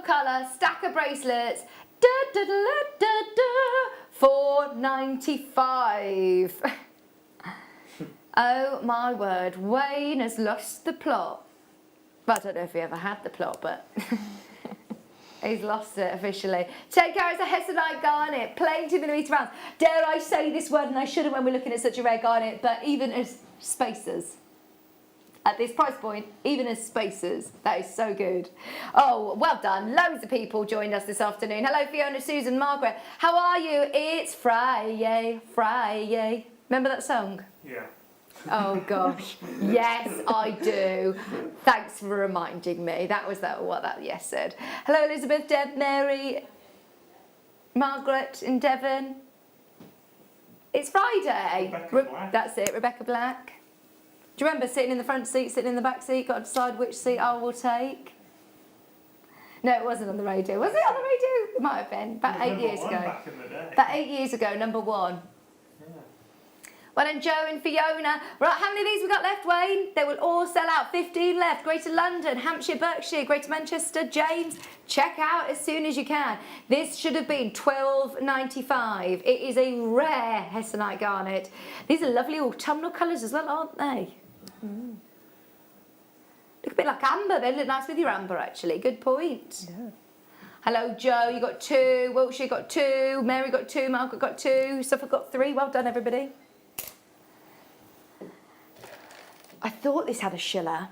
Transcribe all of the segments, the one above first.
colour, stack of bracelets, da, da, da, da, da, £4.95. Oh my word, Wayne has lost the plot. Well, I don't know if he ever had the plot, but he's lost it officially. 10 carats of Hessonite garnet, plain 2mm rounds. Dare I say this word, and I shouldn't when we're looking at such a rare garnet, but even as spacers. At this price point, even as spacers, that is so good. Oh, well done. Loads of people joined us this afternoon. Hello, Fiona, Susan, Margaret. How are you? It's Friday, Friday. Remember that song? Yeah. Oh gosh, yes I do. Thanks for reminding me. That was what that yes said. Hello Elizabeth, Deb, Mary, Margaret in Devon. It's Friday. Rebecca Black. That's it, Rebecca Black. Do you remember sitting in the front seat, sitting in the back seat, got to decide which seat I will take? No, it wasn't on the radio. Was it on the radio? It might have been. About 8 years ago. Back in the day. About 8 years ago, number one. Well done, Joe and Fiona. Right, how many of these we got left, Wayne? They will all sell out. 15 left. Greater London, Hampshire, Berkshire, Greater Manchester, James. Check out as soon as you can. This should have been £12.95. It is a rare Hessonite garnet. These are lovely autumnal colours as well, aren't they? Mm. Look a bit like amber. They look nice with your amber, actually. Good point. Yeah. Hello, Joe. You got 2. Wiltshire got 2. Mary got 2. Margaret got 2. Suffolk got 3. Well done, everybody. I thought this had a shiller.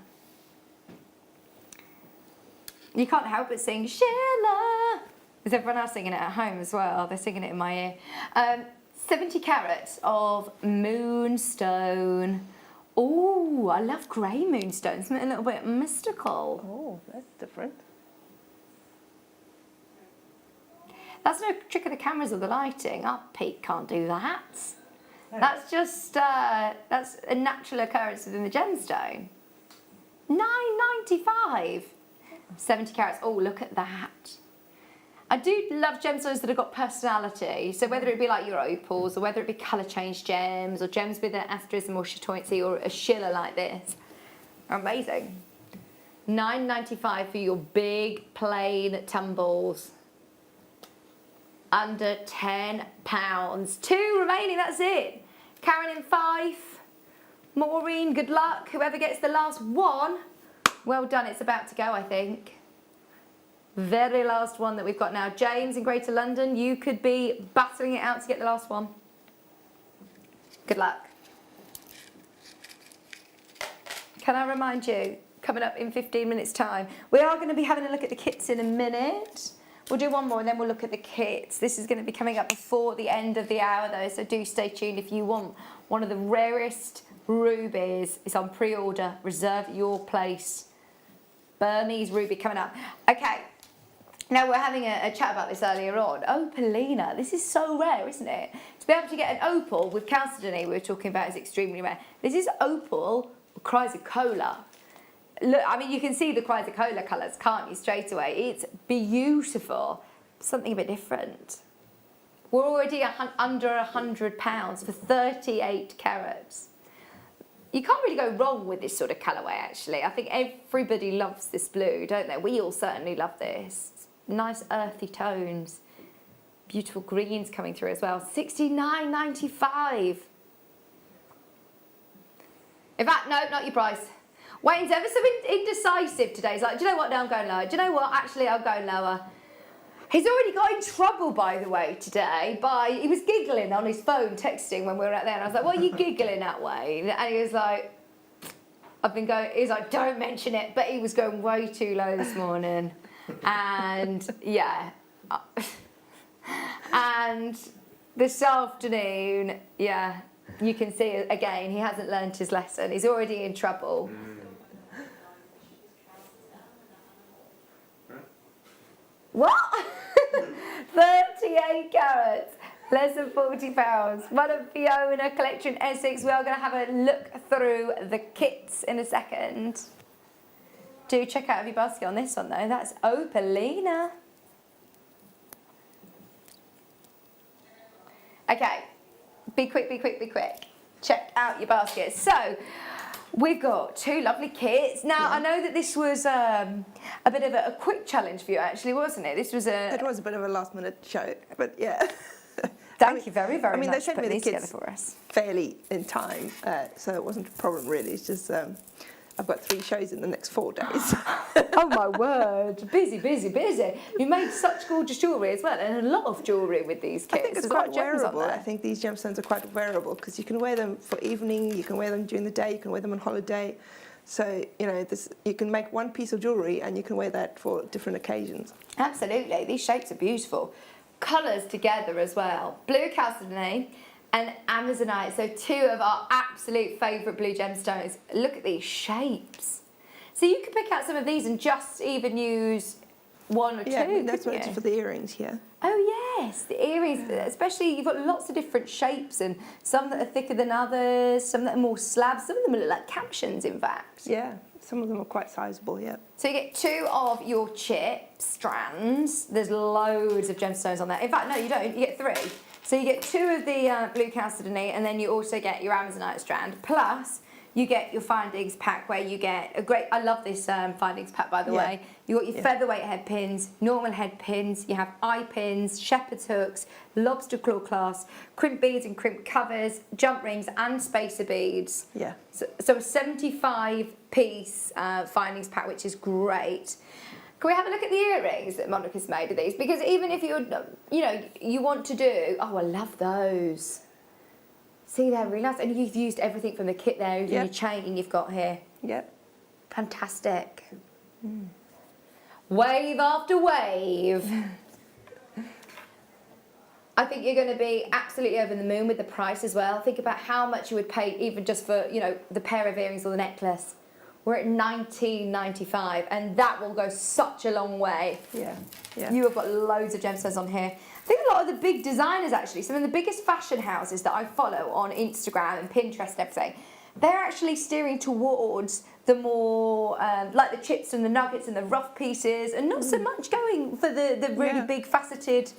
You can't help but sing shiller. Is everyone else singing it at home as well? They're singing it in my ear. 70 carats of Moonstone. Oh, I love grey moonstone. Isn't it a little bit mystical? Oh, that's different. That's no trick of the cameras or the lighting. Our peak can't do that. That's just, that's a natural occurrence within the gemstone. £9.95. 70 carats. Oh, look at that. I do love gemstones that have got personality. So whether it be like your opals, or whether it be colour change gems, or gems with an asterism or chatoyancy, or a shiller like this. Amazing. £9.95 for your big plain tumbles. Under £10. 2 remaining, that's it. Karen in Fife. Maureen, good luck. Whoever gets the last one, well done. It's about to go, I think. Very last one that we've got now. James in Greater London, you could be battling it out to get the last one. Good luck. Can I remind you, coming up in 15 minutes' time, we are going to be having a look at the kits in a minute. We'll do one more and then we'll look at the kits. This is going to be coming up before the end of the hour though, so do stay tuned if you want one of the rarest rubies. It's on pre-order. Reserve your place. Burmese ruby coming up. Okay, now we're having a chat about this earlier on. Opalina, this is so rare, isn't it? To be able to get an opal with chalcedony, we were talking about, is extremely rare. This is opal chrysocolla. Look, I mean, you can see the chrysocolla colours, can't you, straight away? It's beautiful. Something a bit different. We're already under £100 for 38 carats. You can't really go wrong with this sort of colourway, actually. I think everybody loves this blue, don't they? We all certainly love this. It's nice earthy tones. Beautiful greens coming through as well. £69.95. In fact, no, not your price. Wayne's ever so indecisive today. He's like, do you know what? No, I'm going lower. Do you know what? Actually, I'm going lower. He's already got in trouble, by the way, today. He was giggling on his phone, texting when we were out there. And I was like, what are you giggling at, Wayne? And he was like, he's like, don't mention it. But he was going way too low this morning. And, yeah. And this afternoon, yeah, you can see, again, he hasn't learned his lesson. He's already in trouble. What? 38 carats, less than £40. One of Fiona Collection Essex. We are going to have a look through the kits in a second. Do check out your basket on this one though. That's Opalina. Okay, be quick, be quick, be quick. Check out your basket. So, We've got 2 lovely kits. Now, I know that this was a bit of a quick challenge for you, actually, wasn't it? This was It was a bit of a last-minute show, but yeah. Thank you very, very much they sent for me putting the these kits together for us. fairly in time, so it wasn't a problem, really. It's just I've got 3 shows in the next 4 days. Oh, my word. Busy, busy, busy. You made such gorgeous jewellery as well, and a lot of jewellery with these kits. I think it's quite wearable. I think these gemstones are quite wearable because you can wear them for evening, you can wear them during the day, you can wear them on holiday. So, you know, you can make one piece of jewellery and you can wear that for different occasions. Absolutely. These shapes are beautiful. Colours together as well. Blue chalcedony and amazonite. So 2 of our absolute favourite blue gemstones. Look at these shapes. So you could pick out some of these and just even use 1 or 2. Yeah, I mean, that's what it's for the earrings here. Oh yes, the earrings, especially you've got lots of different shapes and some that are thicker than others, some that are more slabs, some of them look like captions in fact. Yeah, some of them are quite sizable, yeah. So you get 2 of your chip strands. There's loads of gemstones on there. In fact, no, you don't, you get 3. So you get 2 of the blue chalcedony and then you also get your amazonite strand, plus you get your findings pack where you get a great, I love this findings pack by the way. You got your featherweight head pins, normal head pins, you have eye pins, shepherd's hooks, lobster claw clasps, crimp beads and crimp covers, jump rings and spacer beads. Yeah. So a 75-piece findings pack, which is great. Can we have a look at the earrings that Monica's made of these? Because even if you're, you know, you want to do, oh, I love those. See, they're really nice. And you've used everything from the kit there, even your chain you've got here. Yep. Fantastic. Wave after wave. I think you're going to be absolutely over the moon with the price as well. Think about how much you would pay even just for, you know, the pair of earrings or the necklace. We're at $19.95 and that will go such a long way. Yeah, yeah. You have got loads of gemstones on here. I think a lot of the big designers actually, some of the biggest fashion houses that I follow on Instagram and Pinterest and everything, they're actually steering towards the more, like the chips and the nuggets and the rough pieces and not so much going for the really big faceted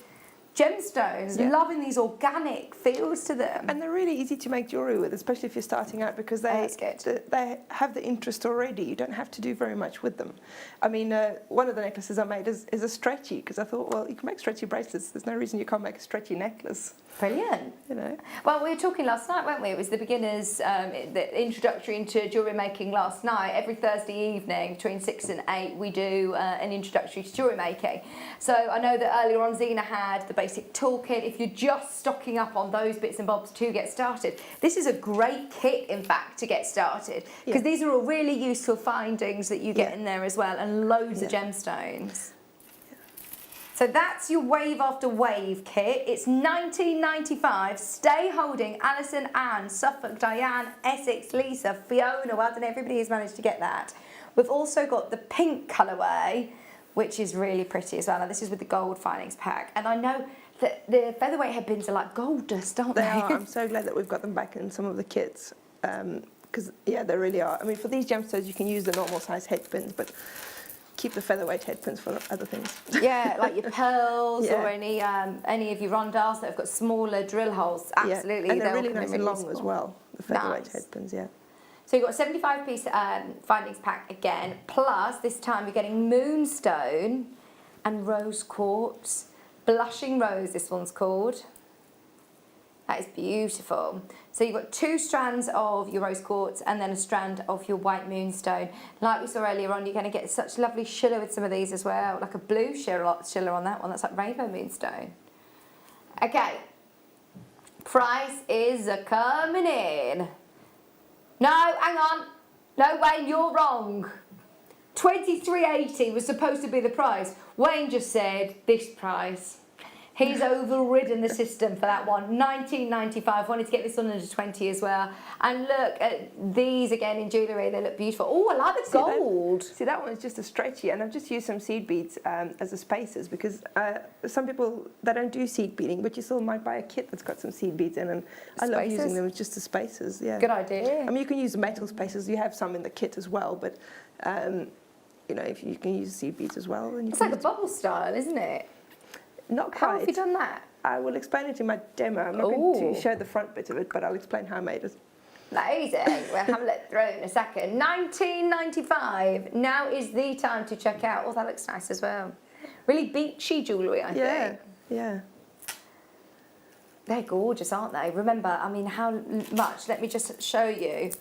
gemstones, loving these organic feels to them. And they're really easy to make jewellery with, especially if you're starting out because they have the interest already. You don't have to do very much with them. I mean, one of the necklaces I made is a stretchy because I thought, well, you can make stretchy bracelets. There's no reason you can't make a stretchy necklace. Brilliant. You know. Well, we were talking last night, weren't we? It was the beginners, the introductory into jewellery making last night. Every Thursday evening between 6 and 8, we do an introductory to jewellery making. So I know that earlier on Zena had the basic toolkit. If you're just stocking up on those bits and bobs to get started, this is a great kit, in fact, to get started because these are all really useful findings that you get in there as well, and loads of gemstones. So that's your wave after wave kit. It's $19.95. Stay holding Alison, Anne, Suffolk, Diane, Essex, Lisa, Fiona. Well done, everybody who's managed to get that. We've also got the pink colourway, which is really pretty as well. Now this is with the gold findings pack. And I know that the featherweight head pins are like gold dust, aren't they? They are. I'm so glad that we've got them back in some of the kits. Because, yeah, they really are. I mean, for these gemstones, you can use the normal size head pins, but keep the featherweight head pins for other things. Yeah, like your pearls or any of your rondelles that have got smaller drill holes. Absolutely. And they're really nice and long as well, the featherweight head pins, So you've got a 75-piece findings pack again, plus this time you're getting Moonstone and Rose Quartz. Blushing Rose, this one's called. That is beautiful. So you've got 2 strands of your rose quartz and then a strand of your white moonstone. Like we saw earlier on, you're going to get such lovely shiller with some of these as well, like a blue shiller on that one. That's like rainbow moonstone. Okay, price is coming in. No, hang on. No, Wayne, you're wrong. $23.80 was supposed to be the price. Wayne just said this price. He's overridden the system for that one. $19.95. Wanted to get this one under 20 as well. And look at these again in jewellery. They look beautiful. Oh, I like the gold. See, that one is just a stretchy, and I've just used some seed beads as the spacers because some people, they don't do seed beading, but you still might buy a kit that's got some seed beads in, and I love using them as just the spacers. Yeah. Good idea. I mean, you can use the metal spacers. You have some in the kit as well, but you know, if you can use seed beads as well. It's like a bubble style, isn't it? Not quite. How have you done that? I will explain it in my demo. I'm not going to show the front bit of it, but I'll explain how I made it. Amazing. We'll have a look through in a second. 1995. Now is the time to check out. Oh, that looks nice as well. Really beachy jewellery, I think. Yeah. They're gorgeous, aren't they? Remember, I mean, how much, let me just show you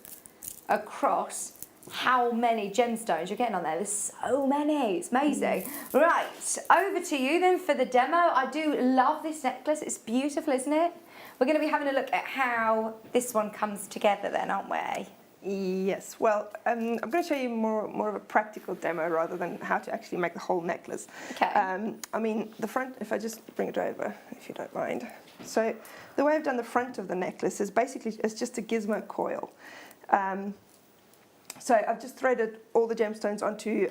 across how many gemstones you're getting on there. There's so many. It's amazing. Right, over to you then for the demo. I do love this necklace. It's beautiful, isn't it? We're going to be having a look at how this one comes together then, aren't we? Yes, well, I'm going to show you more of a practical demo rather than how to actually make the whole necklace. Okay. I mean, the front, if I just bring it over, if you don't mind. So the way I've done the front of the necklace is basically, it's just a gizmo coil. So I've just threaded all the gemstones onto,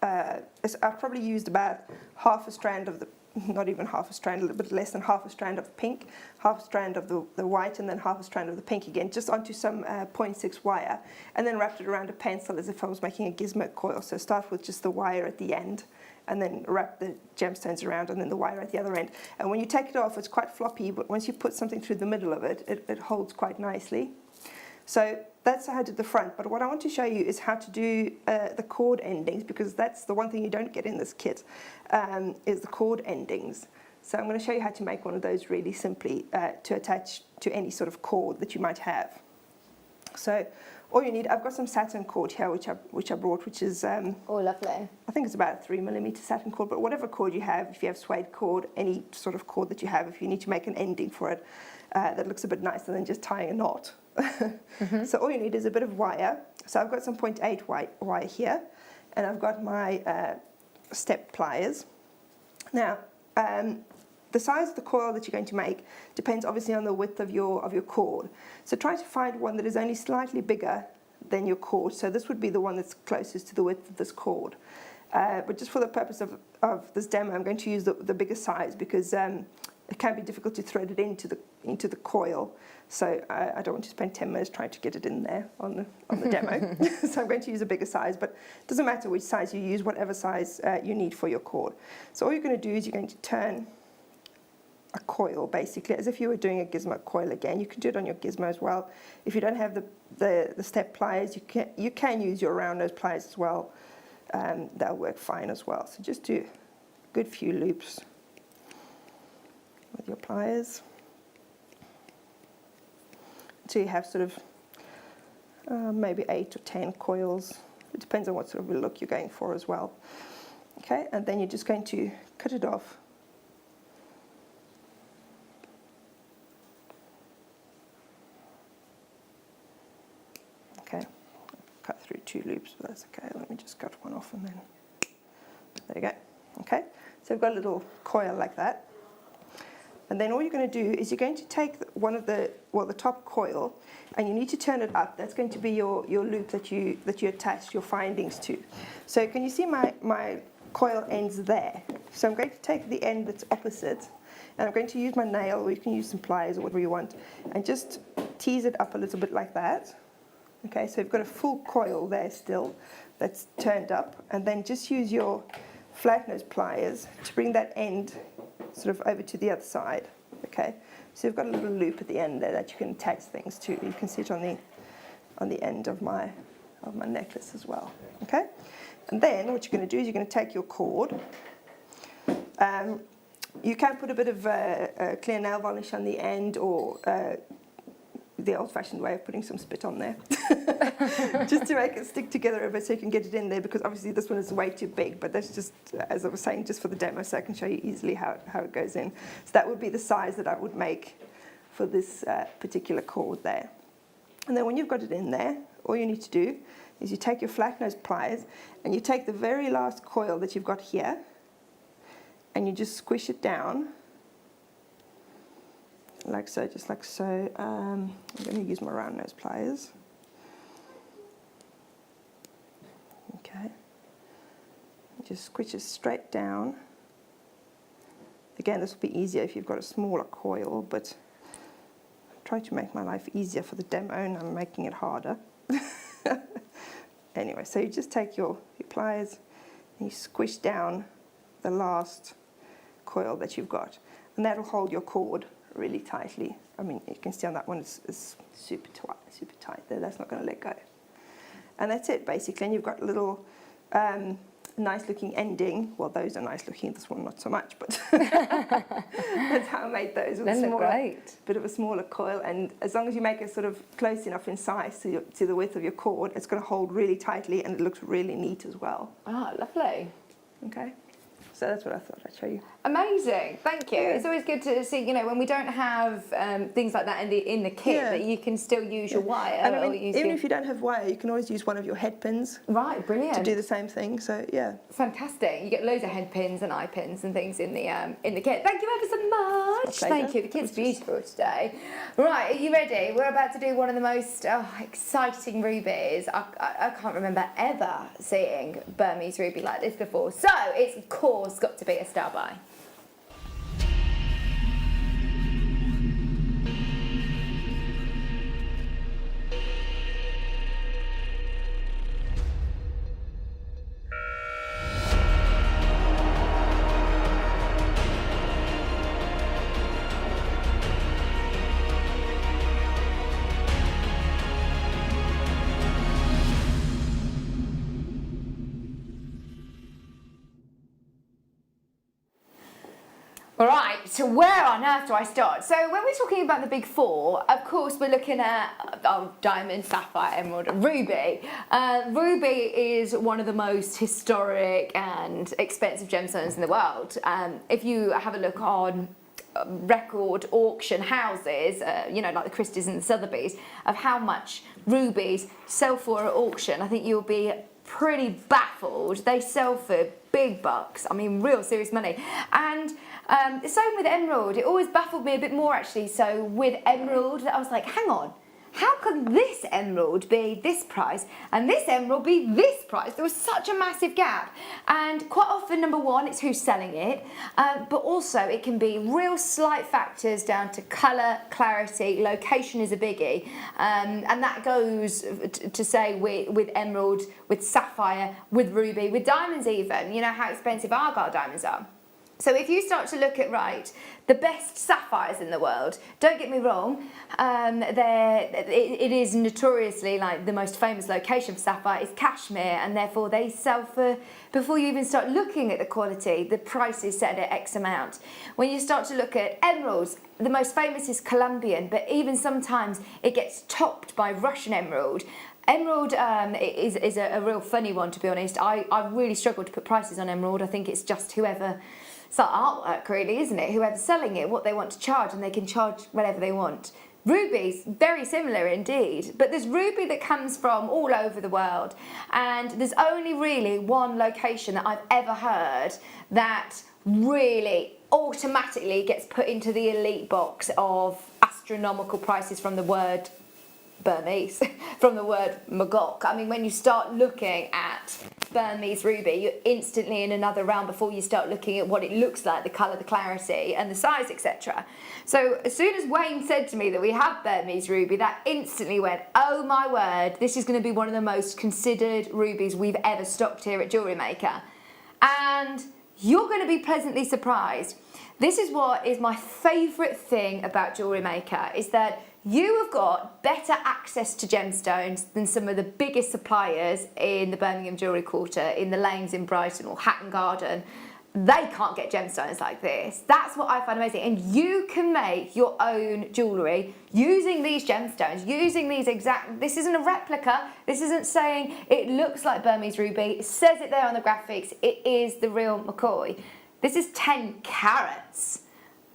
I've probably used about half a strand of the, not even half a strand, a little bit less than half a strand of pink, half a strand of the white, and then half a strand of the pink again, just onto some 0.6 wire, and then wrapped it around a pencil as if I was making a gizmo coil. So start with just the wire at the end, and then wrap the gemstones around, and then the wire at the other end. And when you take it off, it's quite floppy, but once you put something through the middle of it, it holds quite nicely. So that's how I did the front, but what I want to show you is how to do the chord endings, because that's the one thing you don't get in this kit, is the chord endings. So I'm going to show you how to make one of those really simply to attach to any sort of cord that you might have. So all you need, I've got some satin cord here, which I brought, which is oh, lovely. I think it's about a 3mm satin cord, but whatever cord you have, if you have suede cord, any sort of cord that you have, if you need to make an ending for it, that looks a bit nicer than just tying a knot. So all you need is a bit of wire. So I've got some 0.8 wire here, and I've got my step pliers. Now, the size of the coil that you're going to make depends obviously on the width of your cord. So try to find one that is only slightly bigger than your cord. So this would be the one that's closest to the width of this cord. But just for the purpose of this demo, I'm going to use the bigger size, because it can be difficult to thread it into the coil. So I don't want to spend 10 minutes trying to get it in there on the demo. So I'm going to use a bigger size, but it doesn't matter which size you use, whatever size you need for your cord. So all you're going to do is you're going to turn a coil, basically, as if you were doing a gizmo coil again. You can do it on your gizmo as well. If you don't have the step pliers, you can use your round nose pliers as well. That'll work fine as well. So just do a good few loops with your pliers. So you have sort of maybe 8 or 10 coils. It depends on what sort of a look you're going for as well. Okay, and then you're just going to cut it off. Okay, cut through 2 loops, but that's okay. Let me just cut one off and then, there you go. Okay, so we've got a little coil like that. And then all you're going to do is you're going to take one of the top coil, and you need to turn it up. That's going to be your loop that you attach your findings to. So can you see my coil ends there? So I'm going to take the end that's opposite, and I'm going to use my nail, or you can use some pliers or whatever you want, and just tease it up a little bit like that. Okay, so you've got a full coil there still that's turned up, and then just use your flat nose pliers to bring that end sort of over to the other side. Okay, so you've got a little loop at the end there that you can attach things to. You can see it on the end of my necklace as well. Okay, and then what you're going to do is you're going to take your cord. You can put a bit of clear nail varnish on the end, or the old-fashioned way of putting some spit on there, just to make it stick together a bit so you can get it in there, because obviously this one is way too big, but that's just, as I was saying, just for the demo, so I can show you easily how it goes in. So that would be the size that I would make for this particular cord there. And then when you've got it in there, all you need to do is you take your flat nose pliers, and you take the very last coil that you've got here, and you just squish it down, like so, just like so. I'm going to use my round nose pliers. Okay. Just squish it straight down. Again, this will be easier if you've got a smaller coil, but I try to make my life easier for the demo, and I'm making it harder. Anyway, so you just take your pliers and you squish down the last coil that you've got, and that'll hold your cord really tightly I mean, you can see on that one it's super tight there. That's not going to let go. And that's it, basically. And you've got a little nice looking ending. Well, those are nice looking. This one not so much, but that's how I made those. They look great. Bit of a smaller coil, and as long as you make it sort of close enough in size to the width of your cord, it's going to hold really tightly, and it looks really neat as well. Ah, lovely. Okay. So that's what I thought I'd show you. Amazing, thank you. Yeah. It's always good to see, you know, when we don't have things like that in the kit, Yeah. that you can still use your wire. And I or mean, use even your... if you don't have wire, you can always use one of your head pins. Right, brilliant. To do the same thing. So yeah. Fantastic. You get loads of head pins and eye pins and things in the kit. Thank you ever so much. Thank you. The kit's beautiful today. Right, are you ready? We're about to do one of the most exciting rubies. I can't remember ever seeing Burmese ruby like this before. So it's of course got to be a star buy. Right, so where on earth do I start? So when we're talking about the big four, of course we're looking at diamond, sapphire, emerald, and ruby. Ruby is one of the most historic and expensive gemstones in the world. If you have a look on record auction houses, you know, like the Christie's and the Sotheby's, of how much rubies sell for at auction, I think you'll be pretty baffled. They sell for big bucks, I mean real serious money. And same with emerald. It always baffled me a bit more actually. So with emerald, I was like, hang on, how can this emerald be this price and this emerald be this price? There was such a massive gap. And quite often, number one, it's who's selling it, but also it can be real slight factors down to colour, clarity, location is a biggie. And that goes to say with emerald, with sapphire, with ruby, with diamonds even, you know how expensive Argyle diamonds are. So if you start to look at, right, the best sapphires in the world, don't get me wrong, it is notoriously like the most famous location for sapphire is Kashmir, and therefore they sell for, before you even start looking at the quality, the price is set at X amount. When you start to look at emeralds, the most famous is Colombian, but even sometimes it gets topped by Russian emerald. Emerald is a real funny one, to be honest. I really struggle to put prices on emerald. I think it's just whoever... It's like artwork really, isn't it? Whoever's selling it, what they want to charge, and they can charge whatever they want. Rubies, very similar indeed, but there's ruby that comes from all over the world, and there's only really one location that I've ever heard that really automatically gets put into the elite box of astronomical prices from the word Burmese, from the word Magok. I mean, when you start looking at Burmese ruby, you're instantly in another realm before you start looking at what it looks like, the colour, the clarity and the size, etc. So as soon as Wayne said to me that we have Burmese ruby, that instantly went, oh my word, this is going to be one of the most considered rubies we've ever stocked here at Jewellery Maker. And you're going to be pleasantly surprised. This is what is my favourite thing about Jewellery Maker, is that you have got better access to gemstones than some of the biggest suppliers in the Birmingham Jewellery Quarter, in the lanes in Brighton or Hatton Garden. They can't get gemstones like this. That's what I find amazing. And you can make your own jewellery using these gemstones, using these exact... This isn't a replica. This isn't saying it looks like Burmese ruby. It says it there on the graphics. It is the real McCoy. This is 10 carats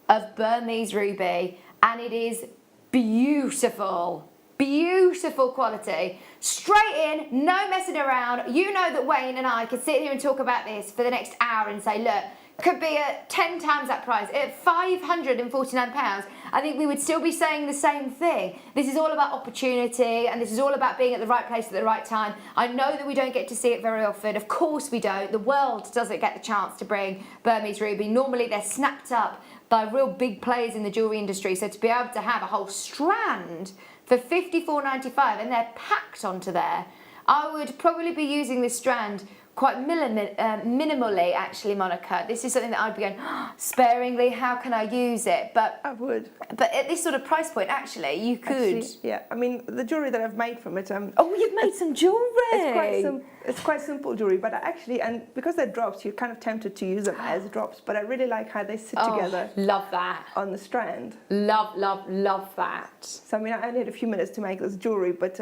of Burmese ruby, and it is beautiful, beautiful quality. Straight in, no messing around. You know that Wayne and I could sit here and talk about this for the next hour and say, look, could be at 10 times that price, at £549, I think we would still be saying the same thing. This is all about opportunity, and this is all about being at the right place at the right time. I know that we don't get to see it very often. Of course we don't. The world doesn't get the chance to bring Burmese ruby. Normally they're snapped up by real big players in the jewellery industry, so to be able to have a whole strand for £54.95 and they're packed onto there, I would probably be using this strand quite minimally, actually, Monica. This is something that I'd be going, sparingly, how can I use it? But I would. But at this sort of price point, actually, you could. Actually, yeah, I mean, the jewellery that I've made from it... oh, you've made some jewellery! It's quite simple jewellery, but and because they're drops, you're kind of tempted to use them as drops, but I really like how they sit together. Love that. On the strand. Love, love, love that. So, I mean, I only had a few minutes to make this jewellery, but...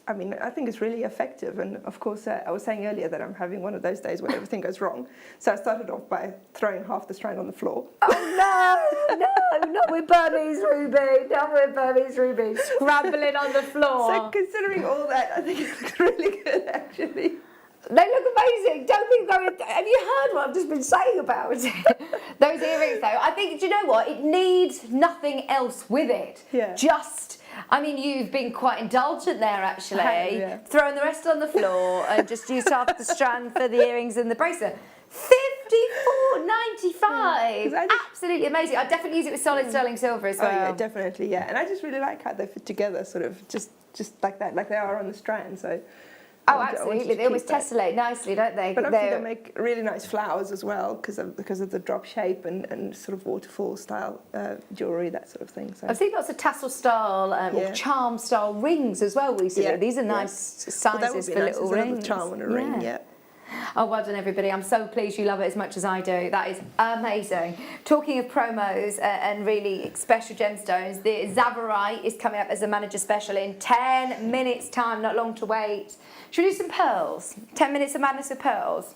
I mean, I think it's really effective, and of course, I was saying earlier that I'm having one of those days where everything goes wrong. So I started off by throwing half the strand on the floor. Oh no, not with Burmese Ruby, not with Burmese Ruby, scrambling on the floor. So considering all that, I think it looks really good, actually. They look amazing. Don't think have you heard what I've just been saying about it? Those earrings, though, I think, do you know what? It needs nothing else with it. Yeah. I mean, you've been quite indulgent there, actually. Yeah. Throwing the rest on the floor and just used half the strand for the earrings and the bracelet. $54.95. Absolutely amazing. I'd definitely use it with solid sterling silver as well. Oh yeah, definitely, yeah. And I just really like how they fit together, sort of just like that, like they are on the strand. So. Oh, absolutely. They always tessellate nicely, don't they? But obviously they make really nice flowers as well because of the drop shape and sort of waterfall style jewellery, that sort of thing. So. I've seen lots of tassel style or charm style rings as well recently. Yeah. These are nice sizes for little rings. Charm on a ring, yeah. Oh, well done, everybody. I'm so pleased you love it as much as I do. That is amazing. Talking of promos and really special gemstones, the Zavarat is coming up as a manager special in 10 minutes' time, not long to wait. Should we do some pearls? 10 minutes of madness of pearls.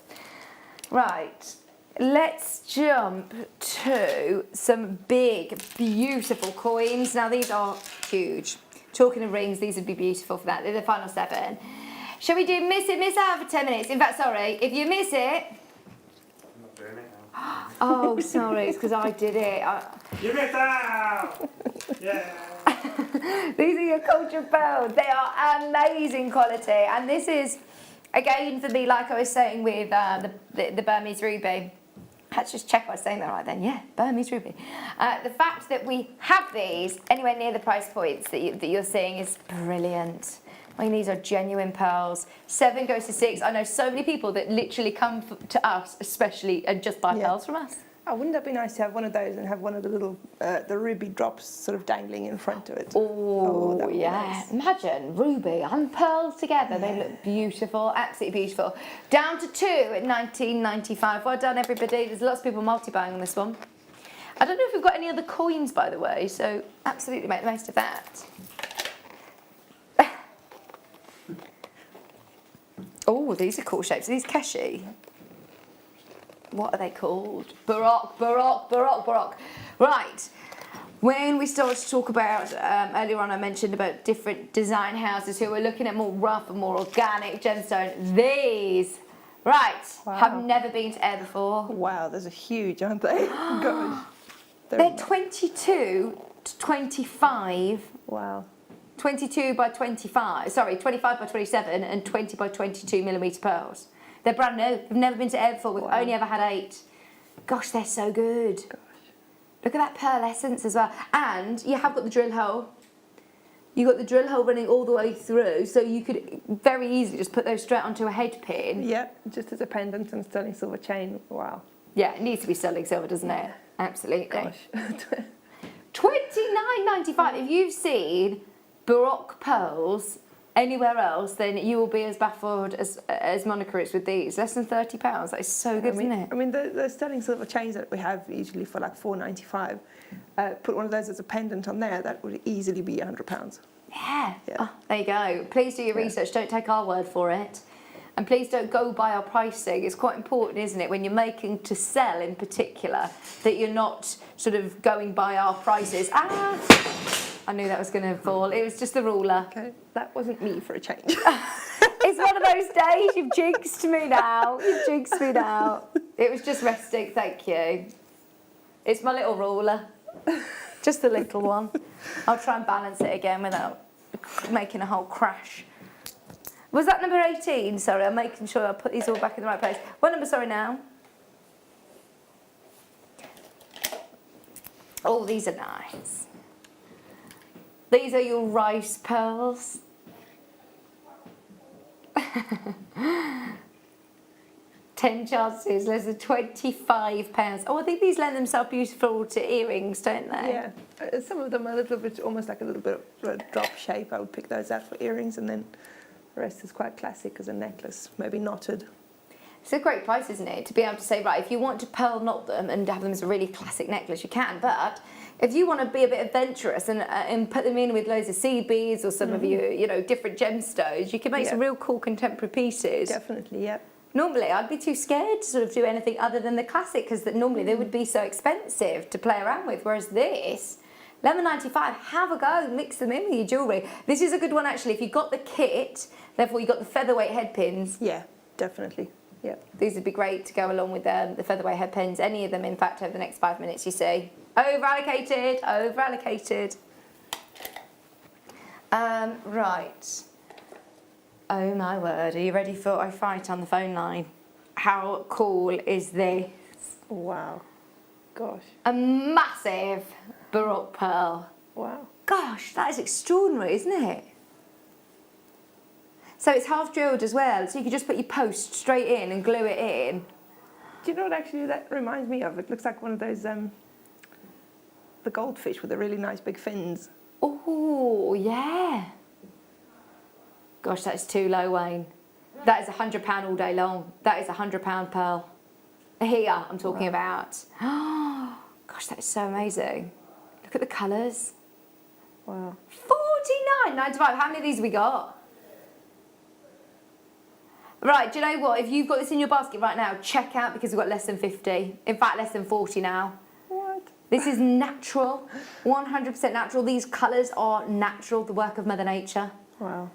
Right. Let's jump to some big, beautiful coins. Now, these are huge. Talking of rings, these would be beautiful for that. They're the final 7. Shall we do miss it, miss out for 10 minutes? In fact, sorry, if you miss it... I'm not doing it now. Oh, sorry, it's because I did it. You missed out! Yeah! These are your culture pearls. They are amazing quality. And this is, again, for me, like I was saying with the Burmese Ruby. Let's just check I was saying that right then. Yeah, Burmese Ruby. The fact that we have these anywhere near the price points that you're seeing is brilliant. I mean, these are genuine pearls. 7 goes to 6. I know so many people that literally come to us, especially, and just buy pearls from us. Oh, wouldn't that be nice to have one of those and have one of the little, the ruby drops sort of dangling in front of it? Oh, that would be nice. Imagine ruby and pearls together. They look beautiful, absolutely beautiful. Down to 2 at $19.95. Well done, everybody. There's lots of people multi-buying on this one. I don't know if we've got any other coins, by the way, so absolutely make the most of that. Oh, these are cool shapes. Are these Keshi? What are they called? Baroque. Right. When we started to talk about, earlier on I mentioned about different design houses who are looking at more rough and more organic gemstone. These, have never been to Air before. Wow, those are huge, aren't they? Gosh. They're 22 to 25. Wow. 22 by 25, sorry, 25 by 27 and 20 by 22 millimetre pearls. They're brand new. We've never been to Air before. We've only ever had 8. Gosh, they're so good. Gosh. Look at that pearl essence as well. And you have got the drill hole. You've got the drill hole running all the way through, so you could very easily just put those straight onto a head pin. Yeah, just as a pendant and sterling silver chain. Wow. Yeah, it needs to be sterling silver, doesn't it? Absolutely. Gosh. $29.95. If you've seen Baroque pearls anywhere else, then you will be as baffled as Monica is with these. Less than £30. That is so good, isn't it? I mean, the sterling silver chains that we have usually for like $4.95. Put one of those as a pendant on there, that would easily be £100. Yeah. Oh, there you go. Please do your research. Don't take our word for it. And please don't go by our pricing. It's quite important, isn't it, when you're making to sell in particular, that you're not sort of going by our prices. I knew that was going to fall. It was just the ruler. Okay, that wasn't me for a change. It's one of those days. You've jinxed me now. You've jinxed me now. It was just resting, thank you. It's my little ruler. Just the little one. I'll try and balance it again without making a whole crash. Was that number 18? Sorry, I'm making sure I put these all back in the right place. What number, sorry, now? Oh, these are nice. These are your rice pearls. 10 chances, less than £25. Oh, I think these lend themselves beautiful to earrings, don't they? Yeah, some of them are a little bit, almost like a little bit of a drop shape. I would pick those out for earrings, and then the rest is quite classic as a necklace, maybe knotted. It's a great price, isn't it? To be able to say, right, if you want to pearl knot them and have them as a really classic necklace, you can. But if you want to be a bit adventurous and put them in with loads of seed beads or some of you know, different gemstones, you can make some real cool contemporary pieces. Definitely, yeah. Normally, I'd be too scared to sort of do anything other than the classic because normally they would be so expensive to play around with. Whereas this, £11.95, have a go, mix them in with your jewellery. This is a good one actually. If you've got the kit, therefore you've got the featherweight head pins. Yeah, definitely. Yeah. These would be great to go along with the featherweight head pins. Any of them, in fact, over the next 5 minutes, you see. Over-allocated, over-allocated. Right. Oh my word, are you ready for a fight on the phone line? How cool is this? Wow. Gosh. A massive Baroque pearl. Wow. Gosh, that is extraordinary, isn't it? So it's half drilled as well, so you could just put your post straight in and glue it in. Do you know what actually that reminds me of? It looks like one of those, the goldfish with the really nice big fins. Oh, yeah. Gosh, that's too low, Wayne. That is £100 all day long. That is £100 pearl. Here, I'm talking about. Gosh, that is so amazing. Look at the colours. Wow. £49.95. How many of these have we got? Right, do you know what? If you've got this in your basket right now, check out because we've got less than 50. In fact, less than 40 now. What? This is natural, 100% natural. These colours are natural, the work of Mother Nature. Wow.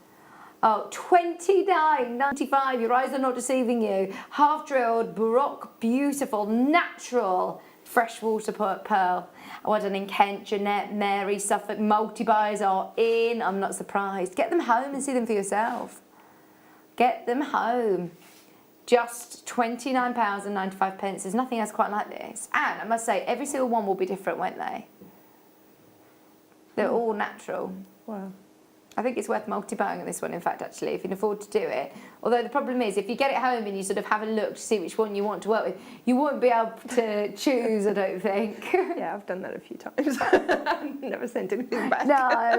Oh, £29.95. Your eyes are not deceiving you. Half drilled, Baroque, beautiful, natural freshwater pearl. Well done in Kent, Jeanette, Mary, Suffolk. Multi-buys are in. I'm not surprised. Get them home and see them for yourself. Get them home. Just £29.95. There's nothing else quite like this. And I must say, every single one will be different, won't they? They're all natural. Wow. I think it's worth multi-buying on this one, in fact, actually, if you can afford to do it. Although the problem is, if you get it home and you sort of have a look to see which one you want to work with, you won't be able to choose, I don't think. Yeah, I've done that a few times. Never sent anything back. No, I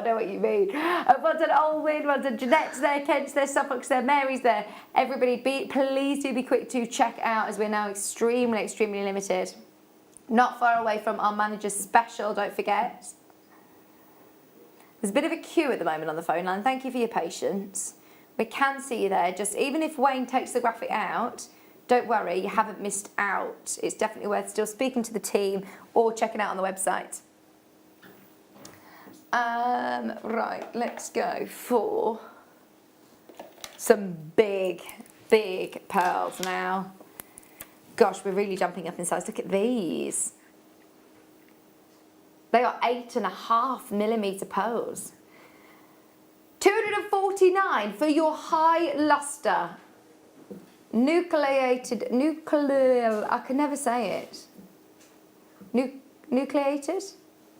know what you mean. Well done, Olwyn, well done, Jeanette's there, Kent's there, Suffolk's there, Mary's there. Everybody, please do be quick to check out as we're now extremely, extremely limited. Not far away from our manager's special, don't forget. There's a bit of a queue at the moment on the phone line. Thank you for your patience. We can see you there. Just even if Wayne takes the graphic out, don't worry, you haven't missed out. It's definitely worth still speaking to the team or checking out on the website. Right, let's go for some big, big pearls now. Gosh, we're really jumping up in size. Look at these. They are 8.5mm pearls. £249 for your high luster nucleated, I can never say it.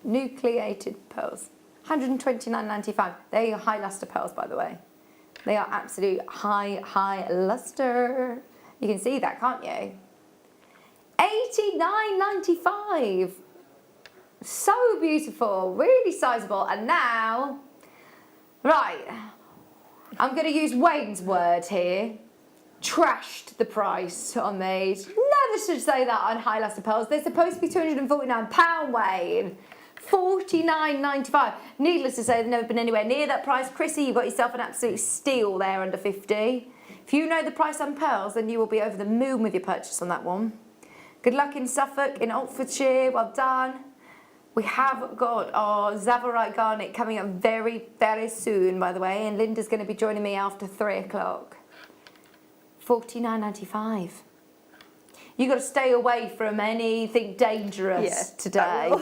Nucleated pearls. £129.95. They're your high luster pearls, by the way. They are absolute high luster. You can see that, can't you? £89.95. So beautiful, really sizable. And now, right, I'm going to use Wayne's word here. Trashed the price on these. Never should say that on high luster pearls. They're supposed to be £249, Wayne. £49.95. Needless to say, they've never been anywhere near that price. Chrissy, you've got yourself an absolute steal there under 50. If you know the price on pearls, then you will be over the moon with your purchase on that one. Good luck in Suffolk, in Oxfordshire. Well done. We have got our Zavarat Garnet coming up very, very soon, by the way, and Linda's going to be joining me after 3 o'clock. £49.95. You've got to stay away from anything dangerous today.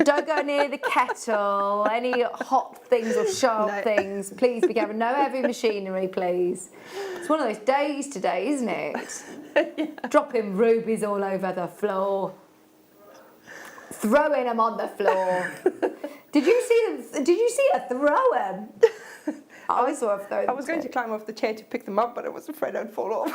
Don't go near the kettle, any hot things or sharp things. Please be careful. No heavy machinery, please. It's one of those days today, isn't it? Dropping rubies all over the floor. Throwing them on the floor. Did you see her throw them? I saw her throw them I was going to climb off the chair to pick them up, but I was afraid I'd fall off.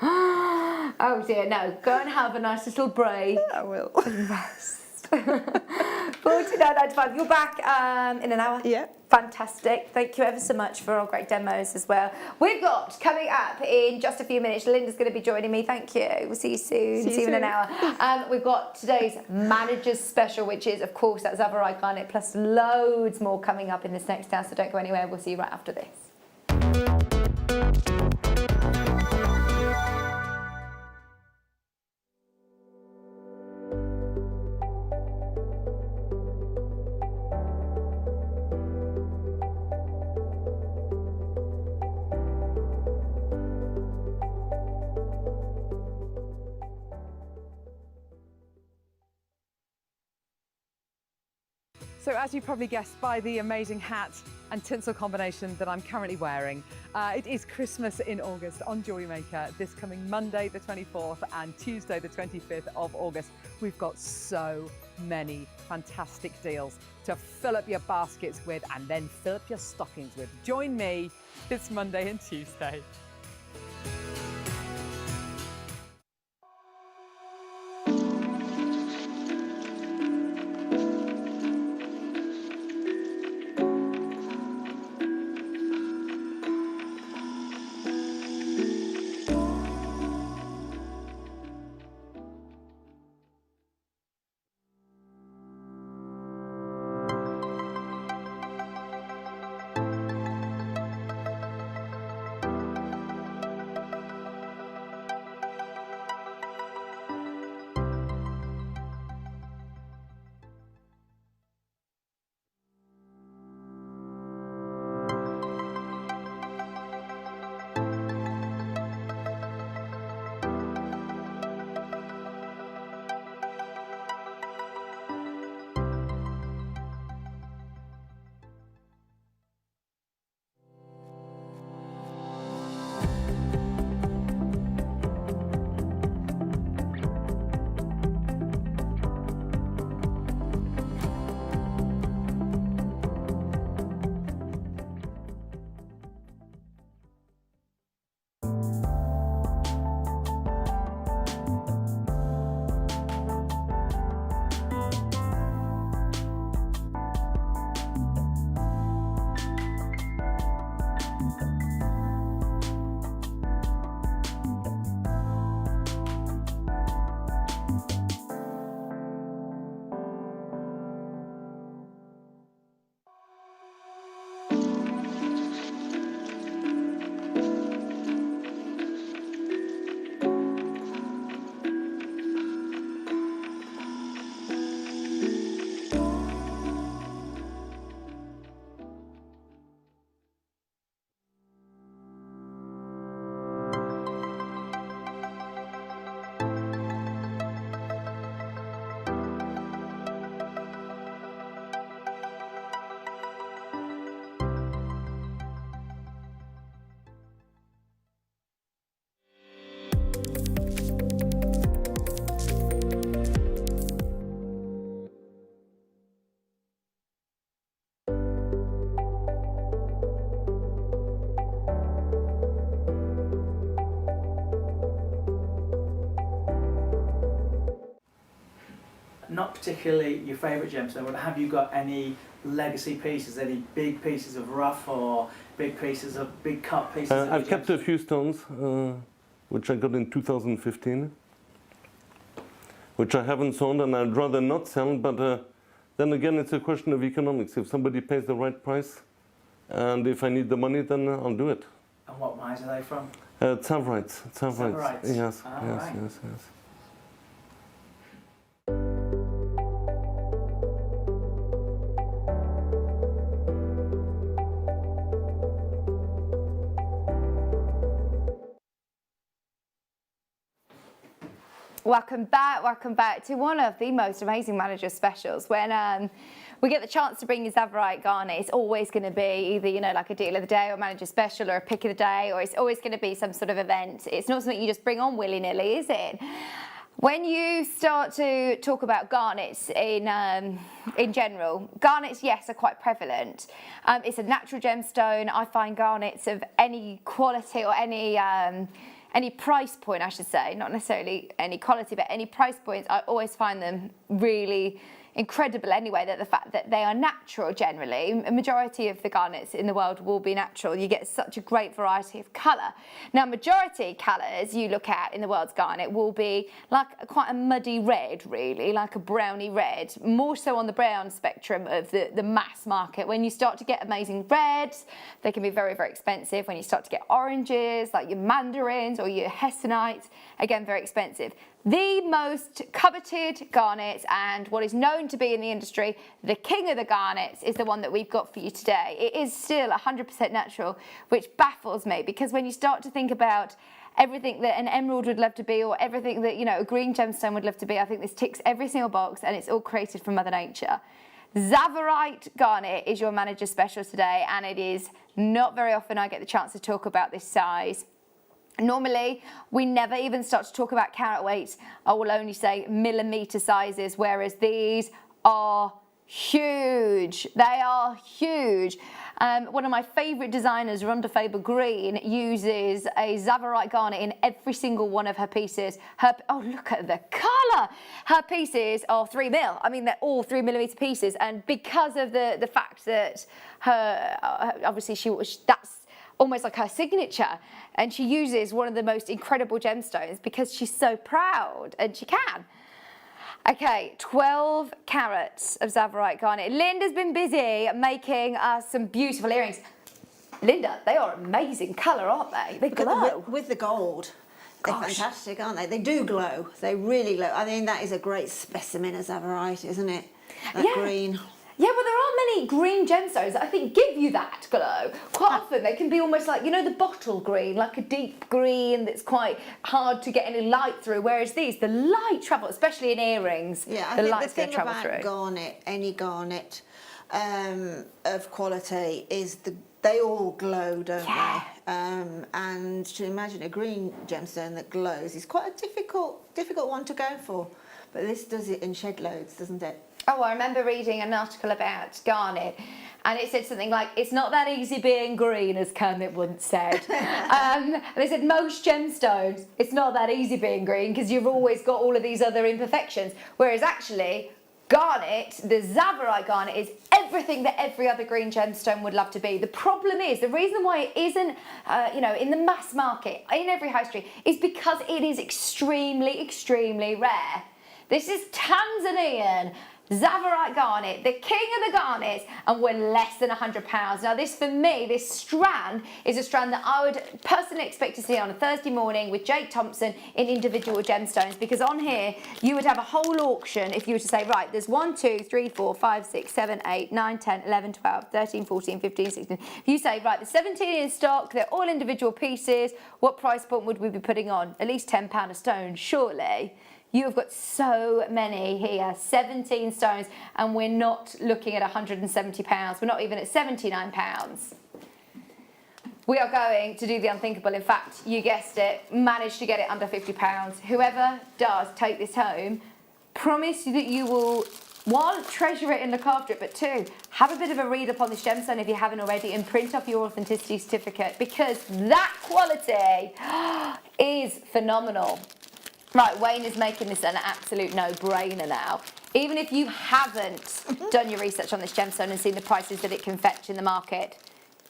Oh dear, no. Go and have a nice little break. I will. Rest. 49.95. You're back in an hour. Yeah. Fantastic. Thank you ever so much for all great demos as well. We've got coming up in just a few minutes. Linda's going to be joining me. Thank you. We'll see you soon. See you in an hour. We've got today's Manager's Special, which is, of course, that Zavarat Garnet, plus loads more coming up in this next hour. So don't go anywhere. We'll see you right after this. So as you probably guessed by the amazing hat and tinsel combination that I'm currently wearing, it is Christmas in August on Jewellery Maker this coming Monday the 24th and Tuesday the 25th of August. We've got so many fantastic deals to fill up your baskets with and then fill up your stockings with. Join me this Monday and Tuesday. Not particularly your favourite gemstone, but have you got any legacy pieces, any big pieces of rough or big pieces of big cut pieces? I've kept a few stones, which I got in 2015, which I haven't sold, and I'd rather not sell, but then again it's a question of economics. If somebody pays the right price, and if I need the money, then I'll do it. And what mines are they from? Zavarat. Zavarat. Yes, Oh, yes, right. yes, yes. Welcome back to one of the most amazing manager specials. When we get the chance to bring you Zavarat Garnet, it's always going to be either, you know, like a deal of the day or manager special or a pick of the day, or it's always going to be some sort of event. It's not something you just bring on willy-nilly, is it? When you start to talk about garnets in general, garnets, yes, are quite prevalent. It's a natural gemstone. I find garnets of any quality or any price point, I should say, not necessarily any quality, but any price points, I always find them really incredible anyway, that the fact that they are natural generally. A majority of the garnets in the world will be natural. You get such a great variety of colour. Now, majority colours you look at in the world's garnet will be like quite a muddy red, really, like a browny red, more so on the brown spectrum of the mass market. When you start to get amazing reds, they can be very, very expensive. When you start to get oranges, like your mandarins or your hessonites, again, very expensive. The most coveted garnets, and what is known to be in the industry the king of the garnets, is the one that we've got for you today. It is still 100% natural, which baffles me, because when you start to think about everything that an emerald would love to be, or everything that, you know, a green gemstone would love to be, I think this ticks every single box, and it's all created from Mother Nature. Zavarat garnet is your manager special today, and it is not very often I get the chance to talk about this size. Normally, we never even start to talk about carat weights. I will only say millimetre sizes, whereas these are huge. They are huge. One of my favourite designers, Rhonda Faber Green, uses a Zavarat garnet in every single one of her pieces. Oh, look at the colour! Her pieces are 3 mil. I mean, they're all 3mm pieces, and because of the fact that obviously that's almost like her signature, and she uses one of the most incredible gemstones because she's so proud, and she can. Okay, 12 carats of Zavarat garnet. Linda's been busy making us some beautiful earrings. Linda, they are amazing colour, aren't they? They glow. With the gold. They're fantastic, aren't they? They do glow. They really glow. I mean, that is a great specimen of Zavarat, isn't it? That green. Yeah, well, there are many green gemstones that I think give you that glow. Quite often they can be almost like, you know, the bottle green, like a deep green that's quite hard to get any light through, whereas these, the light travel, especially in earrings, yeah, the light's going to travel through. The thing about garnet, any garnet of quality, is they all glow, don't they? And to imagine a green gemstone that glows is quite a difficult one to go for. But this does it in shed loads, doesn't it? Oh, I remember reading an article about garnet, and it said something like, it's not that easy being green, as Kermit once said. They said most gemstones, it's not that easy being green because you've always got all of these other imperfections, whereas actually garnet, the Zavarat garnet, is everything that every other green gemstone would love to be. The problem is, the reason why it isn't, you know, in the mass market, in every high street, is because it is extremely, extremely rare. This is Tanzanian Zavarat garnet, the king of the garnets, and we're less than £100. Now this, for me, this strand is a strand that I would personally expect to see on a Thursday morning with Jake Thompson in individual gemstones, because on here you would have a whole auction if you were to say, right, there's 1, 2, 3, 4, 5, 6, 7, 8, 9, 10, 11, 12, 13, 14, 15, 16. If you say, right, there's 17 in stock, they're all individual pieces, what price point would we be putting on? At least £10 a stone, surely. You have got so many here, 17 stones, and we're not looking at £170. We're not even at £79. We are going to do the unthinkable. In fact, you guessed it, manage to get it under £50. Whoever does take this home, promise that you will, one, treasure it and look after it, but two, have a bit of a read up on this gemstone if you haven't already, and print off your authenticity certificate, because that quality is phenomenal. Right, Wayne is making this an absolute no-brainer now. Even if you haven't done your research on this gemstone and seen the prices that it can fetch in the market,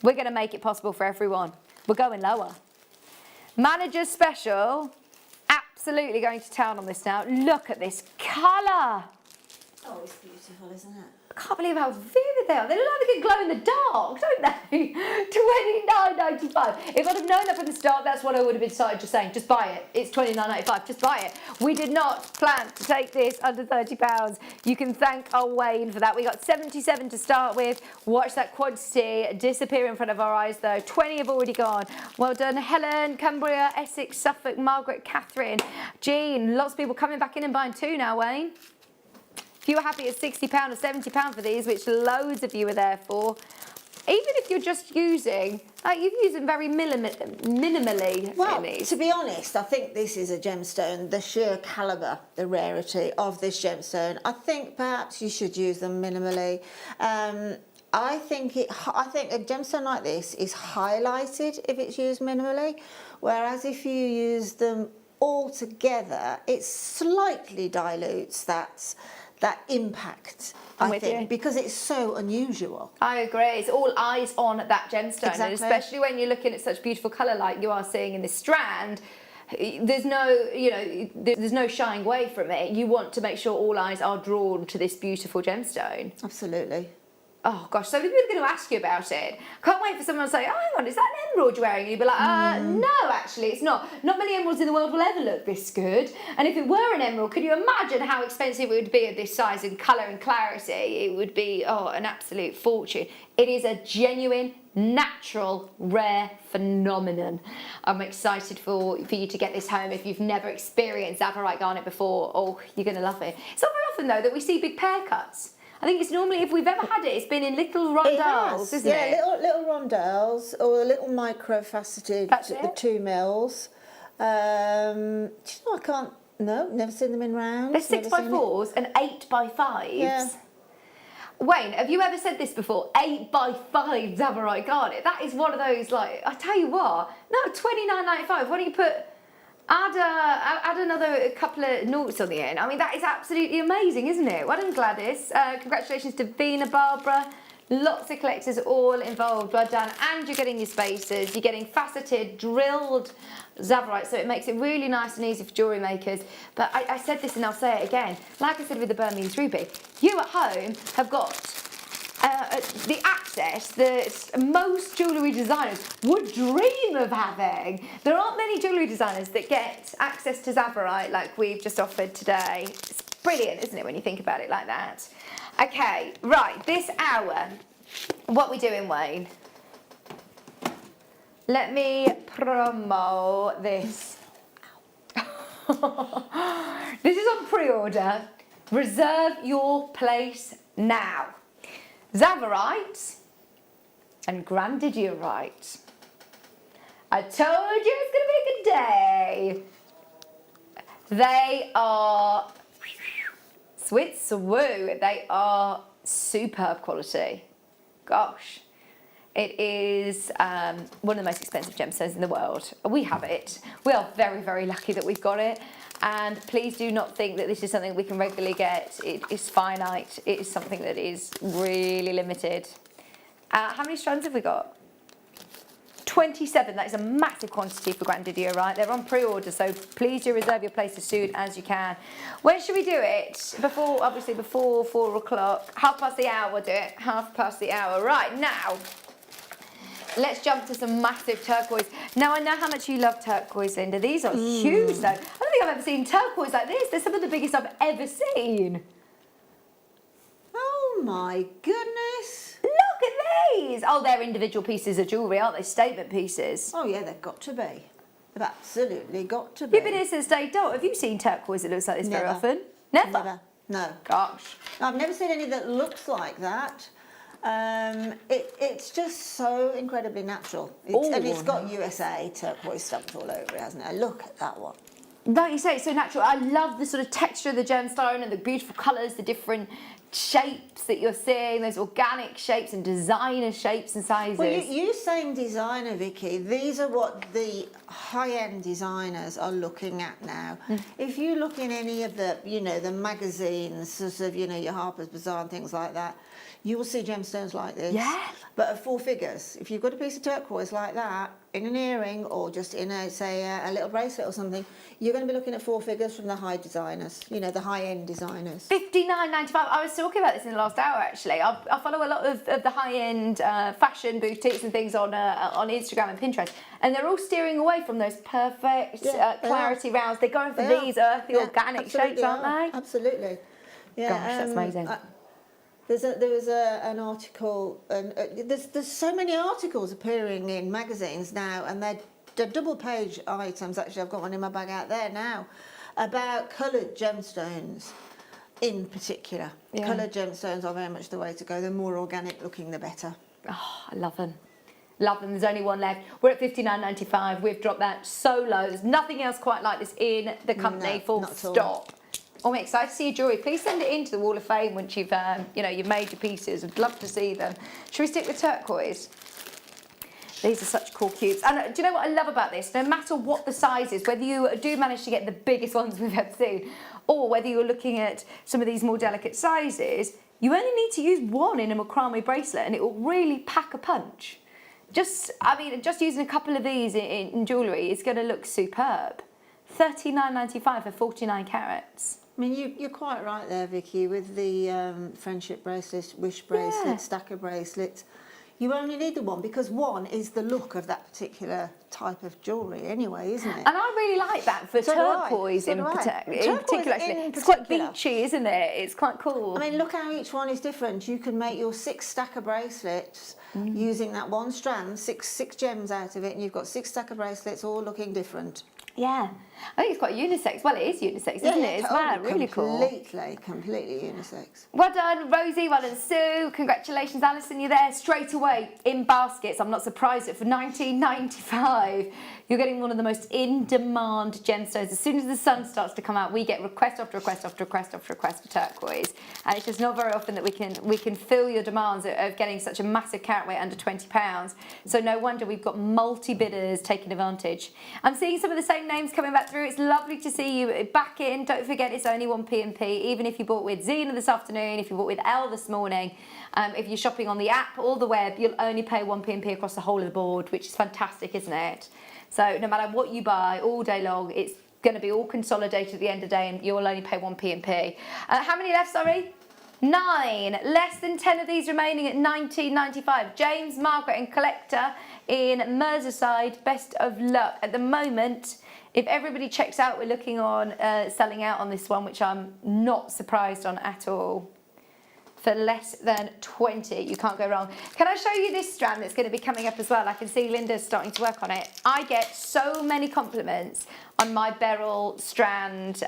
we're going to make it possible for everyone. We're going lower. Manager's special, absolutely going to town on this now. Look at this colour. Oh, it's beautiful, isn't it? I can't believe how vivid they are. They look like they could glow in the dark, don't they? $29.95. If I'd have known that from the start, that's what I would have been started just saying. Just buy it. It's $29.95. Just buy it. We did not plan to take this under £30. You can thank our Wayne for that. We got 77 to start with. Watch that quantity disappear in front of our eyes, though. 20 have already gone. Well done, Helen, Cumbria, Essex, Suffolk, Margaret, Catherine, Jean. Lots of people coming back in and buying two now, Wayne. If you were happy at £60 or £70 for these, which loads of you were there for, even if you're just using, like you've used them very minimally Well, in these. to be honest, I think this is a gemstone, the sheer calibre, the rarity of this gemstone. I think perhaps you should use them minimally. I think a gemstone like this is highlighted if it's used minimally, whereas if you use them all together, it slightly dilutes that impact, I think, because it's so unusual. I agree. It's all eyes on that gemstone, Exactly. and especially when you're looking at such beautiful colour like you are seeing in this strand. There's no shying away from it. You want to make sure all eyes are drawn to this beautiful gemstone. Absolutely. Oh gosh, so many people are going to ask you about it. Can't wait for someone to say, oh, hang on, is that an emerald you're wearing? And you'd be like, no, actually, it's not. Not many emeralds in the world will ever look this good. And if it were an emerald, could you imagine how expensive it would be at this size and colour and clarity? It would be, an absolute fortune. It is a genuine, natural, rare phenomenon. I'm excited for you to get this home. If you've never experienced Zavarat Garnet before, you're going to love it. It's not very often, though, that we see big pear cuts. I think it's normally, if we've ever had it, it's been in little rondelles, isn't it? Yeah, little rondelles or a little micro-faceted 2 mils. Do you know, never seen them in rounds. They're 6x4s and 8x5s. Yeah. Wayne, have you ever said this before? 8x5 Zavarat Garnet. That is one of those, like, I tell you what, no, $29.95. Why don't you add another couple of noughts on the end? I mean, that is absolutely amazing, isn't it? Well done, Gladys. Congratulations to Vina, Barbara. Lots of collectors all involved. Well done. And you're getting your spacers. You're getting faceted, drilled Zavarat, so it makes it really nice and easy for jewellery makers. But I said this and I'll say it again. Like I said with the Burmese ruby, you at home have got the access that most jewellery designers would dream of having. There aren't many jewellery designers that get access to Zavarat like we've just offered today. It's brilliant, isn't it, when you think about it like that? Okay, right, this hour, what are we doing, Wayne? Let me promo this. This is on pre-order. Reserve your place now. Zavarat and Grandidierite. I told you it's going to be a good day. They are Switswoo. They are superb quality. Gosh. It is one of the most expensive gemstones in the world. We have it. We are very, very lucky that we've got it. And please do not think that this is something we can regularly get. It is finite. It is something that is really limited. How many strands have we got? 27. That is a massive quantity for Grandidierite. They're on pre-order, so please do reserve your place as soon as you can. When should we do it? Obviously before 4 o'clock. 1/2 the hour, we'll do it. 1/2 the hour. Right, now, let's jump to some massive turquoise. Now, I know how much you love turquoise, Linda. These are huge, though. I don't think I've ever seen turquoise like this. They're some of the biggest I've ever seen. Oh, my goodness. Look at these. Oh, they're individual pieces of jewellery, aren't they? Statement pieces. Oh, yeah, they've got to be. They've absolutely got to be. You've been here since day dot. Have you seen turquoise that looks like this very often? Never? No. Gosh. I've never seen any that looks like that. It's just so incredibly natural. And it's got USA turquoise stamped all over it, hasn't it? Look at that one. Like you say, it's so natural. I love the sort of texture of the gemstone and the beautiful colours, the different shapes that you're seeing, those organic shapes and designer shapes and sizes. Well, you saying designer, Vicky, these are what the high-end designers are looking at now. If you look in any of the, the magazines, sort of, your Harper's Bazaar and things like that, you will see gemstones like this. Yeah. But at 4 figures. If you've got a piece of turquoise like that, in an earring or just in a little bracelet or something, you're going to be looking at 4 figures from the high designers, the high-end designers. $59.95. I was talking about this in the last hour, actually. I follow a lot of the high-end fashion boutiques and things on Instagram and Pinterest, and they're all steering away from those perfect clarity rounds. They're going for these earthy, organic shapes, aren't they? Absolutely. Yeah, gosh, that's amazing. There was an article, and there's so many articles appearing in magazines now, and they're double-page items. Actually, I've got one in my bag out there now, about coloured gemstones in particular. Yeah. Coloured gemstones are very much the way to go. The more organic looking, the better. Oh, I love them. Love them. There's only one left. We're at $59.95. We've dropped that so low. There's nothing else quite like this in the company. Full stop. Oh, I'm excited to see your jewellery. Please send it into the Wall of Fame once you've, you've made your pieces. I'd love to see them. Should we stick with turquoise? These are such cool cubes. And do you know what I love about this? No matter what the size is, whether you do manage to get the biggest ones we've ever seen, or whether you're looking at some of these more delicate sizes, you only need to use one in a macrame bracelet and it will really pack a punch. Just using a couple of these in jewellery is going to look superb. $39.95 for 49 carats. I mean, you're quite right there, Vicky, with the friendship bracelets, wish bracelets, stacker bracelets. You only need the one because one is the look of that particular type of jewellery anyway, isn't it? And I really like that for turquoise in particular. It's quite beachy, isn't it? It's quite cool. I mean, look how each one is different. You can make your 6 stacker bracelets using that one strand, six gems out of it, and you've got 6 stacker bracelets all looking different. Yeah, I think it's quite unisex. Well, it is unisex, isn't it? As well, really cool. Completely unisex. Well done, Rosie. Well done, Sue. Congratulations, Alison. You're there straight away in baskets. I'm not surprised that for $19.95, you're getting one of the most in-demand gemstones. As soon as the sun starts to come out, we get request after request after request after request for turquoise, and it's just not very often that we can fill your demands of getting such a massive carat weight under £20. So no wonder we've got multi-bidders taking advantage. I'm seeing some of the same names coming back through. It's lovely to see you back in. Don't forget, it's only 1 P&P. Even if you bought with Zena this afternoon, if you bought with Elle this morning, if you're shopping on the app or the web, you'll only pay 1 P&P across the whole of the board, which is fantastic, isn't it? So no matter what you buy all day long, it's going to be all consolidated at the end of the day, and you'll only pay 1 P&P. How many left, sorry? 9. Less than 10 of these remaining at $19.95. James, Margaret and Collector in Merseyside, best of luck. At the moment, if everybody checks out, we're looking on selling out on this one, which I'm not surprised on at all. For less than 20, you can't go wrong. Can I show you this strand that's going to be coming up as well? I can see Linda's starting to work on it. I get so many compliments on my Beryl Strand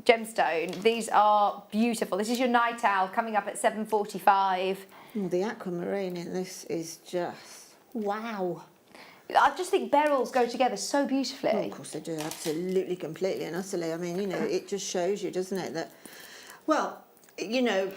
gemstone. These are beautiful. This is your Night Owl coming up at $7.45. The aquamarine in this is just wow. I just think beryls go together so beautifully. Oh, of course they do, absolutely, completely and utterly. I mean, it just shows you, doesn't it, that, well,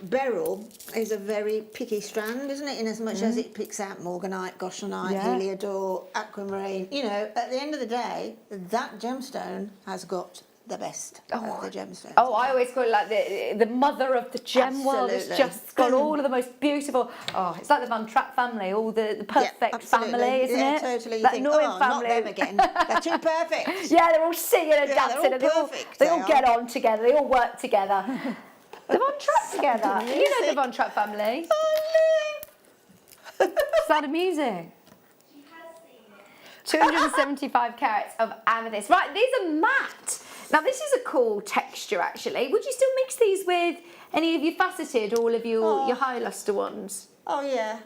beryl is a very picky strand, isn't it? In as much as it picks out morganite, goshenite, heliodor, aquamarine. At the end of the day, that gemstone has got the best of the gemstones. Oh, I always call it like the mother of the gem world. It's just got all of the most beautiful. Oh, it's like the Van Trapp family, all the perfect family, isn't it? Totally. That annoying family. Not them again. They're too perfect. Yeah, they're all singing and dancing, and they all get on together. They all work together. The Von Trapp together. You know the Von Trapp family. Oh, no. Sound of music. 275 carats of amethyst. Right, these are matte. Now, this is a cool texture, actually. Would you still mix these with any of your faceted, all of your high luster ones? Oh, yeah.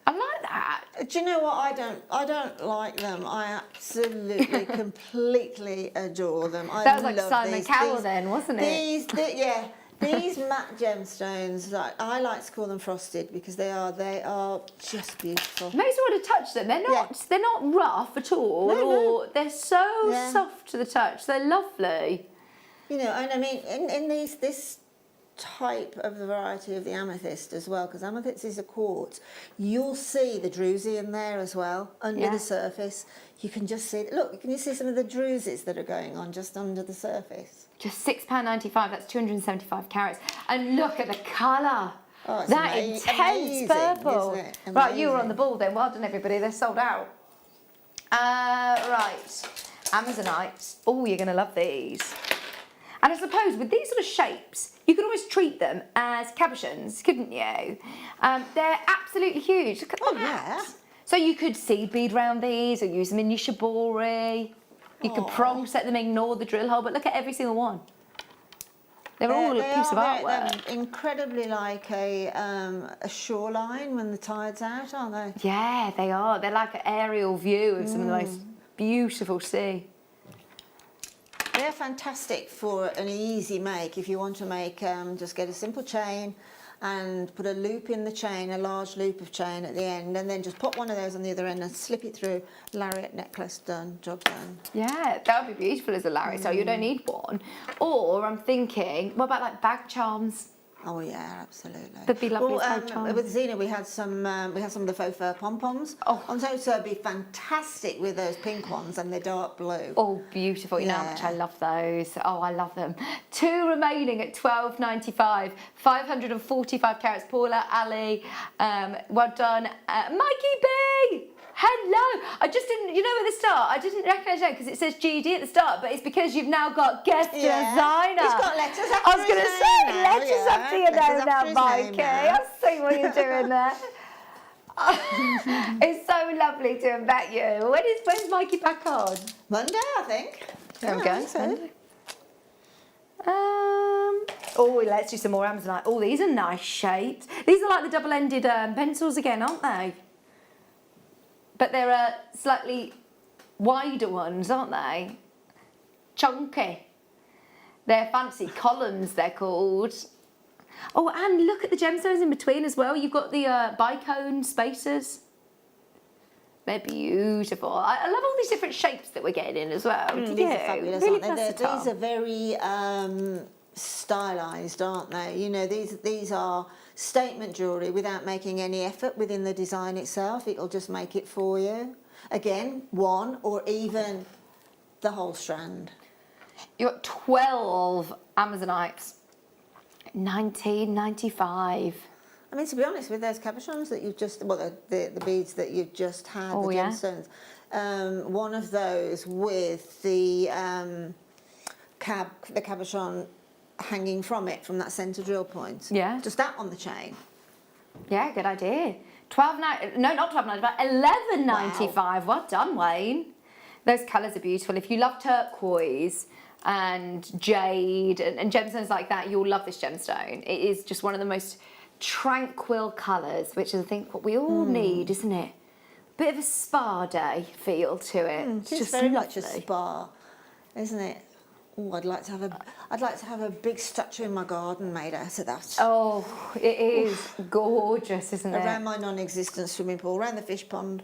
I like that. Do you know what? I don't like them. I absolutely, completely adore them. That was like Simon Cowell then, wasn't it? These matte gemstones, I like to call them frosted because they are just beautiful. Makes me want to touch them. They're not rough at all. No. They're so soft to the touch. They're lovely. And I mean, in this type of the variety of the amethyst as well, because amethyst is a quartz, you'll see the druzy in there as well under the surface. You can just see, look, can you see some of the druzes that are going on just under the surface? Just £6.95, that's 275 carats. And look at the colour. Oh, it's that intense purple. Isn't it? Right, you were on the ball then. Well done, everybody. They're sold out. Right, Amazonites. Oh, you're going to love these. And I suppose with these sort of shapes, you could always treat them as cabochons, couldn't you? They're absolutely huge. Look at that. Yeah. So you could seed bead round these or use them in your shibori. You could prong set them, ignore the drill hole, but look at every single one. They're all a piece of artwork. They're incredibly like a shoreline when the tide's out, aren't they? Yeah, they are. They're like an aerial view of some of the most beautiful sea. They're fantastic for an easy make. If you want to make, just get a simple chain, and put a loop in the chain, a large loop of chain at the end, and then just put one of those on the other end and slip it through. Lariat necklace done, job done. Yeah, that would be beautiful as a lariat, so you don't need one. Or I'm thinking, what about like bag charms? Oh yeah, absolutely. That'd be lovely as bag charms. With Zena, we had some of the faux fur pom poms. Oh, So it'd be fantastic with those pink ones and the dark blue. Oh, beautiful! You know how much I love those. Oh, I love them. 2 remaining at $12.95. 545 carats. Paula, Ali, well done. Mikey B. Hello! I just didn't, you know, at the start, I didn't recognise you because it says GD at the start, but it's because you've now got guest designer. He's got letters after I was going to say, letters after your name now, Mikey. I see what you're doing there. It's so lovely to have met you. When's Mikey back on? Monday, I think. There we go. Oh, let's do some more Amazonite. Oh, these are nice shapes. These are like the double-ended pencils again, aren't they? But they're slightly wider ones, aren't they? Chunky. They're fancy columns, they're called. Oh, and look at the gemstones in between as well. You've got the bicone spacers. They're beautiful. I love all these different shapes that we're getting in as well. These are fabulous, really aren't they? versatile. These are very stylised, aren't they? You know, these are statement jewellery without making any effort within the design itself. It'll just make it for you. Again, one or even the whole strand. You've got 12 Amazonites. $19.95. I mean, to be honest, with those cabochons that you've just, well, the beads that you've just had, Oh, the yeah. gemstones, one of those with the cabochon hanging from it, from that centre drill point. Yeah. Just that on the chain. Yeah, good idea. No, not $12.95, $11.95. Well done, Wayne. Those colours are beautiful. If you love turquoise and jade and gemstones like that, you'll love this gemstone. It is just one of the most tranquil colours, which is, I think, what we all need, isn't it? Bit of a spa day feel to it. It's just very lovely. much a spa, isn't it? Oh, I'd like to have a big statue in my garden made out of that. Oh, it is gorgeous, isn't it? Around my non-existent swimming pool, around the fish pond.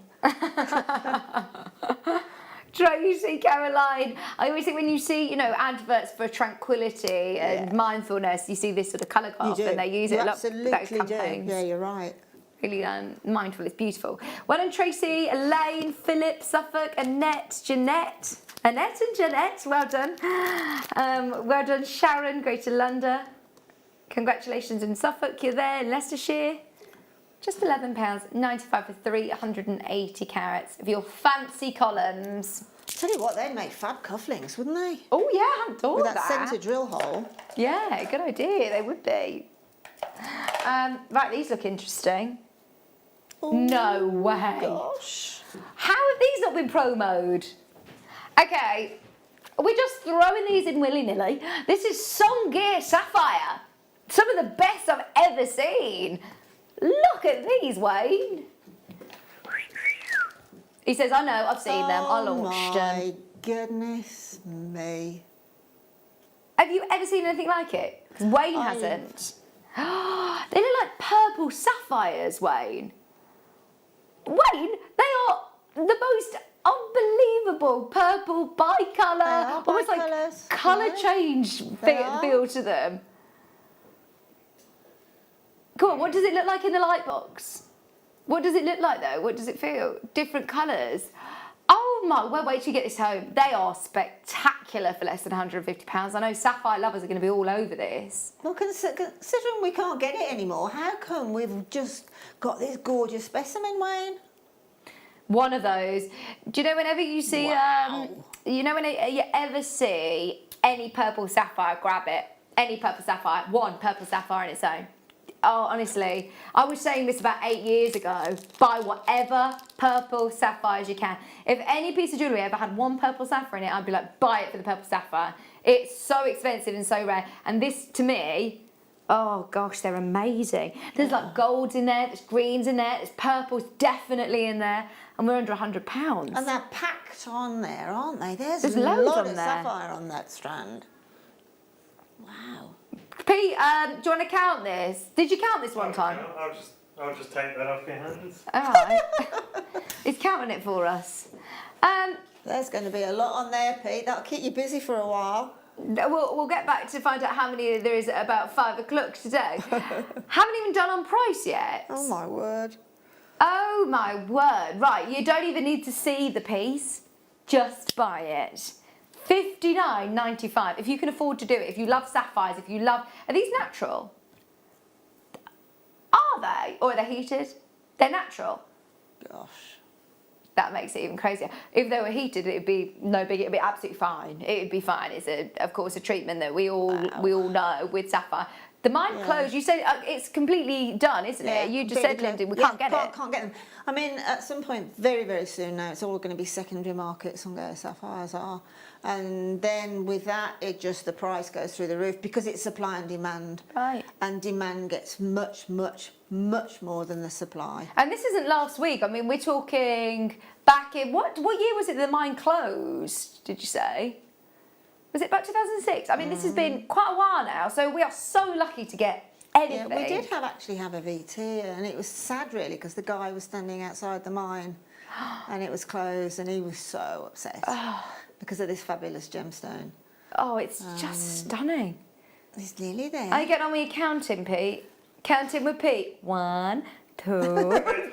Tracy, Caroline, I always think when you see, you know, adverts for tranquility and mindfulness, you see this sort of colour craft and they use it a lot with those campaigns. Yeah, you're right. Really mindful, it's beautiful. Well done, Tracy, Elaine, Philip, Suffolk, Annette, Jeanette. Annette and Jeanette, well done. Well done, Sharon, Greater London. Congratulations in Suffolk, you're there. Leicestershire, just £11.95 for 380 carats of your fancy columns. Tell you what, they'd make fab cufflinks, wouldn't they? Oh yeah, I hadn't thought With of that centre drill hole. Yeah, good idea, they would be. Right, these look interesting. Oh, no way. Gosh. How have these not been promoed? Okay, we're just throwing these in willy-nilly. This is Songgear Sapphire. Some of the best I've ever seen. Look at these, Wayne. He says, I know, I've seen them, I launched them. Oh my goodness me. Have you ever seen anything like it? Because Wayne hasn't. They look like purple sapphires, Wayne. Wayne, they are the most unbelievable purple bicolour, almost like colour change feel to them. Come on, what does it look like in the light box? What does it look like though? What does it feel? Different colours. Oh my, well, wait till you get this home. They are spectacular for less than £150. I know Sapphire lovers are going to be all over this. Well, considering we can't get it anymore, how come we've just got this gorgeous specimen, Wayne? One of those. Do you know whenever you see, you know when you ever see any purple sapphire, grab it. Any purple sapphire, one purple sapphire on its own. Oh, honestly, I was saying this about 8 years ago. Buy whatever purple sapphires you can. If any piece of jewellery ever had one purple sapphire in it, I'd be like, buy it for the purple sapphire. It's so expensive and so rare. And this, to me, oh gosh, they're amazing. There's like golds in there, there's greens in there, there's purples definitely in there, and we're under £100. And they're packed on there, aren't they? There's loads a lot on of there. sapphire on that strand. Wow. People Pete, do you want to count this? Did you count this one time? I'll just take that off your hands. All right. He's counting it for us. There's going to be a lot on there, Pete. That'll keep you busy for a while. We'll get back to find out how many there is at about 5 o'clock today. Haven't even done on price yet. Oh my word. Oh my word. Right, you don't even need to see the piece. Just buy it. $59.95. If you can afford to do it, if you love sapphires, if you love... Are these natural? Are they? Or are they heated? They're natural. Gosh. That makes it even crazier. If they were heated, it'd be no big. It'd be absolutely fine. It'd be fine. It's of course a treatment that we all know with sapphire. The mine closed. You said it's completely done, isn't it? You just said, Lyndon, we can't get it. Can't get them. I mean, at some point, very, very soon now, it's all going to be secondary markets on where sapphires are, and then with that, the price goes through the roof because it's supply and demand. Right. And demand gets much, much, much more than the supply. And this isn't last week. I mean, we're talking back in what year was it the mine closed? Did you say? Was it about 2006? I mean, this has been quite a while now, so we are so lucky to get anything. Yeah, we did actually have a VT, and it was sad really because the guy was standing outside the mine and it was closed, and he was so upset because of this fabulous gemstone. Oh, it's just stunning. He's nearly there. Are you getting on with your counting, Pete? Counting with Pete. 1, 2...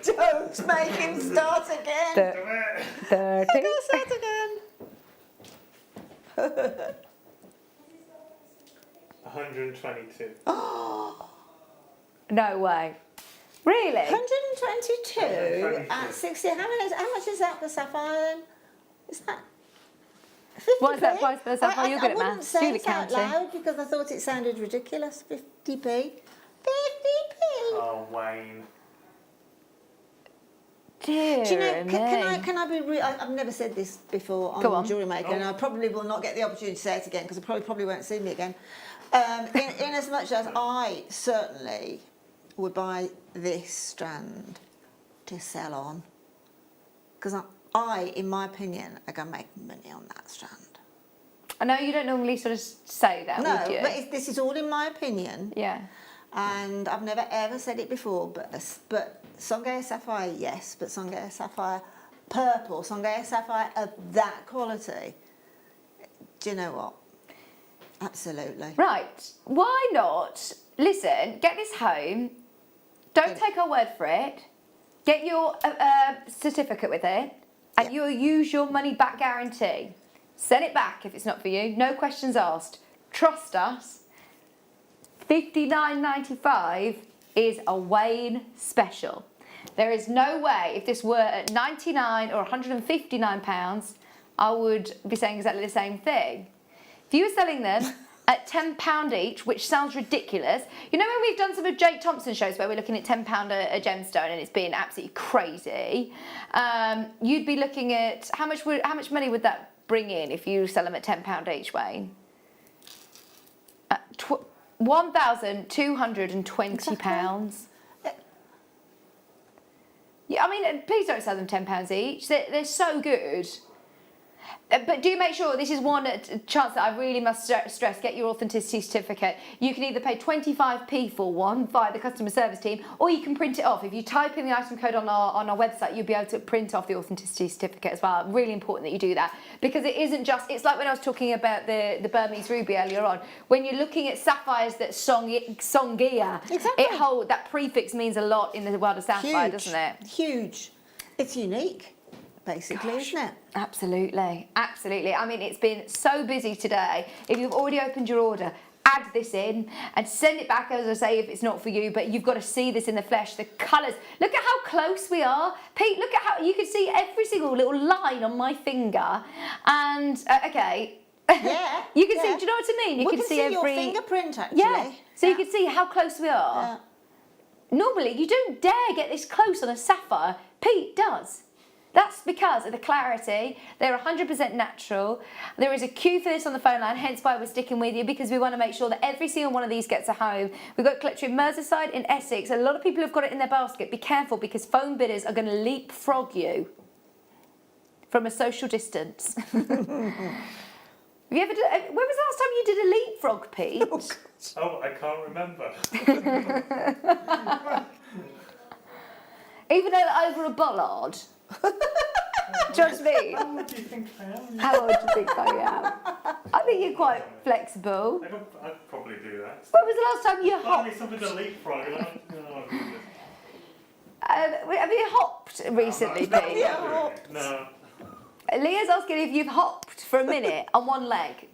Don't make him start again. 30. Go start again. 122. No way. Really? 122 at 60. How much is that for sapphire then? Is that 50? What is that price for the sapphire? You're good at I wouldn't maths. say Do the it out counting. loud because I thought it sounded ridiculous. 50p. 50p. Oh, Wayne. Dear Do you know, me. can I be real? I've never said this before on Jewellery Maker, and I probably will not get the opportunity to say it again because you probably won't see me again. In as much as I certainly would buy this strand to sell on, because I, in my opinion, are going to make money on that strand. I know you don't normally sort of say that, would you? No, but this is all in my opinion. Yeah. And I've never ever said it before, but Songea Sapphire, yes, but Songea Sapphire purple, Songea Sapphire of that quality. Do you know what? Absolutely. Right. Why not? Listen, get this home. Don't take our word for it. Get your certificate with it, and you'll use your money back guarantee. Send it back if it's not for you. No questions asked. Trust us. $59.95 is a Wayne special. There is no way, if this were at £99 or £159, I would be saying exactly the same thing. If you were selling them at £10 each, which sounds ridiculous, you know when we've done some of Jake Thompson shows where we're looking at £10 a gemstone and it's been absolutely crazy, you'd be looking at how much money would that bring in if you sell them at £10 each, Wayne? £1,220. Yeah, I mean, please don't sell them £10 each. They're so good. But do make sure, this is one chance that I really must stress, get your authenticity certificate. You can either pay 25p for one via the customer service team, or you can print it off. If you type in the item code on our website, you'll be able to print off the authenticity certificate as well. Really important that you do that, because it isn't just, it's like when I was talking about the Burmese ruby earlier on. When you're looking at sapphires that Songea, exactly. That prefix means a lot in the world of sapphire, doesn't it? Huge. It's unique. Basically, isn't it? Absolutely, absolutely. I mean, it's been so busy today. If you've already opened your order, add this in and send it back, as I say, if it's not for you, but you've got to see this in the flesh, the colours. Look at how close we are. Pete, look at how, you can see every single little line on my finger. And, okay. Yeah. You can see, do you know what I mean? You can see every... your fingerprint, actually. Yeah, so you can see how close we are. Yeah. Normally, you don't dare get this close on a sapphire. Pete does. That's because of the clarity. They're 100% natural. There is a queue for this on the phone line, hence why we're sticking with you, because we want to make sure that every single one of these gets a home. We've got a collection in Merseyside, in Essex. A lot of people have got it in their basket. Be careful, because phone bidders are going to leapfrog you from a social distance. Have you ever done, when was the last time you did a leapfrog, Pete? Oh, I can't remember. Even over a bollard? Trust me. How old do you think I am? How old do you think I am? I think you're quite flexible. I'd probably do that. When was the last time you Find me hopped? something to leapfrog. Oh, goodness. Have you hopped recently, No, Pete? not doing it. No. Leah's asking if you've hopped for a minute on one leg.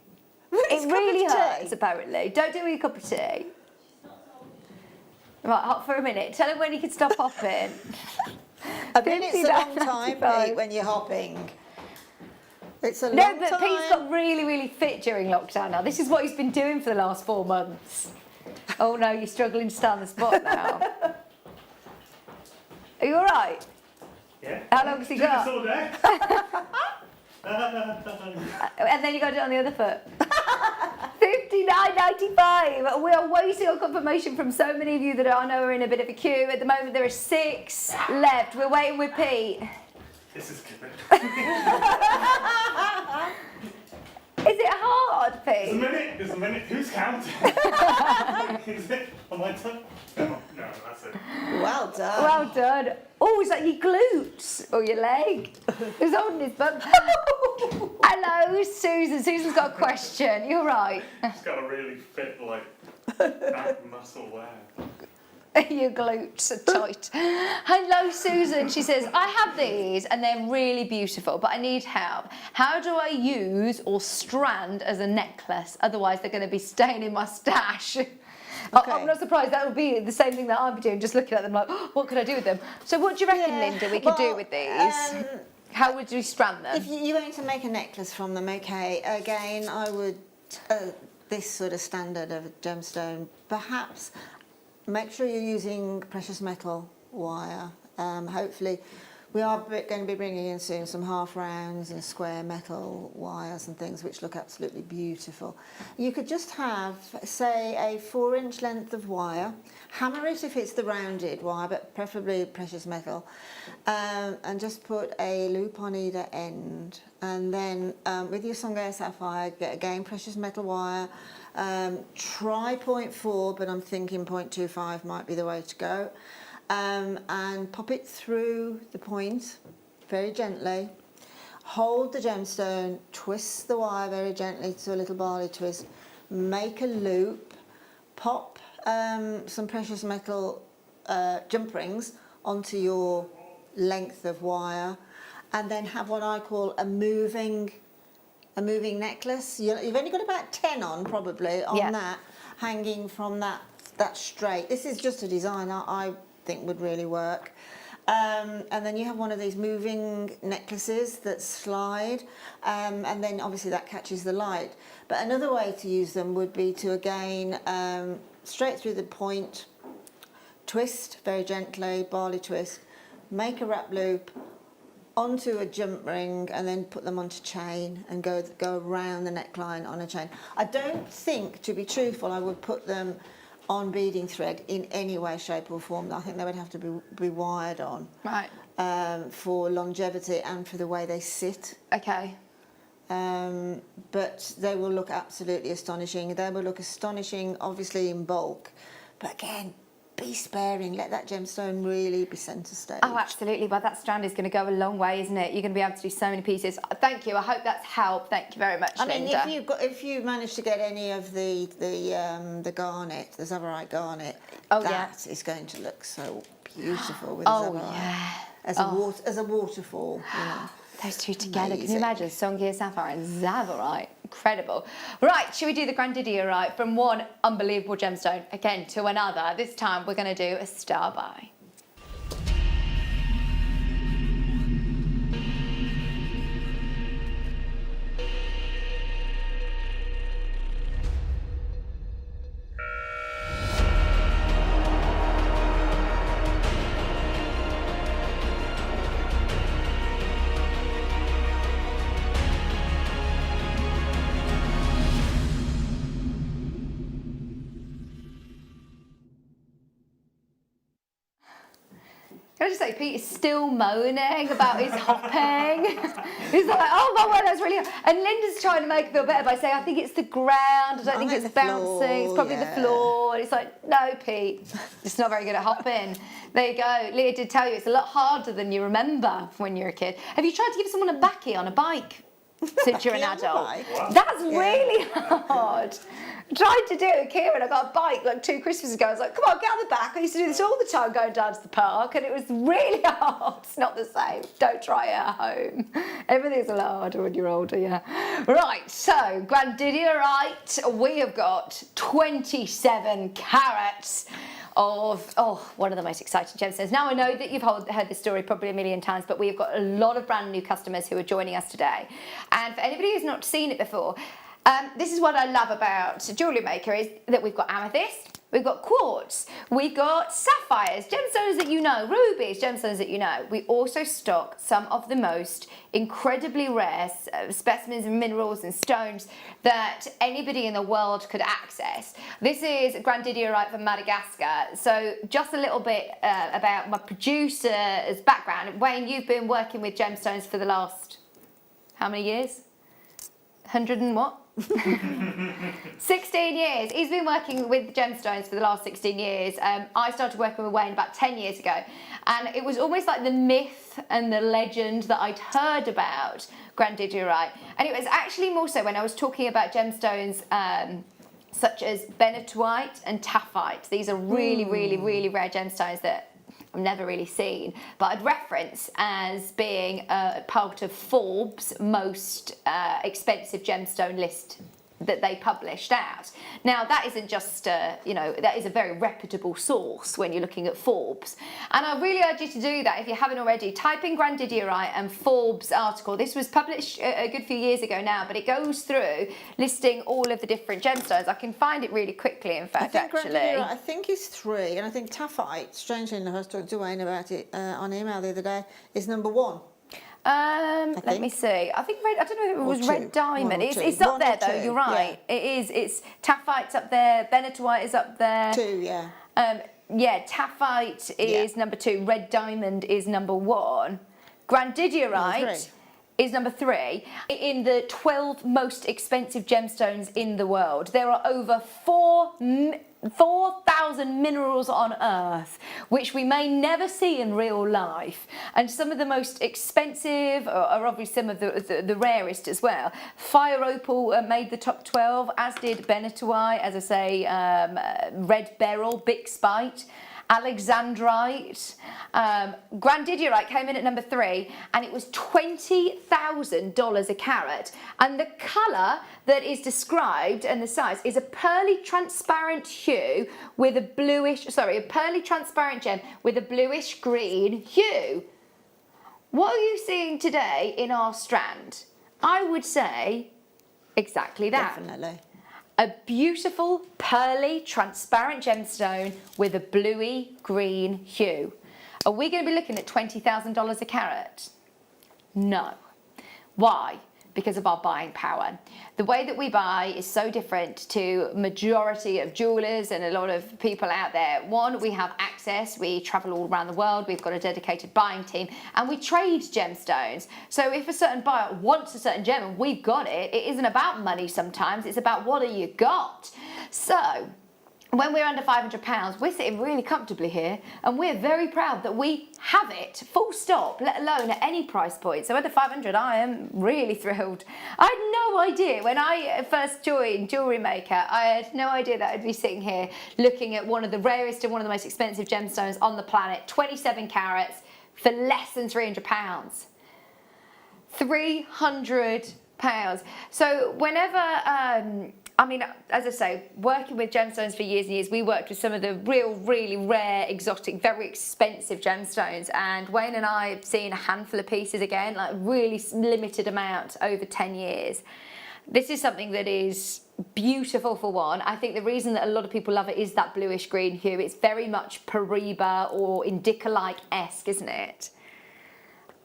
It really hurts, apparently. Don't do it with a cup of tea. Right, hop for a minute. Tell him when you can stop hopping. I mean, it's a long time, 59.95. Pete, when you're hopping. It's a long No, but time. Pete's got really, really fit during lockdown now. This is what he's been doing for the last 4 months. Oh no, you're struggling to stand the spot now. Are you all right? Yeah. How long has he Do this got? all day. And then you got to do it on the other foot. 59.95. We are waiting on confirmation from so many of you that I know are in a bit of a queue. At the moment, there are 6 left. We're waiting with Pete. This is good. Is it hard, Pete? There's a minute. Who's counting? Is it on my turn? No, that's it. Well done. Well done. Oh, is that your glutes or your leg? Who's holding his bum? Hello, Susan. Susan's got a question. You're right. It's got a really fit, like, back muscle there. Your glutes are tight. Hello, Susan. She says, I have these and they're really beautiful, but I need help. How do I use or strand as a necklace? Otherwise, they're going to be staying in my stash. Okay. I'm not surprised. That would be the same thing that I'd be doing, just looking at them like, oh, what could I do with them? So what do you reckon, Linda, we could do with these? How would you strand them? If you're going to make a necklace from them, okay, again, I would, this sort of standard of a gemstone, perhaps make sure you're using precious metal wire. Hopefully, we are going to be bringing in soon some half rounds and square metal wires and things which look absolutely beautiful. You could just have, say, a 4-inch length of wire, hammer it if it's the rounded wire, but preferably precious metal, and just put a loop on either end. And then with your Sungay Sapphire, get again precious metal wire, try 0.4, but I'm thinking 0.25 might be the way to go. And pop it through the point very gently. Hold the gemstone, twist the wire very gently to a little barley twist, make a loop, pop some precious metal jump rings onto your length of wire, and then have what I call a moving necklace. You've only got about 10 on probably on that, hanging from that straight. This is just a design I think would really work. And then you have one of these moving necklaces that slide, and then obviously that catches the light. But another way to use them would be to again straight through the point, twist very gently, barley twist, make a wrap loop onto a jump ring, and then put them onto chain and go around the neckline on a chain. I don't think, to be truthful, I would put them on beading thread in any way, shape or form. I think they would have to be wired on, Right. For longevity and for the way they sit. Okay. But they will look absolutely astonishing. They will look astonishing, obviously, in bulk. But again, be sparing. Let that gemstone really be centre stage. Oh, absolutely. Well, that strand is going to go a long way, isn't it? You're going to be able to do so many pieces. Thank you. I hope that's helped. Thank you very much, I mean, Linda. if you manage to get any of the garnet, the Zavarat garnet, Oh, that is going to look so beautiful with the Zavarat. Yeah. As a waterfall, you know. Those two together. Can you Amazing. imagine? Songea Sapphire and Zavarat. Incredible. Right, should we do the Grandidia right? From one unbelievable gemstone, again, to another. This time we're going to do a star by. Can I just say, Pete is still moaning about his hopping. He's like, oh my word, that's really hard. And Linda's trying to make him feel better by saying, I think it's the ground, I don't think it's bouncing, it's probably the floor. And it's like, no, Pete, it's not very good at hopping. There you go. Leah did tell you it's a lot harder than you remember when you're a kid. Have you tried to give someone a backie on a bike since you're an adult? That's really hard. I tried to do it with Kieran. I got a bike like 2 Christmases ago. I was like, come on, get on the back. I used to do this all the time going down to the park, and it was really hard. It's not the same. Don't try it at home. Everything's a lot harder when you're older, yeah. Right, so Grandidierite, we have got 27 carats of, one of the most exciting gemstones. Now, I know that you've heard this story probably a million times, but we've got a lot of brand new customers who are joining us today. And for anybody who's not seen it before, this is what I love about Jewellery Maker, is that we've got amethyst, we've got quartz, we've got sapphires, gemstones that you know, rubies, gemstones that you know. We also stock some of the most incredibly rare specimens of minerals and stones that anybody in the world could access. This is Grandidierite from Madagascar. So just a little bit about my producer's background. Wayne, you've been working with gemstones for the last, how many years? 100 and what? 16 years. He's been working with gemstones for the last 16 years. I started working with Wayne about 10 years ago, and it was almost like the myth and the legend that I'd heard about Grandidierite, and it was actually more so when I was talking about gemstones such as benitoite and taphite. These are really, really, really rare gemstones that I've never really seen, but I'd reference as being part of Forbes' most expensive gemstone list that they published out. Now, that isn't just, that is a very reputable source when you're looking at Forbes. And I really urge you to do that if you haven't already. Type in Grandidierite and Forbes article. This was published a good few years ago now, but it goes through listing all of the different gemstones. I can find it really quickly, in fact, actually. I think it's 3, and I think taphite, strangely enough, I was talking to Wayne about it on email the other day, is number 1. Let me see. I think red, I don't know if it was red diamond. It's up there though, you're right. Yeah. It is. It's taphite's up there, benitoite is up there. 2, yeah. Taphite is number 2, red diamond is number 1. Grandidierite is number 3 in the 12 most expensive gemstones in the world. There are over 4,000 minerals on Earth, which we may never see in real life. And some of the most expensive are obviously some of the rarest as well. Fire opal made the top 12, as did benitoite, as I say, red beryl, bixbyite, alexandrite. Grandidierite came in at number 3, and it was $20,000 a carat. And the colour that is described and the size is a pearly transparent hue with a pearly transparent gem with a bluish green hue. What are you seeing today in our strand? I would say exactly that. Definitely. A beautiful, pearly, transparent gemstone with a bluey green hue. Are we going to be looking at $20,000 a carat? No. Why? Because of our buying power. The way that we buy is so different to majority of jewelers and a lot of people out there. One, we have access, we travel all around the world, we've got a dedicated buying team, and we trade gemstones. So if a certain buyer wants a certain gem and we've got it, it isn't about money sometimes, it's about what have you got. So when we're under £500, we're sitting really comfortably here, and we're very proud that we have it, full stop, let alone at any price point. So under 500, I am really thrilled. I had no idea when I first joined Jewellery Maker, I had no idea that I'd be sitting here looking at one of the rarest and one of the most expensive gemstones on the planet, 27 carats, for less than £300. £300. So whenever, as I say, working with gemstones for years and years, we worked with some of the really rare, exotic, very expensive gemstones. And Wayne and I have seen a handful of pieces again, like really limited amount over 10 years. This is something that is beautiful for one. I think the reason that a lot of people love it is that bluish green hue. It's very much Paraiba or Indica-like-esque, isn't it?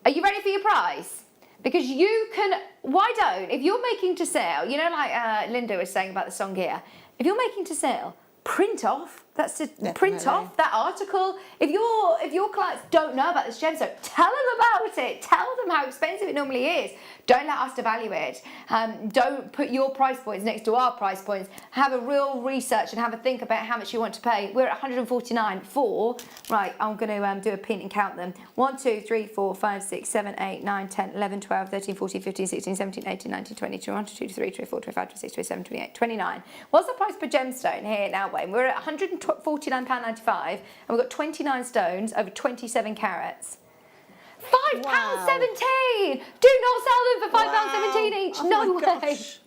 Are you ready for your prize? Because you can, why don't, if you're making to sale, like Linda was saying about the song here, if you're making to sale, print off That's to print off that article. If your clients don't know about this gemstone, tell them about it. Tell them how expensive it normally is. Don't let us devalue it. Don't put your price points next to our price points. Have a real research and have a think about how much you want to pay. We're at 149 for, right, I'm going to do a pin and count them. 1, 2, 3, 4, 5, 6, 7, 8, 9, 10, 11, 12, 13, 14, 15, 16, 17, 18, 19, 20, 21, 22, 23, 24, 25, 26, 27, 28, 29. What's the price per gemstone here now, Wayne? We're at £149.95 and we've got 29 stones over 27 carats. £5.17. Do not sell them for £5.17 each. Oh no my way. gosh.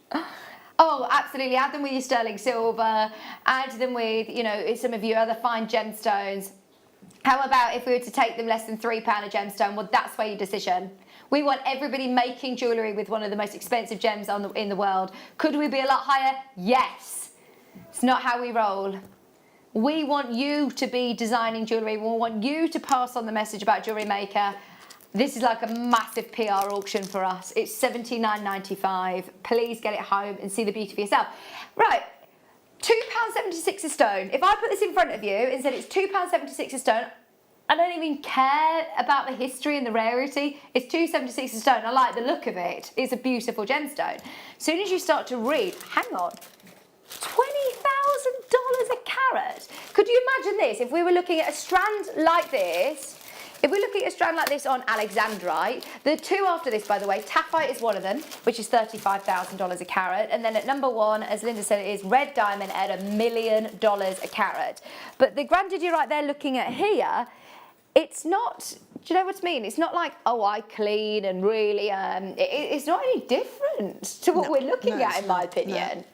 Oh, absolutely. Add them with your sterling silver. Add them with, you know, some of your other fine gemstones. How about if we were to take them less than £3 a gemstone? Well, that's where your decision. We want everybody making jewellery with one of the most expensive gems in the world. Could we be a lot higher? Yes. It's not how we roll. We want you to be designing jewellery. We want you to pass on the message about Jewellery Maker. This is like a massive PR auction for us. It's $79.95. Please get it home and see the beauty for yourself. Right, £2.76 a stone. If I put this in front of you and said it's £2.76 a stone, I don't even care about the history and the rarity. It's £2.76 a stone. I like the look of it. It's a beautiful gemstone. As soon as you start to read, hang on, $20,000 a carat. Could you imagine this? If we were looking at a strand like this, if we're looking at a strand like this on Alexandrite, the two after this, by the way, Sapphire is one of them, which is $35,000 a carat. And then at number 1, as Linda said, it is red diamond at $1 million a carat. But the grandeur you're right there looking at here, it's not, do you know what I mean? It's not like, oh, I clean and really, it's not any different to what we're looking at, in my opinion. No.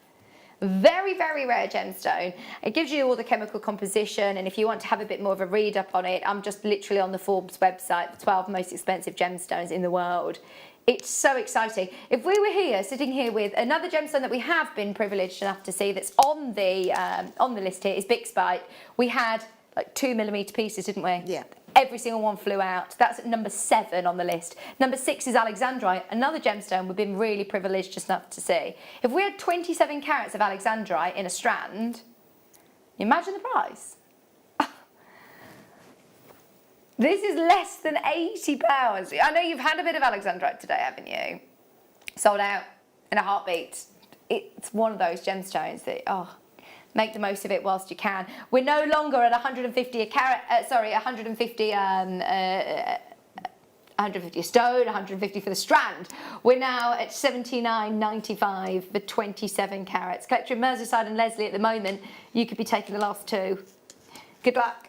Very, very rare gemstone. It gives you all the chemical composition, and if you want to have a bit more of a read up on it, I'm just literally on the Forbes website, the 12 most expensive gemstones in the world. It's so exciting. If we were here, sitting here with another gemstone that we have been privileged enough to see that's on the list here is Bixbyte. We had like 2mm pieces, didn't we? Yeah. Every single one flew out. That's at number 7 on the list. Number 6 is Alexandrite, another gemstone we've been really privileged just enough to see. If we had 27 carats of Alexandrite in a strand, imagine the price. This is less than £80. I know you've had a bit of Alexandrite today, haven't you? Sold out in a heartbeat. It's one of those gemstones that, oh, make the most of it whilst you can. We're no longer at 150 a carat, 150 a stone, 150 for the strand. We're now at $79.95 for 27 carats. Collector in Merseyside and Leslie at the moment, you could be taking the last 2. Good luck.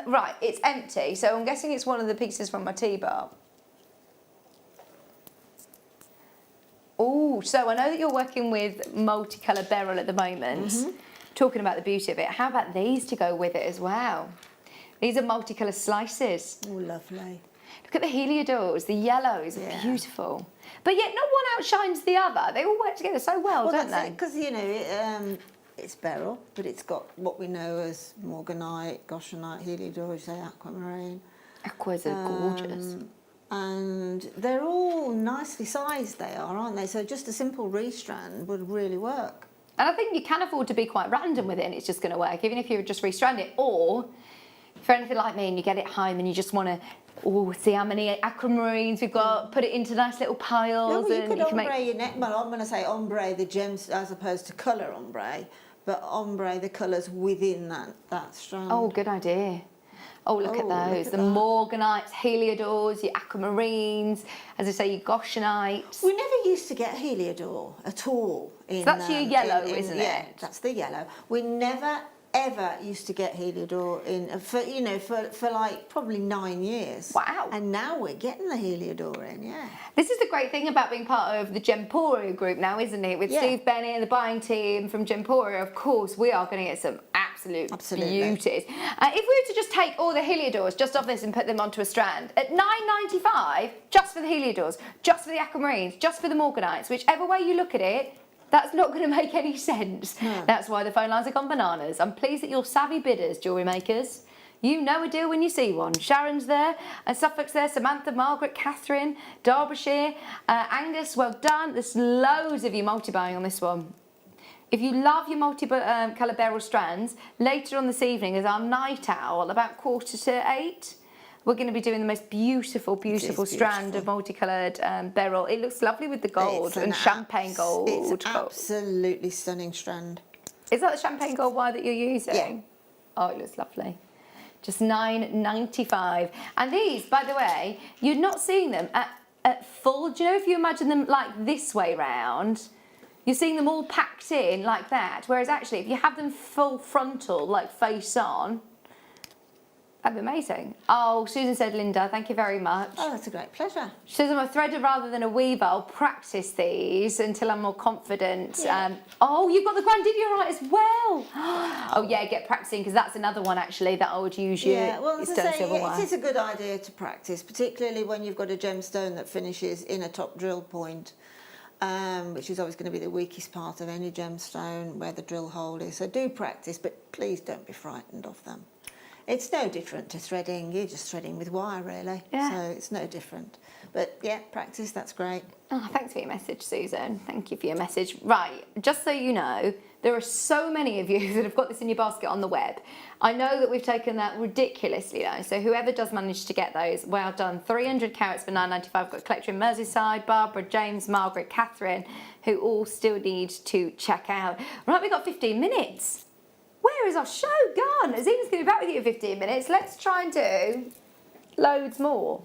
Right, it's empty, so I'm guessing it's one of the pieces from my tea bar. Oh, so I know that you're working with multicolour beryl at the moment. Mm-hmm. Talking about the beauty of it, how about these to go with it as well? These are multicolour slices. Oh, lovely. Look at the heliodores, the yellows, are beautiful. But yet not one outshines the other. They all work together so well, don't they? Because, you know, it's beryl, but it's got what we know as morganite, goshenite, heliodore, say aquamarine. Aquas are gorgeous. And they're all nicely sized, they are, aren't they? So just a simple restrand would really work. And I think you can afford to be quite random with it and it's just going to work, even if you just restrand it. Or, for anything like me and you get it home and you just want to, see how many aquamarines we've got, put it into nice little piles. No, well, you could ombre your neck. Well, I'm going to say ombre the gems as opposed to colour ombre, but ombre the colours within that strand. Oh, good idea. Oh, look at those. The morganites, heliodores, your aquamarines, as I say, your goshenites. We never used to get heliodore at all. So that's your yellow, isn't it? Yeah, that's the yellow. We never, ever used to get heliodore for like probably 9 years. Wow. And now we're getting the heliodore in, yeah. This is the great thing about being part of the Gemporia group now, isn't it? With Steve Bennett and the buying team from Gemporia, of course, we are going to get some absolute beauties. If we were to just take all the heliodores just off this and put them onto a strand, at $9.95, just for the heliodores, just for the aquamarines, just for the morganites, whichever way you look at it, that's not going to make any sense. No. That's why the phone lines have gone bananas. I'm pleased that you're savvy bidders, jewellery makers. You know a deal when you see one. Sharon's there, and Suffolk's there, Samantha, Margaret, Catherine, Derbyshire, Angus, well done. There's loads of you multi-buying on this one. If you love your multi-colour Beryl Strands, later on this evening is our night owl, about 7:45. We're going to be doing the most beautiful, beautiful strand of multicoloured beryl. It looks lovely with the gold and champagne gold. It's absolutely stunning strand. Is that the champagne gold wire that you're using? Yeah. Oh, it looks lovely. Just $9.95. And these, by the way, you're not seeing them at full. Do you know if you imagine them like this way round, you're seeing them all packed in like that. Whereas actually, if you have them full frontal, like face on, that'd be amazing. Oh, Susan said, Linda, thank you very much. Oh, that's a great pleasure. She says, I'm a threader rather than a weaver. I'll practice these until I'm more confident. Yeah. Oh, you've got the Grandidiorite as well. Oh, yeah, get practicing, because that's another one, actually, that I would use your Well, stone silver wire. it is a good idea to practice, particularly when you've got a gemstone that finishes in a top drill point, which is always going to be the weakest part of any gemstone, where the drill hole is. So do practice, but please don't be frightened of them. It's no different to threading. You're just threading with wire, really. Yeah. So it's no different. But yeah, practice, that's great. Oh, thanks for your message, Susan. Thank you for your message. Right, just so you know, there are so many of you that have got this in your basket on the web. I know that we've taken that ridiculously low, so whoever does manage to get those, well done. 300 carats for $9.95. I've got a collector in Merseyside, Barbara, James, Margaret, Catherine, who all still need to check out. Right, we've got 15 minutes. Where is our show gone? Azina's going to be back with you in 15 minutes. Let's try and do loads more.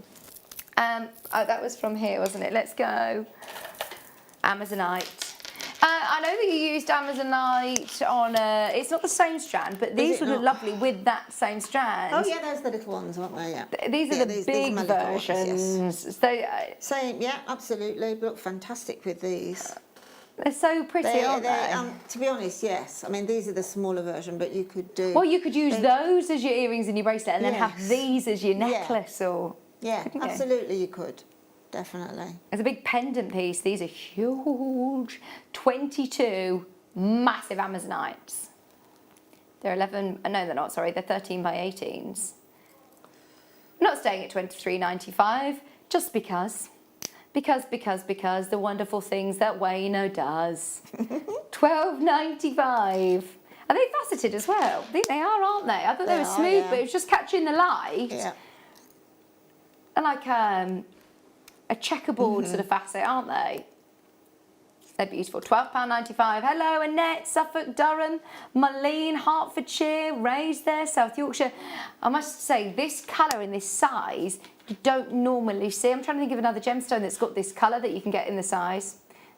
Oh, that was from here, wasn't it? Let's go. Amazonite. I know that you used Amazonite on it's not the same strand, but these would look lovely with that same strand. Oh yeah, those are the little ones, aren't they? Yeah. These are the big versions. Yes. Same, yeah, absolutely. Look fantastic with these. They're so pretty, aren't they? To be honest, yes. I mean, these are the smaller version, but you could do... Well, you could use those as your earrings and your bracelet, and then have these as your necklace, or... Yeah, absolutely you could. Definitely. It's a big pendant piece. These are huge. 22 massive Amazonites. They're 11... No, they're not, sorry. They're 13 by 18s. I'm not staying at $23.95, just because... Because the wonderful things that Wayno does. $12.95. Are they faceted as well? I think they are, aren't they? I thought they were smooth, but it was just catching the light. Yeah. And like a checkerboard sort of facet, aren't they? They're beautiful. £12.95. Hello, Annette, Suffolk, Durham, Marlene, Hertfordshire, Rays there, South Yorkshire. I must say, this colour in this size, you don't normally see. I'm trying to think of another gemstone that's got this colour that you can get in the size.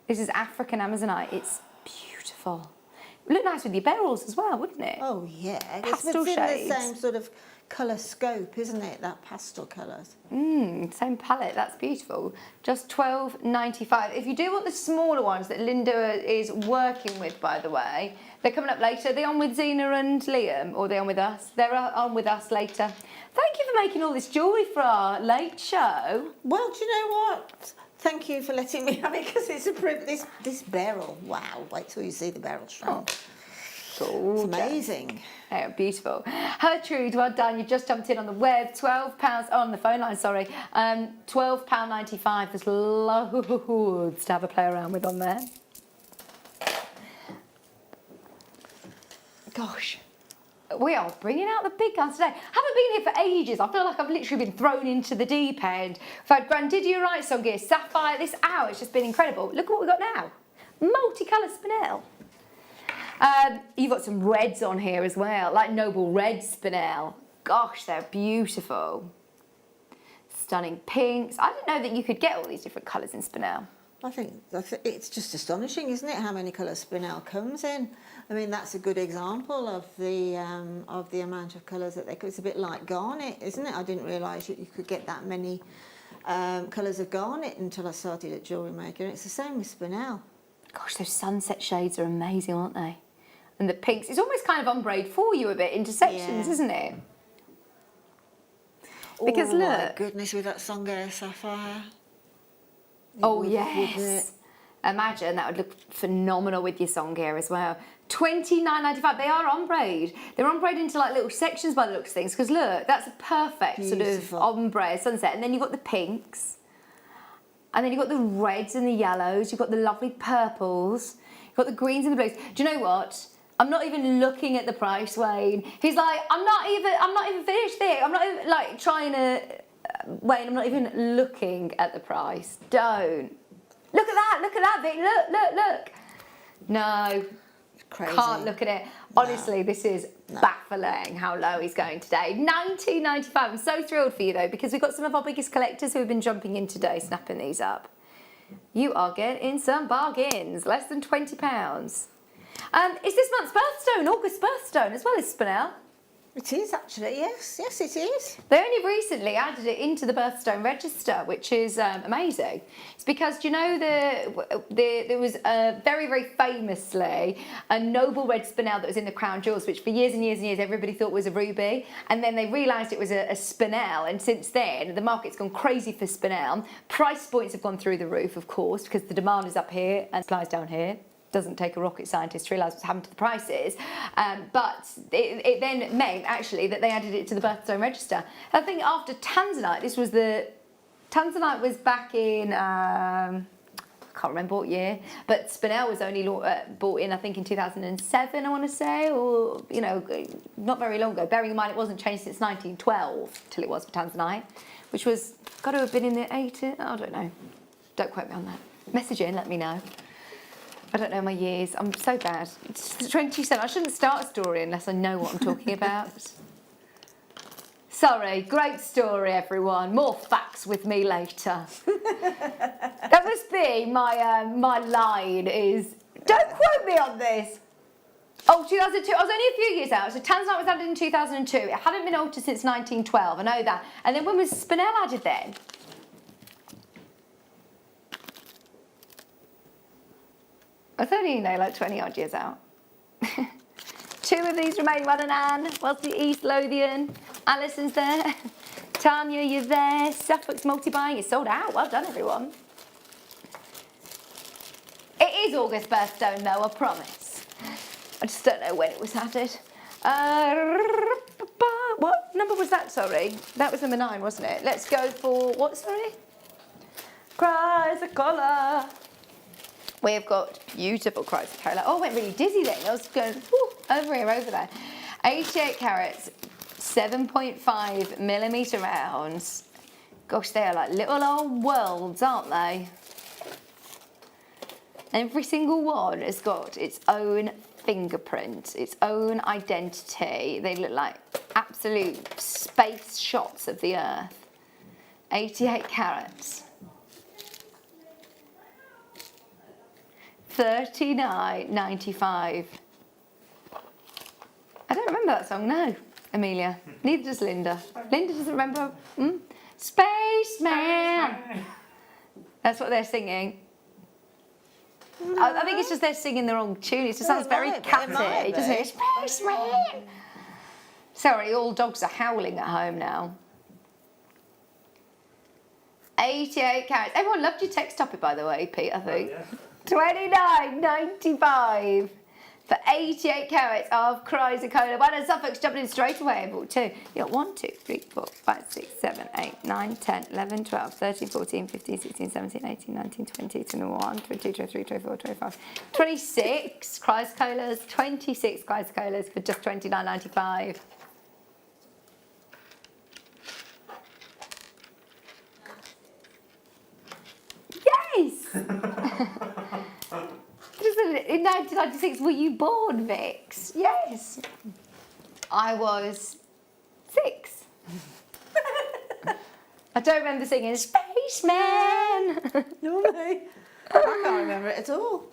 This is African Amazonite. It's beautiful. It would look nice with your beryls as well, wouldn't it? Oh, yeah. Pastel it's shades. in the same sort of colour scope, isn't it? That pastel colours. Same palette. That's beautiful. Just $12.95. If you do want the smaller ones that Linda is working with, by the way, they're coming up later. Are they on with Zena and Liam, or are they on with us? They're on with us later. Thank you for making all this jewellery for our late show. Well, do you know what? Thank you for letting me have it, because it's a this beryl. Wow! Wait till you see the beryl strand. Oh, it's amazing. Oh, beautiful. Gertrude, well done. You've just jumped in on the web. £12 on the phone line. Sorry, £12.95. There's loads to have a play around with on there. Gosh. We are bringing out the big guns today. Haven't been here for ages. I feel like I've literally been thrown into the deep end. We've had Grandidiorite, Songear, Sapphire. This hour, it's just been incredible. Look at what we've got now. Multicoloured spinel. You've got some reds on here as well, like Noble Red spinel. Gosh, they're beautiful. Stunning pinks. I didn't know that you could get all these different colours in spinel. I think it's just astonishing, isn't it, how many colours spinel comes in? I mean, that's a good example of the amount of colours that they could. It's a bit like garnet, isn't it? I didn't realise you could get that many colours of garnet until I started at Jewellery Maker. It's the same with spinel. Gosh, those sunset shades are amazing, aren't they? And the pinks, it's almost kind of ombre for you a bit into sections, isn't it? Because look. My goodness, with that Songear Sapphire. Oh yes. Imagine that would look phenomenal with your song gear as well. $29.95. They are ombre. They're ombre into like little sections by the looks of things. Because look, that's a perfect sort of ombre sunset. And then you've got the pinks. And then you've got the reds and the yellows. You've got the lovely purples. You've got the greens and the blues. Do you know what? I'm not even looking at the price, Wayne. He's like, I'm not even finished there. I'm not even like trying to, Wayne, I'm not even looking at the price. Don't. Look at that, Vic. Look. No. Crazy. Can't look at it. Honestly, this is baffling how low he's going today. $19.95. I'm so thrilled for you though, because we've got some of our biggest collectors who have been jumping in today, snapping these up. You are getting some bargains, less than £20. It's this month's birthstone, August birthstone, as well as Spinel. It is actually, yes, it is. They only recently added it into the birthstone register, which is amazing. It's because, do you know, there was very, very famously a noble red spinel that was in the crown jewels, which for years and years and years everybody thought was a ruby, and then they realised it was a spinel, and since then the market's gone crazy for spinel. Price points have gone through the roof, of course, because the demand is up here and supply's down here. Doesn't take a rocket scientist to realise what's happened to the prices, but it then meant actually that they added it to the birthstone register. I think after Tanzanite, Tanzanite was back in, I can't remember what year, but Spinel was only bought in, I think, in 2007, I want to say, or, you know, not very long ago, bearing in mind it wasn't changed since 1912 till it was for Tanzanite, which was, got to have been in the 80s, I don't know, don't quote me on that. Message in, let me know. I don't know my years. I'm so bad. It's 27. I shouldn't start a story unless I know what I'm talking about. Sorry. Great story, everyone. More facts with me later. That must be my my line is, don't quote me on this. Oh, 2002. I was only a few years out. So Tanzanite was added in 2002. It hadn't been altered since 1912. I know that. And then when was Spinel added then? I was only, you know, like 20 odd years out. Two of these remain, Rod and Anne. What's the East Lothian? Alison's there. Tanya, you're there. Suffolk's multi-buying is sold out. Well done, everyone. It is August birthstone, though, I promise. I just don't know when it was added. What number was that, sorry? That was number 9, wasn't it? Let's go for, what, sorry? Chrysocolla. We've got beautiful chrysocolla. Oh, I went really dizzy then. I was going over here, over there. 88 carats, 7.5 millimetre rounds. Gosh, they are like little old worlds, aren't they? Every single one has got its own fingerprint, its own identity. They look like absolute space shots of the earth. 88 carats. $39.95. I don't remember that song, no, Amelia. Neither does Linda. Linda doesn't remember. Spaceman. That's what they're singing. I think it's just they're singing the wrong tune. It just sounds very catty, doesn't it? Spaceman. Sorry, all dogs are howling at home now. 88 carats. Everyone loved your text topic, by the way, Pete, I think. Oh, yeah. $29.95 for 88 carats of chrysocolla. Well done, Suffolk's jumping in straight away. I bought 2. You got 1, 2, 3, 4, 5, 6, 7, 8, 9, 10, 11, 12, 13, 14, 15, 16, 17, 18, 19, 20, 21, 22, 23, 24, 25, 26 chrysocollas. 26 chrysocollas for just $29.95. Yes! In 1996, were you born, Vix? Yes. I was 6. I don't remember singing Spaceman. No, I can't remember it at all.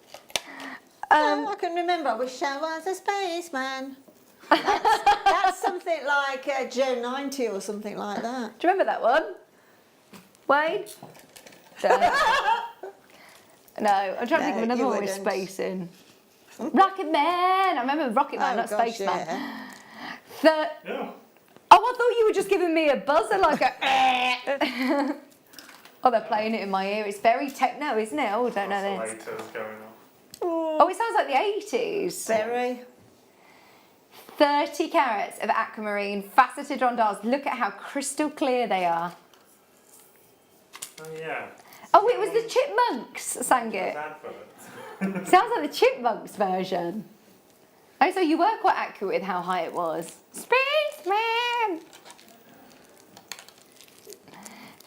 No, I can remember. I wish I was a spaceman. That's something like Joe 90 or something like that. Do you remember that one? Wayne? No, I'm trying to think of another one with space in. Rocket Man! I remember Rocket Man, not gosh, Spaceman. yeah. Yeah. Oh, I thought you were just giving me a buzzer like a... Oh, they're playing it in my ear. It's very techno, isn't it? Oh, I don't know this. Oscillators going off. Oh, it sounds like the 80s. Very. 30 carats of aquamarine faceted rondelles. Look at how crystal clear they are. Oh yeah. Oh, it was the Chipmunks sang it. Sounds like the Chipmunks version. Oh, so you were quite accurate with how high it was. Spaceman!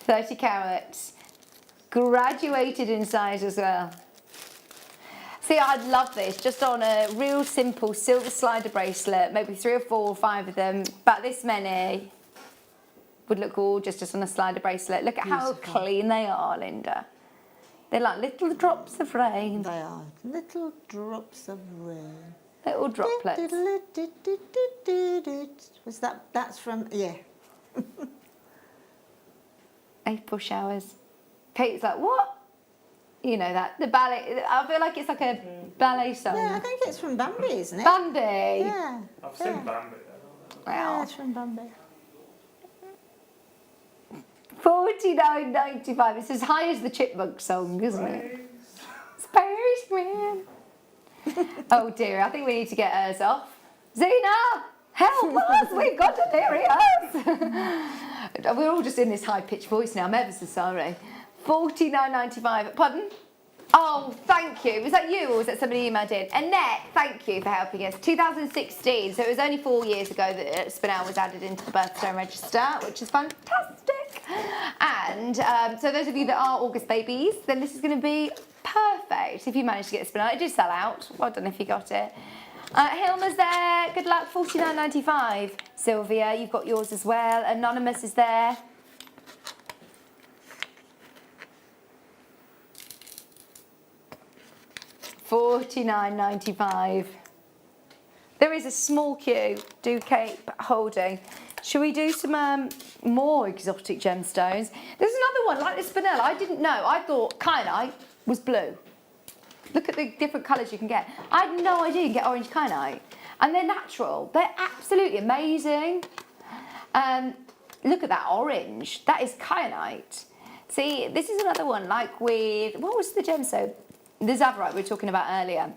30 carats. Graduated in size as well. See, I'd love this, just on a real simple silver slider bracelet, maybe 3 or 4 or 5 of them, about this many. Would look gorgeous just on a slider bracelet. Look at how clean they are, Linda. They're like little drops of rain. They are little drops of rain. Little droplets. Was that's from, yeah. April showers. Kate's like, what? You know that, the ballet, I feel like it's like a ballet song. Yeah, I think it's from Bambi, isn't it? Bambi. Yeah. I've seen Bambi. I don't know. Yeah, Wow. it's from Bambi. $49.95. It's as high as the Chipmunk song, isn't it? Spaceman. Oh dear, I think we need to get hers off. Zena, help us! We've got delirious. We're all just in this high-pitched voice now. I'm ever so sorry. $49.95. Pardon? Oh, thank you. Was that you or was that somebody emailed in? Annette, thank you for helping us. 2016, so it was only 4 years ago that Spinel was added into the birthstone register, which is fantastic. And so those of you that are August babies, then this is going to be perfect if you manage to get Spinel. It did sell out. Well done if you got it. Hilma's there. Good luck. $49.95. Sylvia, you've got yours as well. Anonymous is there. $49.95. There is a small queue. Do keep holding. Should we do some more exotic gemstones? There's another one like this vanilla. I didn't know. I thought kyanite was blue. Look at the different colours you can get. I had no idea you can get orange kyanite. And they're natural. They're absolutely amazing. Look at that orange. That is kyanite. See, this is another one like with, what was the gemstone? The Zavarat we were talking about earlier.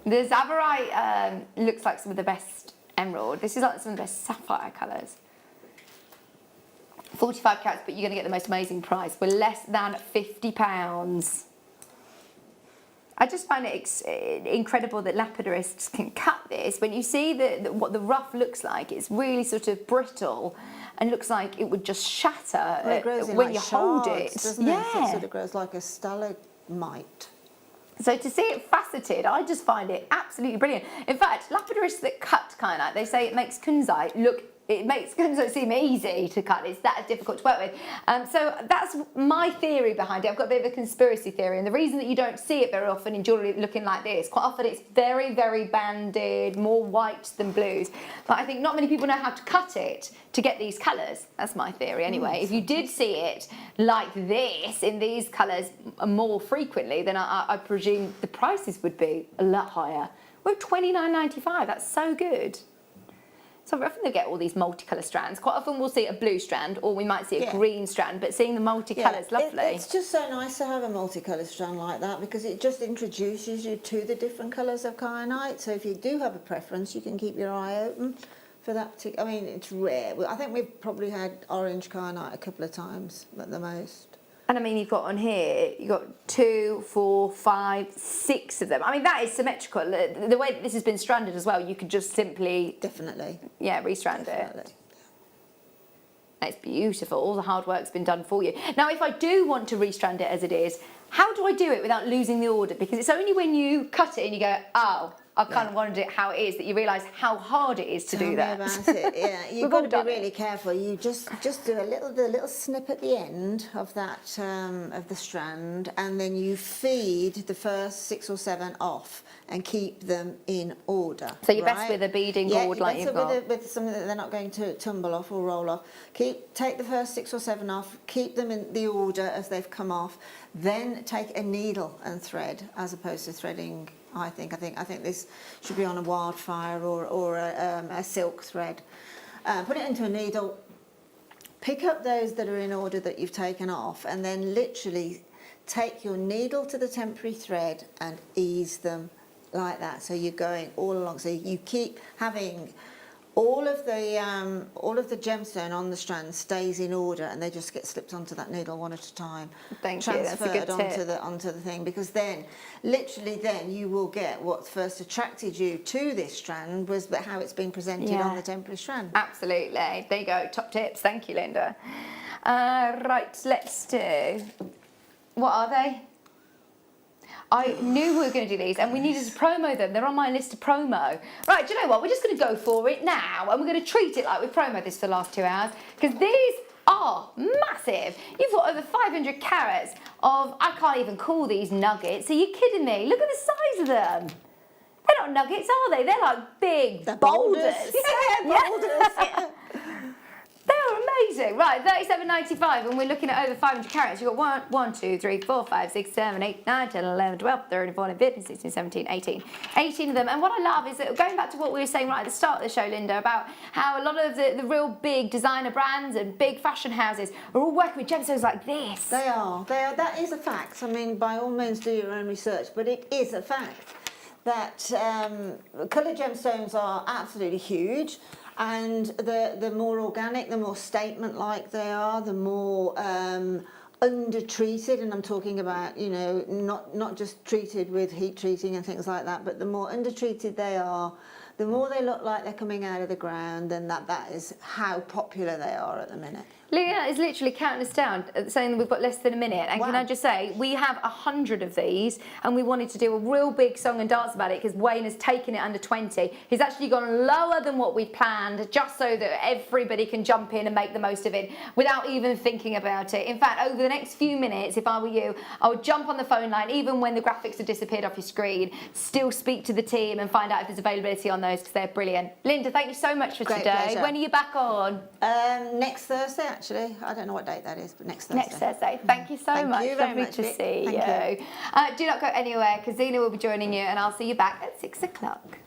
The Zavarat looks like some of the best emerald. This is like some of the best sapphire colours. 45 carats, but you're going to get the most amazing price. We're less than £50. I just find it incredible that lapidarists can cut this. When you see what the rough looks like, it's really sort of brittle and looks like it would just shatter Well, it grows in when like you shards, hold it. doesn't Yeah. it? So it sort of grows like a stalagmite. So to see it faceted, I just find it absolutely brilliant. In fact, lapidarists that cut kyanite, they say it makes kunzite look, it makes kunzite seem easy to cut. It's that difficult to work with. So that's my theory behind it. I've got a bit of a conspiracy theory, and the reason that you don't see it very often in jewellery looking like this, quite often it's very, very banded, more white than blues. But I think not many people know how to cut it to get these colours. That's my theory anyway. If you did see it like this, in these colours more frequently, then I presume the prices would be a lot higher. We're $29.95, that's so good. So often they get all these multicolour strands. Quite often we'll see a blue strand or we might see a green strand, but seeing the multicolours, lovely. It's just so nice to have a multicoloured strand like that because it just introduces you to the different colours of kyanite. So if you do have a preference, you can keep your eye open for that. I mean, it's rare. I think we've probably had orange kyanite a couple of times at the most. And I mean, you've got on here, you've got 2, 4, 5, 6 of them. I mean, that is symmetrical. The way that this has been stranded as well, you could just simply... Definitely. Yeah, restrand Definitely. it. It's beautiful. All the hard work's been done for you. Now, if I do want to restrand it as it is, how do I do it without losing the order? Because it's only when you cut it and you go, oh, I kind of wanted it how it is, that you realise how hard it is to do that. Tell me about it. Yeah, you've got to be really careful. You just do a little snip at the end of that of the strand, and then you feed the first 6 or 7 off and keep them in order. So you're best with a beading board like you've got. With something that they're not going to tumble off or roll off. Take the first 6 or 7 off, keep them in the order as they've come off, then take a needle and thread as opposed to threading. I think this should be on a wildfire or a silk thread. Put it into a needle, pick up those that are in order that you've taken off, and then literally take your needle to the temporary thread and ease them like that. So you're going all along. So you keep having all of the gemstone on the strand stays in order, and they just get slipped onto that needle one at a time. Thank you. That's a good tip. Onto the thing, because then, literally, then you will get what first attracted you to this strand was how it's been presented on the temporary strand. Absolutely. There you go. Top tips. Thank you, Linda. Right, let's do. What are they? I knew we were going to do these, and we needed to promo them. They're on my list of promo. Right, do you know what? We're just going to go for it now, and we're going to treat it like we've promoted this for the last 2 hours, because these are massive. You've got over 500 carats of, I can't even call these nuggets. Are you kidding me? Look at the size of them. They're not nuggets, are they? They're like big boulders. Yeah, boulders. Yeah. They are amazing. Right, $37.95, and we're looking at over 500 carats. You've got 1, 2, 3, 4, 5, 6, 7, 8, 9, 10, 11, 12, 13, 14, 15, 16, 17, 18. 18 of them. And what I love is that, going back to what we were saying right at the start of the show, Linda, about how a lot of the real big designer brands and big fashion houses are all working with gemstones like this. They are. That is a fact. I mean, by all means, do your own research, but it is a fact that coloured gemstones are absolutely huge. And the more organic, the more statement-like they are, the more under-treated, and I'm talking about, you know, not just treated with heat treating and things like that, but the more under-treated they are, the more they look like they're coming out of the ground, and that is how popular they are at the minute. Leah is literally counting us down, saying that we've got less than a minute. And Wow. can I just say, we have 100 of these, and we wanted to do a real big song and dance about it because Wayne has taken it under 20. He's actually gone lower than what we planned, just so that everybody can jump in and make the most of it without even thinking about it. In fact, over the next few minutes, if I were you, I would jump on the phone line, even when the graphics have disappeared off your screen, still speak to the team and find out if there's availability on those, because they're brilliant. Linda, thank you so much for Great today. pleasure. When are you back on? Next Thursday, actually. I don't know what date that is, but next Thursday. Next Thursday. Thank you so Thank much. you very Lovely much, to Vic. see Thank you. Do not go anywhere, because Zena will be joining you, and I'll see you back at 6 o'clock.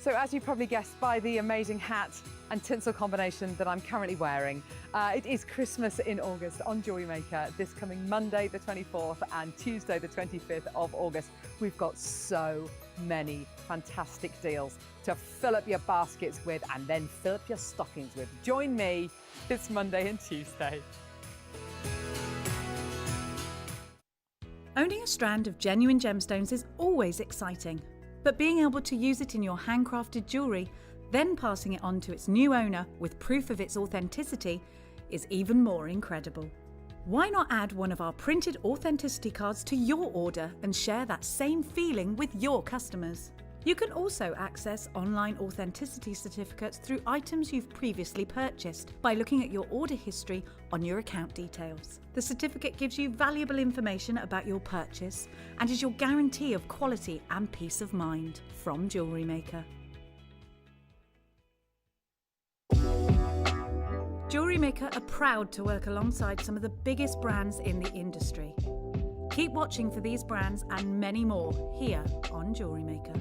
So as you probably guessed by the amazing hat and tinsel combination that I'm currently wearing, it is Christmas in August on Jewellery Maker this coming Monday the 24th and Tuesday the 25th of August. We've got so many fantastic deals to fill up your baskets with and then fill up your stockings with. Join me this Monday and Tuesday. Owning a strand of genuine gemstones is always exciting, but being able to use it in your handcrafted jewellery, then passing it on to its new owner with proof of its authenticity, is even more incredible. Why not add one of our printed authenticity cards to your order and share that same feeling with your customers? You can also access online authenticity certificates through items you've previously purchased by looking at your order history on your account details. The certificate gives you valuable information about your purchase and is your guarantee of quality and peace of mind from Jewellery Maker. Jewellery Maker are proud to work alongside some of the biggest brands in the industry. Keep watching for these brands and many more here on Jewellery Maker.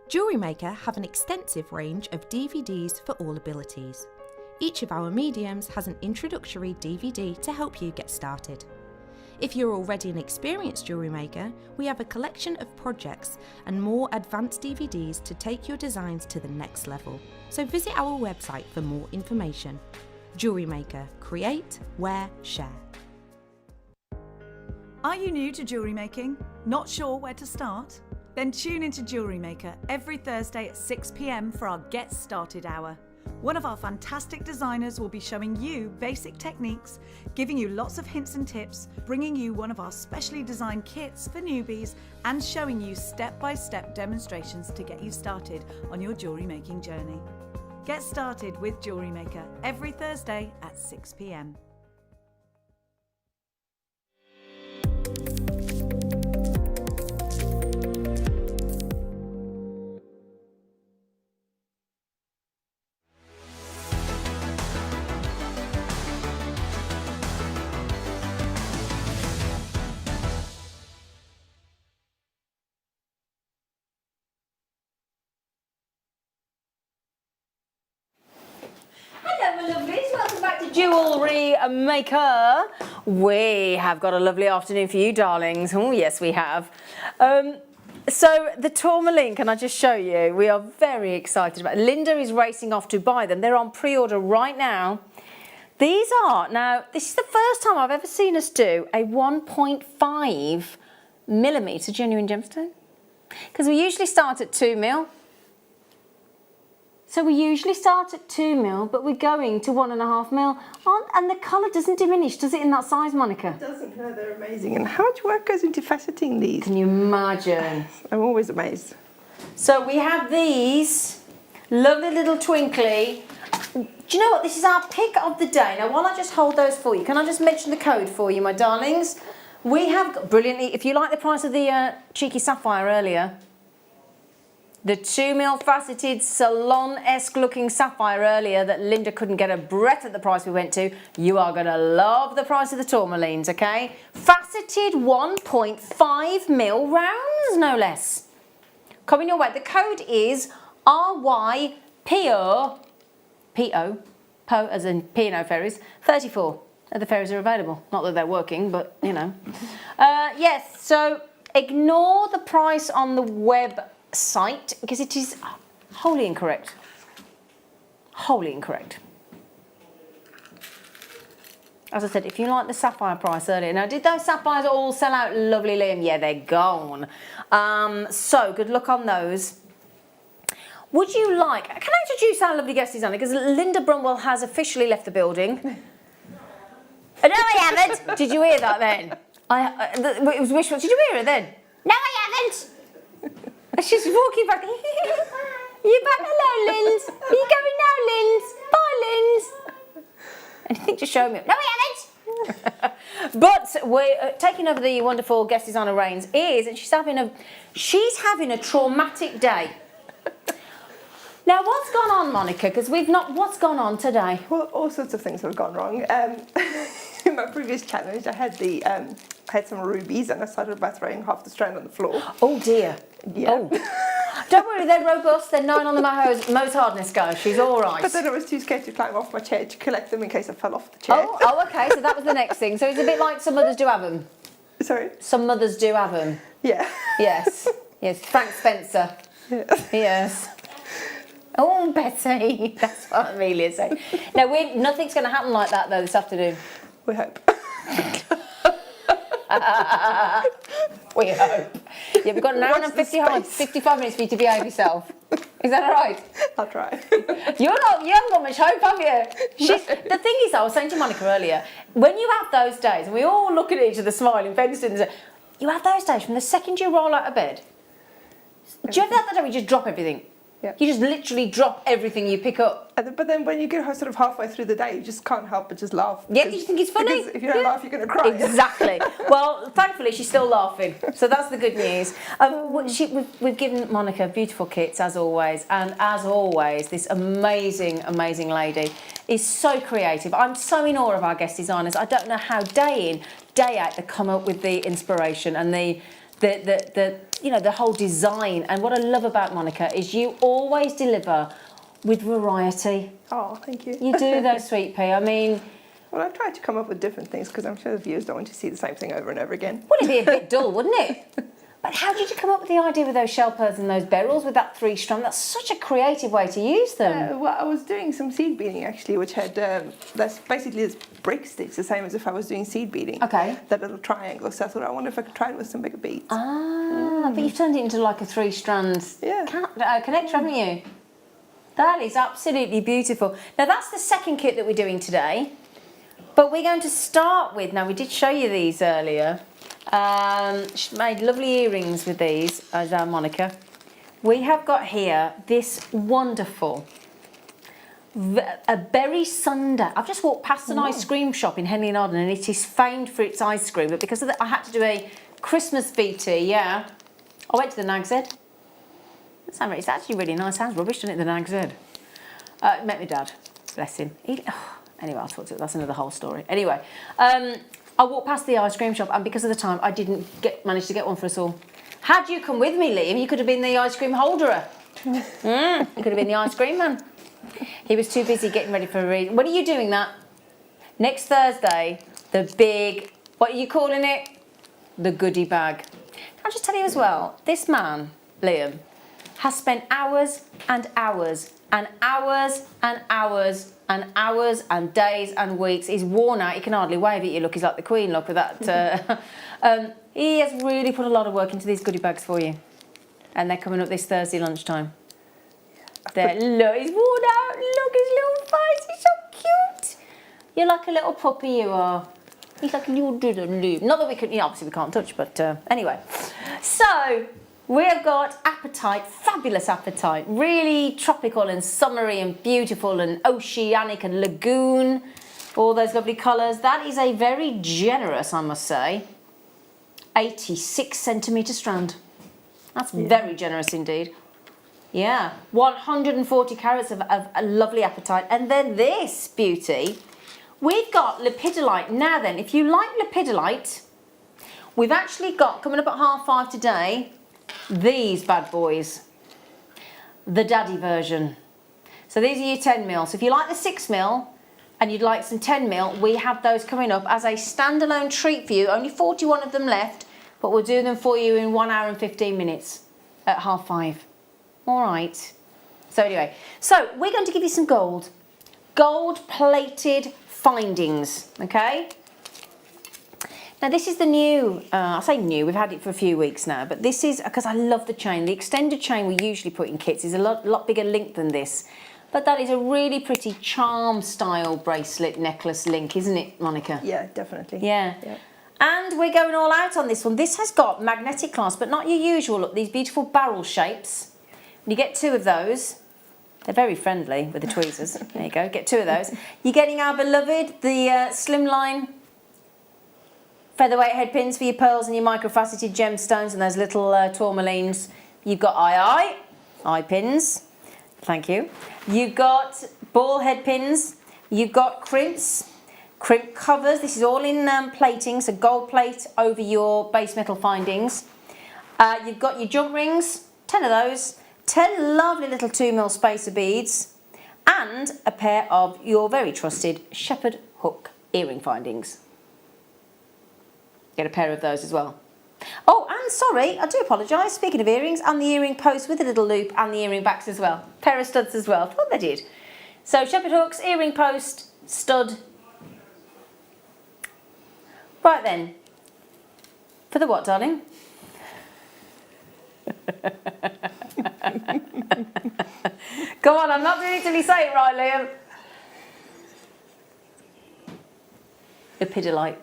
Jewellery Maker have an extensive range of DVDs for all abilities. Each of our mediums has an introductory DVD to help you get started. If you're already an experienced jewellery maker, we have a collection of projects and more advanced DVDs to take your designs to the next level. So visit our website for more information. Jewellery Maker, create, wear, share. Are you new to jewellery making? Not sure where to start? Then tune into Jewellery Maker every Thursday at 6 p.m. for our Get Started Hour. One of our fantastic designers will be showing you basic techniques, giving you lots of hints and tips, bringing you one of our specially designed kits for newbies, and showing you step-by-step demonstrations to get you started on your jewellery making journey. Get started with Jewellery Maker every Thursday at 6 p.m. Hello, my lovelies. Welcome back to Jewellery Maker. We have got a lovely afternoon for you, darlings. Oh, yes, we have. So the Tourmaline, can I just show you? We are very excited about it. Linda is racing off to buy them. They're on pre-order right now. These are, now, this is the first time I've ever seen us do a 1.5mm genuine gemstone. Because we usually start at 2mm. So we usually start at 2mm, but we're going to 1.5mm. And the colour doesn't diminish, does it, in that size, Monica? It doesn't, no, they're amazing. And how much work goes into faceting these? Can you imagine? I'm always amazed. So we have these lovely little twinkly. Do you know what? This is our pick of the day. Now, while I just hold those for you, can I just mention the code for you, my darlings? We have got, brilliantly, if you like the price of the cheeky sapphire earlier, the 2mm faceted salon-esque looking sapphire earlier that Linda couldn't get a breath at the price we went to, you are going to love the price of the tourmalines, okay? Faceted 1.5mm rounds, no less. Coming your way. The code is RYPO, PO as in P&O ferries, 34. The ferries are available. Not that they're working, but, you know. Yes, so ignore the price on the web site because it is wholly incorrect. Wholly incorrect. As I said, if you like the sapphire price earlier. Now, did those sapphires all sell out lovely, Liam? Yeah, they're gone. So, good luck on those. Would you like... Can I introduce our lovely guest designer? Because Linda Brunwell has officially left the building. No, I haven't. Did you hear that then? It was wishful. Did you hear it then? No, I haven't. She's walking back. You're back. Hello, Linz. Are you going now, Linz? Bye, Linz. Anything to show me? No, I haven't. But we're taking over the wonderful guest designer reins. And she's having a traumatic day. Now, what's gone on, Monica? Because we've not. What's gone on today? Well, all sorts of things have gone wrong. In my previous challenge, I had the had some rubies, and I started by throwing half the strand on the floor. Oh dear. Yeah. Oh. Don't worry, they're robust. They're 9 on the Mohs hardness go. She's all right. But then I was too scared to climb off my chair to collect them in case I fell off the chair. Oh, okay. So that was the next thing. So it's a bit like some mothers do have them. Sorry? Some mothers do have them. Yeah. Yes. Yes. Frank Spencer. Yeah. Yes. Oh, Betty. That's what Amelia said. No, nothing's going to happen like that, though, this afternoon. We hope. We hope. Yeah, we've got an hour and 55 minutes for you to behave yourself. Is that all right? I'll try. You haven't got much hope, have you? The thing is, I was saying to Monica earlier, when you have those days, and we all look at each other smiling, fenced in, you have those days from the second you roll out of bed. Do you ever have that day where you just drop everything? Yeah. You just literally drop everything you pick up. But then when you get sort of halfway through the day, you just can't help but just laugh. Yeah, you think it's funny. Because if you don't laugh, you're going to cry. Exactly. Well, thankfully, she's still laughing. So that's the good news. We've given Monica beautiful kits, as always. And as always, this amazing, amazing lady is so creative. I'm so in awe of our guest designers. I don't know how day in, day out, they come up with the inspiration and the whole design. And what I love about Monica is you always deliver with variety. Oh, thank you. You do though, Sweet Pea. I mean... Well, I've tried to come up with different things because I'm sure the viewers don't want to see the same thing over and over again. Well, it'd be a bit dull, wouldn't it? But how did you come up with the idea with those shell pearls and those beryls with that 3-strand? That's such a creative way to use them. Well, I was doing some seed beading actually, which had, that's basically this brick stitch, the same as if I was doing seed beading. Okay. That little triangle. So I thought, I wonder if I could try it with some bigger beads. But you've turned it into like a 3-strand connector, haven't you? That is absolutely beautiful. Now, that's the second kit that we're doing today. But we're going to start with, now we did show you these earlier. She made lovely earrings with these, as our Monica. We have got here this wonderful, a berry sundae. I've just walked past an ice cream shop in Henley and Arden, and it is famed for its ice cream. But because of that, I had to do a Christmas VT, yeah. I went to the Nag's Head. It's actually really nice. Sounds rubbish, doesn't it, the Nag's Head? Met my dad, bless him. Anyway, I'll talk to you. That's another whole story. Anyway, I walked past the ice cream shop, and because of the time, I didn't manage to get one for us all. Had you come with me, Liam, you could have been the ice cream holderer. You could have been the ice cream man. He was too busy getting ready for a read. When are you doing that? Next Thursday, the big, what are you calling it? The goodie bag. I'll just tell you as well, this man, Liam, has spent hours and hours and hours and hours and hours and days and weeks. He's worn out. He can hardly wave at you. Look, he's like the Queen. Look with that. He has really put a lot of work into these goodie bags for you. And they're coming up this Thursday lunchtime. Look, he's worn out. Look, his little face. He's so cute. You're like a little puppy, you are. He's like a little doodle-loo. Not that we can, obviously we can't touch, but anyway. So, we have got apatite, fabulous apatite, really tropical and summery and beautiful and oceanic and lagoon, all those lovely colours. That is a very generous, I must say, 86 centimetre strand. That's very generous indeed. Yeah, 140 carats of a lovely apatite. And then this beauty, we've got lepidolite. Now then, if you like lepidolite, we've actually got, coming up at 5:30 today, these bad boys, the daddy version. So these are your 10mm. So if you like the 6mm and you'd like some 10mm, we have those coming up as a standalone treat for you. Only 41 of them left, but we'll do them for you in 1 hour and 15 minutes at 5:30. All right. So anyway, so we're going to give you some gold plated findings, okay? Now this is the new, I say new, we've had it for a few weeks now, but this is, because I love the chain. The extended chain we usually put in kits is a lot bigger link than this. But that is a really pretty charm style bracelet necklace link, isn't it, Monica? Yeah, definitely. Yeah. And we're going all out on this one. This has got magnetic clasp, but not your usual look, these beautiful barrel shapes. And you get 2 of those. They're very friendly with the tweezers. There you go, get 2 of those. You're getting our beloved, the slimline featherweight head pins for your pearls and your microfaceted gemstones and those little tourmalines. You've got eye pins. Thank you. You've got ball head pins. You've got crimps Crimp Covers, this is all in plating, so gold plate over your base metal findings. You've got your jump rings, 10 of those, 10 lovely little 2mm spacer beads, and a pair of your very trusted shepherd hook earring findings. Get a pair of those as well. Oh, and sorry, I do apologise, speaking of earrings, and the earring post with a little loop and the earring backs as well. Pair of studs as well, thought they did. So shepherd hooks, earring post, stud. Right then, for the what, darling? Come on, I'm not doing it till you say it right, Liam. Lepidolite.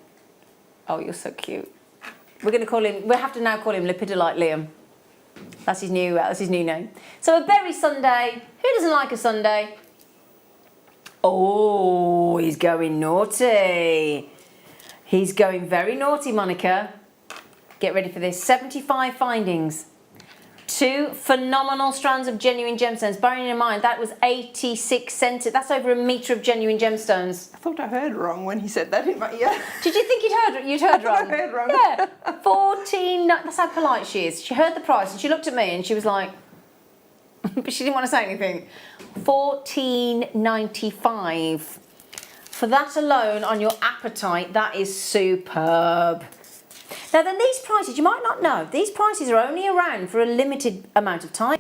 Oh, you're so cute. We're going to call him, we'll have to now call him Lepidolite Liam. That's his new name. So a berry sundae. Who doesn't like a sundae? Oh, he's going naughty. He's going very naughty, Monica. Get ready for this. 75 findings. 2 phenomenal strands of genuine gemstones. Bearing in mind, that was 86 centimeters. That's over a metre of genuine gemstones. I thought I heard wrong when he said that in my ear. Did you think you'd heard wrong? I heard wrong. Yeah. 14, that's how polite she is. She heard the price and she looked at me and she was like, but she didn't want to say anything. $14.95. For that alone on your appetite, that is superb. Now then, these prices, you might not know, these prices are only around for a limited amount of time.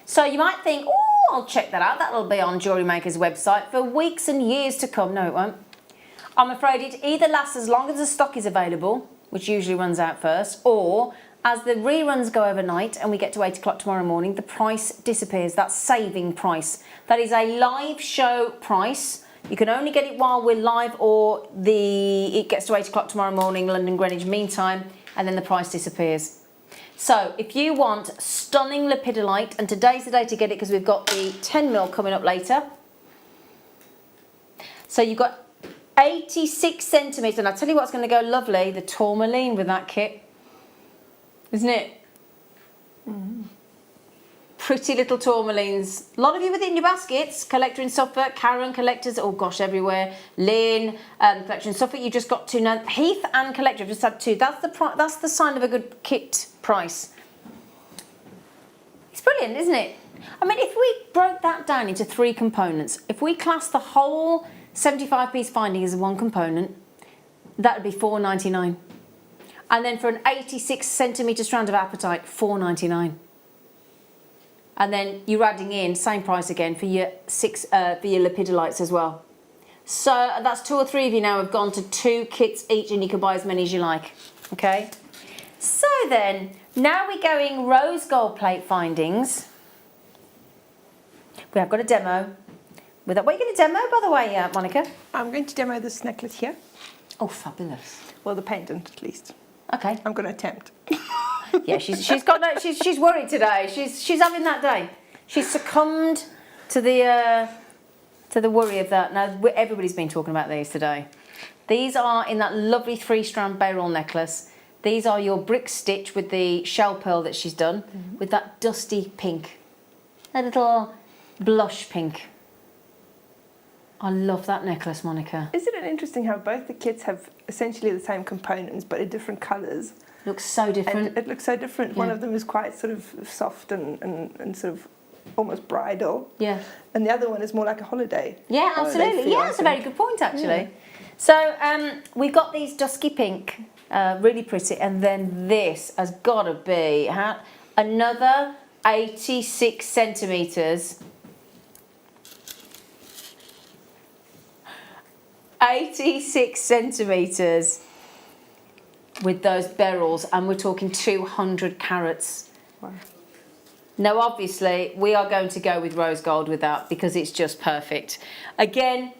So you might think, oh, I'll check that out. That'll be on Jewellery Maker's website for weeks and years to come. No, it won't. I'm afraid it either lasts as long as the stock is available, which usually runs out first, or as the reruns go overnight and we get to 8 o'clock tomorrow morning, the price disappears. That's saving price. That is a live show price. You can only get it while we're live, or it gets to 8 o'clock tomorrow morning, London Greenwich Mean Time, and then the price disappears. So if you want stunning lepidolite, and today's the day to get it because we've got the 10mm coming up later. So you've got 86 centimetres, and I'll tell you what's going to go lovely, the Tourmaline with that kit. Isn't it? Mm. Pretty little tourmalines. A lot of you within your baskets. Collector in Suffolk, Karen collectors, oh gosh, everywhere. Lynn, collector in Suffolk, you just got 2 now. Heath and collector have just had 2. That's the sign of a good kit price. It's brilliant, isn't it? I mean, if we broke that down into 3 components, if we class the whole 75-piece finding as one component, that would be $4.99. And then for an 86 centimetre strand of apatite, $4.99. And then you're adding in, same price again, for your lepidolites as well. So that's 2 or 3 of you now have gone to 2 kits each, and you can buy as many as you like, okay? So then, now we're going rose gold plate findings. We have got a demo. What are you going to demo, by the way, Monica? I'm going to demo this necklace here. Oh, fabulous. Well, the pendant, at least. Okay. I'm going to attempt. Yeah, she's worried today. She's having that day. She's succumbed to the worry of that. Now everybody's been talking about these today. These are in that lovely 3-strand beryl necklace. These are your brick stitch with the shell pearl that she's done, with that dusty pink, a little blush pink. I love that necklace, Monica. Isn't it interesting how both the kits have essentially the same components but in different colours? Looks so different. And it looks so different. Yeah. One of them is quite sort of soft and sort of almost bridal. Yeah. And the other one is more like a holiday. Yeah, absolutely. Yeah, that's a very good point, actually. Yeah. So we've got these dusky pink, really pretty, and then this has got to be another 86 centimetres. 86 centimetres with those beryls, and we're talking 200 carats. Wow. Now obviously we are going to go with rose gold with that because it's just perfect. Again,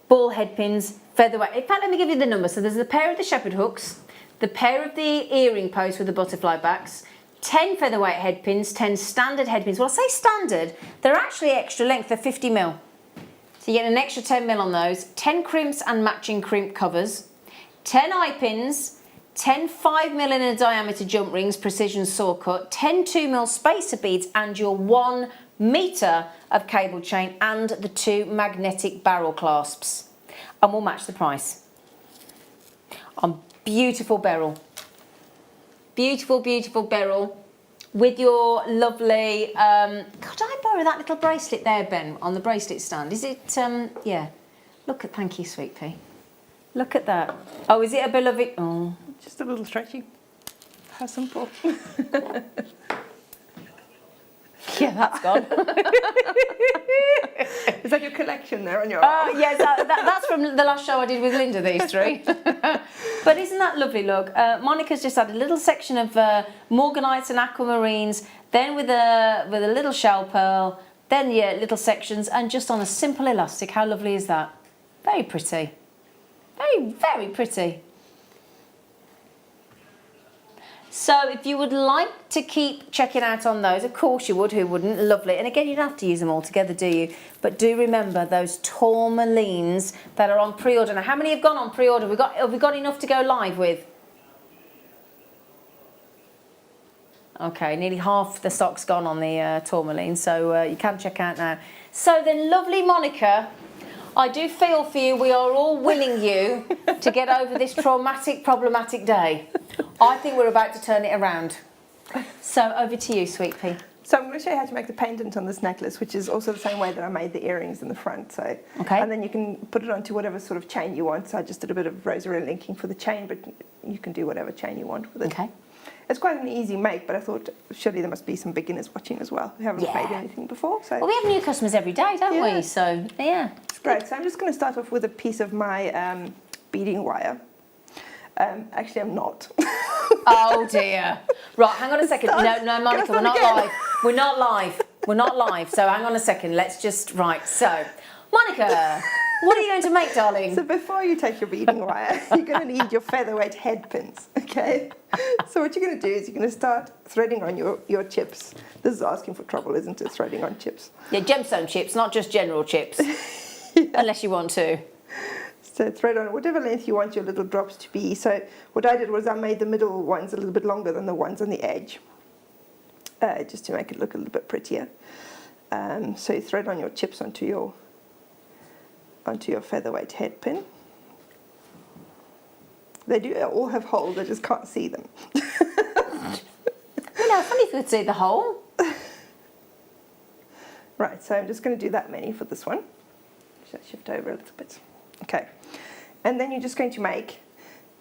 ball head pins, featherweight. In fact, let me give you the number. So there's a pair of the shepherd hooks, the pair of the earring posts with the butterfly backs, 10 featherweight head pins, 10 standard head pins. Well, I say standard, they're actually extra length, they're 50mm. So you get an extra 10mm on those, 10 crimps and matching crimp covers, 10 eye pins, 10 5mm in a diameter jump rings, precision saw cut, 10 2mm spacer beads, and your 1 metre of cable chain, and the 2 magnetic barrel clasps. and we'll match the price. On beautiful beryl. Beautiful, beautiful beryl with your lovely, could I borrow that little bracelet there, Ben, on the bracelet stand? Is it, yeah. Look at, thank you, sweet pea. Look at that. Oh, is it a beloved? Oh. Just a little stretchy. How simple. Yeah, that's gone. Is that your collection there on your arm? Yes, that's from the last show I did with Linda, these three. But isn't that lovely, look? Monica's just had a little section of morganites and aquamarines, then with a little shell pearl, then, yeah, little sections, and just on a simple elastic. How lovely is that? Very pretty. Very, very pretty. So if you would like to keep checking out on those, of course you would, who wouldn't? Lovely. And again, you don't have to use them all together, do you? But do remember those tourmalines that are on pre-order. Now, how many have gone on pre-order? Have we got enough to go live with? Okay, nearly half the stock's gone on the tourmaline, so you can check out now. So then, lovely Monica, I do feel for you. We are all willing you to get over this traumatic, problematic day. I think we're about to turn it around. So over to you, sweet pea. So I'm going to show you how to make the pendant on this necklace, which is also the same way that I made the earrings in the front. So, okay. And then you can put it onto whatever sort of chain you want. So I just did a bit of rosary linking for the chain, but you can do whatever chain you want with it. Okay. It's quite an easy make, but I thought surely there must be some beginners watching as well who haven't made anything before. So. Well, we have new customers every day, don't we? So, yeah. Great. So I'm just going to start off with a piece of my beading wire. Actually, I'm not. Oh dear. Right, hang on a second. No, Monica, we're not live. We're not live. We're not live. So hang on a second. Let's just, right. So, Monica, what are you going to make, darling? So before you take your beading wire, you're going to need your featherweight head pins, okay? So what you're going to do is you're going to start threading on your chips. This is asking for trouble, isn't it, threading on chips? Yeah, gemstone chips, not just general chips. Unless you want to. So thread on whatever length you want your little drops to be. So what I did was I made the middle ones a little bit longer than the ones on the edge, just to make it look a little bit prettier. So you thread on your chips onto your featherweight head pin. They do all have holes, I just can't see them. You know, funny if you could see the hole. Right, so I'm just going to do that many for this one. Should I shift over a little bit? Okay. And then you're just going to make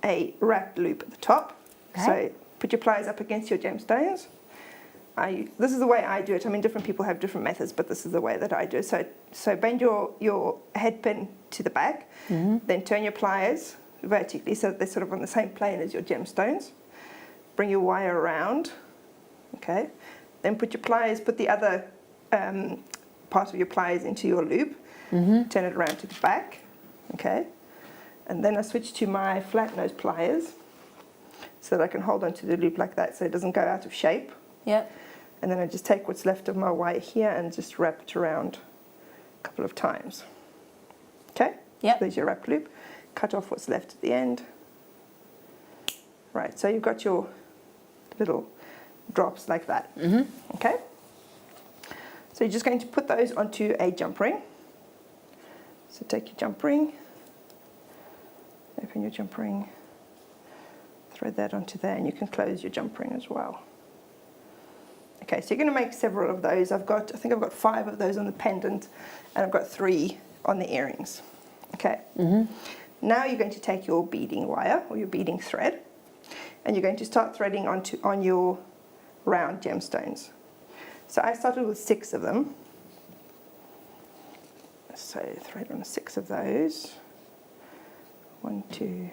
a wrapped loop at the top. Okay. So put your pliers up against your gemstones. This is the way I do it. I mean, different people have different methods, but this is the way that I do it. So bend your head pin to the back, then turn your pliers vertically so that they're sort of on the same plane as your gemstones. Bring your wire around, okay? Then put the other part of your pliers into your loop, turn it around to the back, okay? And then I switch to my flat nose pliers so that I can hold onto the loop like that so it doesn't go out of shape. Yep. And then I just take what's left of my wire here and just wrap it around a couple of times. Okay? Yep. So there's your wrap loop. Cut off what's left at the end. Right, so you've got your little drops like that. Okay? So you're just going to put those onto a jump ring. So take your jump ring, open your jump ring, thread that onto there, and you can close your jump ring as well. Okay, so you're going to make several of those. I think I've got 5 of those on the pendant, and I've got 3 on the earrings. Okay. Now you're going to take your beading wire or your beading thread, and you're going to start threading on your round gemstones. So I started with 6 of them. So thread on 6 of those. 1, 2,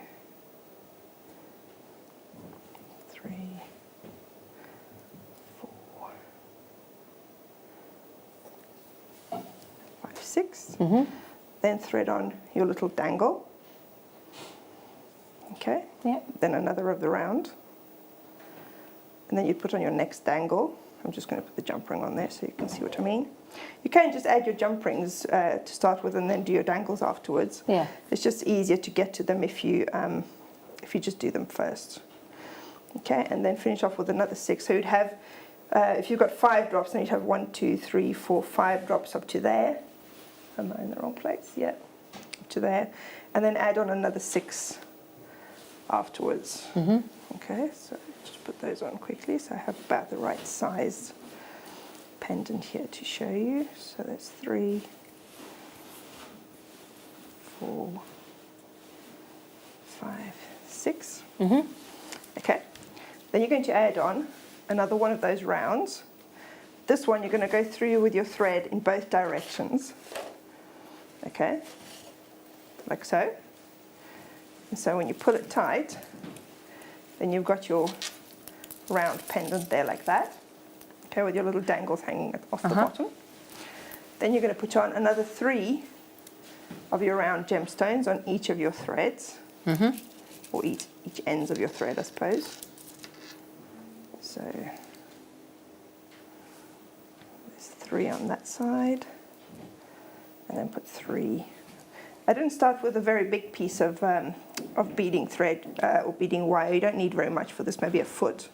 3, 4, 5, 6. Then thread on your little dangle. Okay. Yep. Then another of the round. And then you put on your next dangle. I'm just going to put the jump ring on there so you can see what I mean. You can just add your jump rings to start with and then do your dangles afterwards. Yeah. It's just easier to get to them if you just do them first. Okay, and then finish off with another 6. So you'd have, if you've got 5 drops, then you'd have 1, 2, 3, 4, 5 drops up to there. Am I in the wrong place? Yeah. to there, and then add on another 6 afterwards. Okay, so just put those on quickly so I have about the right size pendant here to show you. So that's 3, 4, 5, 6. Okay, then you're going to add on another one of those rounds. This one you're going to go through with your thread in both directions. Okay, like so. And so when you pull it tight, then you've got your round pendant there like that. Okay, with your little dangles hanging off the bottom. Then you're going to put on another 3 of your round gemstones on each of your threads, or each ends of your thread, I suppose. So there's 3 on that side, and then put 3. I didn't start with a very big piece of beading thread or beading wire. You don't need very much for this, maybe a foot.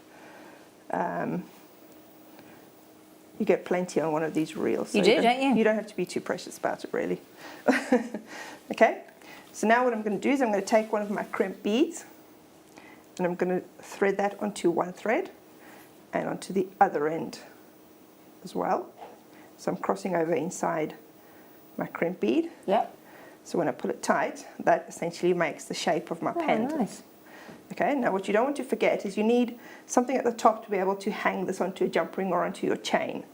You get plenty on one of these reels. So you do, don't you? You don't have to be too precious about it, really. Okay, so now what I'm going to do is I'm going to take one of my crimp beads and I'm going to thread that onto one thread and onto the other end as well. So I'm crossing over inside my crimp bead. Yep. So when I pull it tight, that essentially makes the shape of my pendant. Nice. Okay, now what you don't want to forget is you need something at the top to be able to hang this onto a jump ring or onto your chain.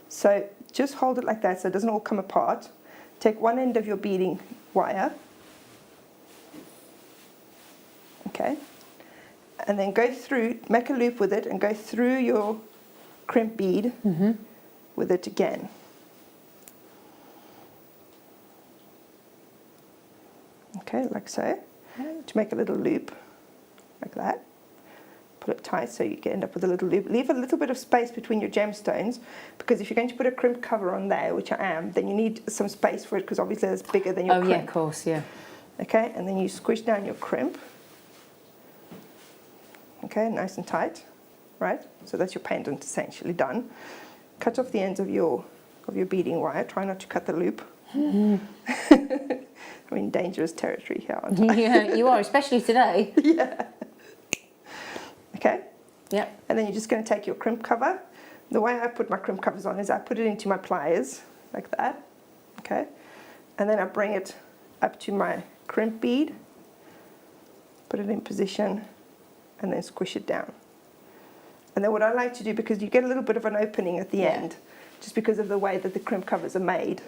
So just hold it like that so it doesn't all come apart. Take one end of your beading wire, okay, and then go through, make a loop with it and go through your crimp bead with it again. Okay, like so, to make a little loop. Like that. Pull it tight so you end up with a little loop. Leave a little bit of space between your gemstones, because if you're going to put a crimp cover on there, which I am, then you need some space for it, because obviously it's bigger than your crimp. Oh yeah, of course, yeah. Okay, and then you squish down your crimp. Okay, nice and tight, right? So that's your pendant essentially done. Cut off the ends of your beading wire. Try not to cut the loop. I'm in dangerous territory here, aren't I? Yeah, you are, especially today. Yeah. Okay. Yeah. And then you're just going to take your crimp cover. The way I put my crimp covers on is I put it into my pliers, like that. Okay. And then I bring it up to my crimp bead, put it in position, and then squish it down. And then what I like to do, because you get a little bit of an opening at the end, just because of the way that the crimp covers are made.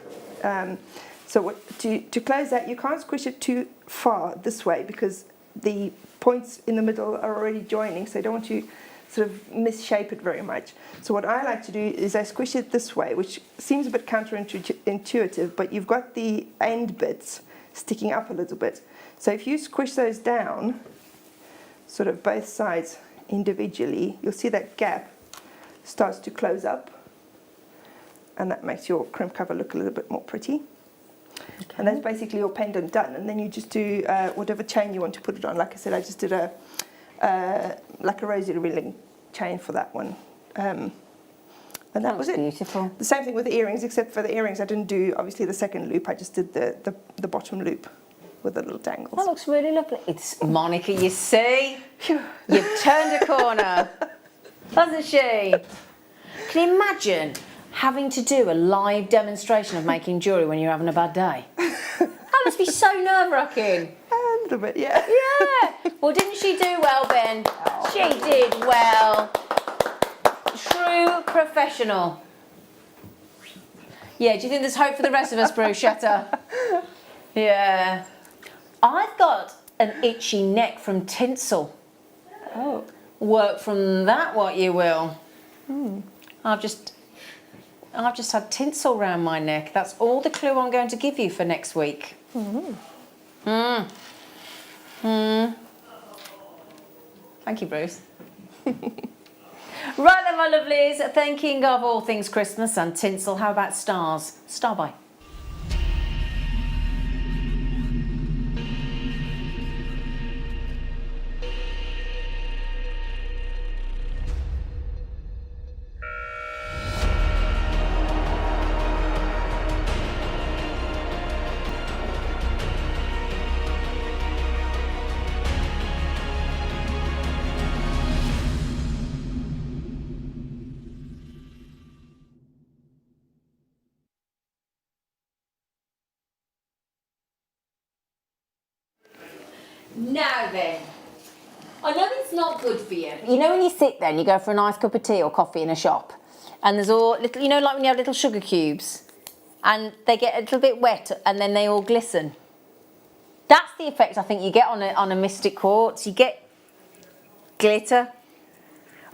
So to close that, you can't squish it too far this way, because the points in the middle are already joining, so you don't want to sort of misshape it very much. So what I like to do is I squish it this way, which seems a bit counterintuitive, but you've got the end bits sticking up a little bit. So if you squish those down, sort of both sides individually, you'll see that gap starts to close up, and that makes your crimp cover look a little bit more pretty. Okay. And that's basically your pendant done. And then you just do whatever chain you want to put it on. Like I said, I just did like a rosy ring chain for that one. And that was it. Beautiful. The same thing with the earrings, except for the earrings I didn't do obviously the second loop. I just did the bottom loop with the little dangles. That looks really lovely. It's Monica, you see? You've turned a corner, hasn't she? Can you imagine having to do a live demonstration of making jewellery when you're having a bad day? That must be so nerve-wracking. A little bit, yeah. Yeah. Well, didn't she do well, Ben? She did well. True professional. Yeah, do you think there's hope for the rest of us, Bruschetta? Yeah. I've got an itchy neck from tinsel. Oh. Work from that what you will. I've just had tinsel round my neck. That's all the clue I'm going to give you for next week. Thank you, Bruce. Right then, my lovelies, thinking of all things Christmas and tinsel, how about stars? Star by. Now then, I know it's not good for you. You know when you sit there and you go for a nice cup of tea or coffee in a shop, and there's all little, you know, like when you have little sugar cubes, and they get a little bit wet and then they all glisten. That's the effect I think you get on a mystic quartz. You get glitter.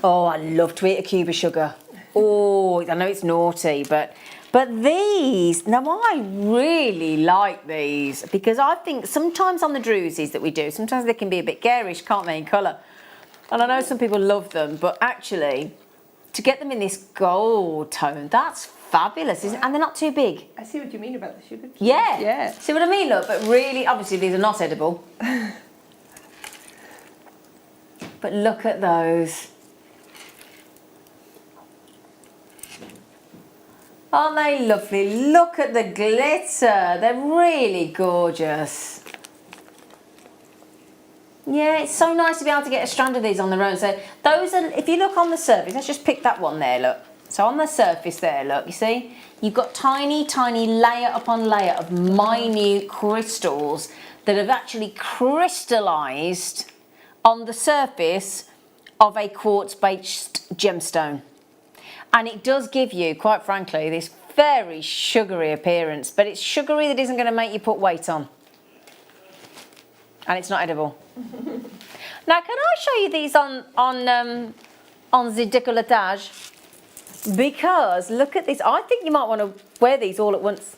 Oh, I love to eat a cube of sugar. Oh, I know it's naughty, but these, now I really like these, because I think sometimes on the drusies that we do, sometimes they can be a bit garish, can't they, in colour? And I know some people love them, but actually, to get them in this gold tone, that's fabulous, isn't it? And they're not too big. I see what you mean about the sugar cubes. Yeah. Yeah. See what I mean, look? But really, obviously these are not edible. But look at those. Aren't they lovely? Look at the glitter. They're really gorgeous. Yeah, it's so nice to be able to get a strand of these on their own. So those are, if you look on the surface, let's just pick that one there, look. So on the surface there, look, you see? You've got tiny, tiny layer upon layer of minute crystals that have actually crystallised on the surface of a quartz-based gemstone. And it does give you, quite frankly, this very sugary appearance, but it's sugary that isn't going to make you put weight on. And it's not edible. Now, can I show you these on the décolletage? Because look at this. I think you might want to wear these all at once.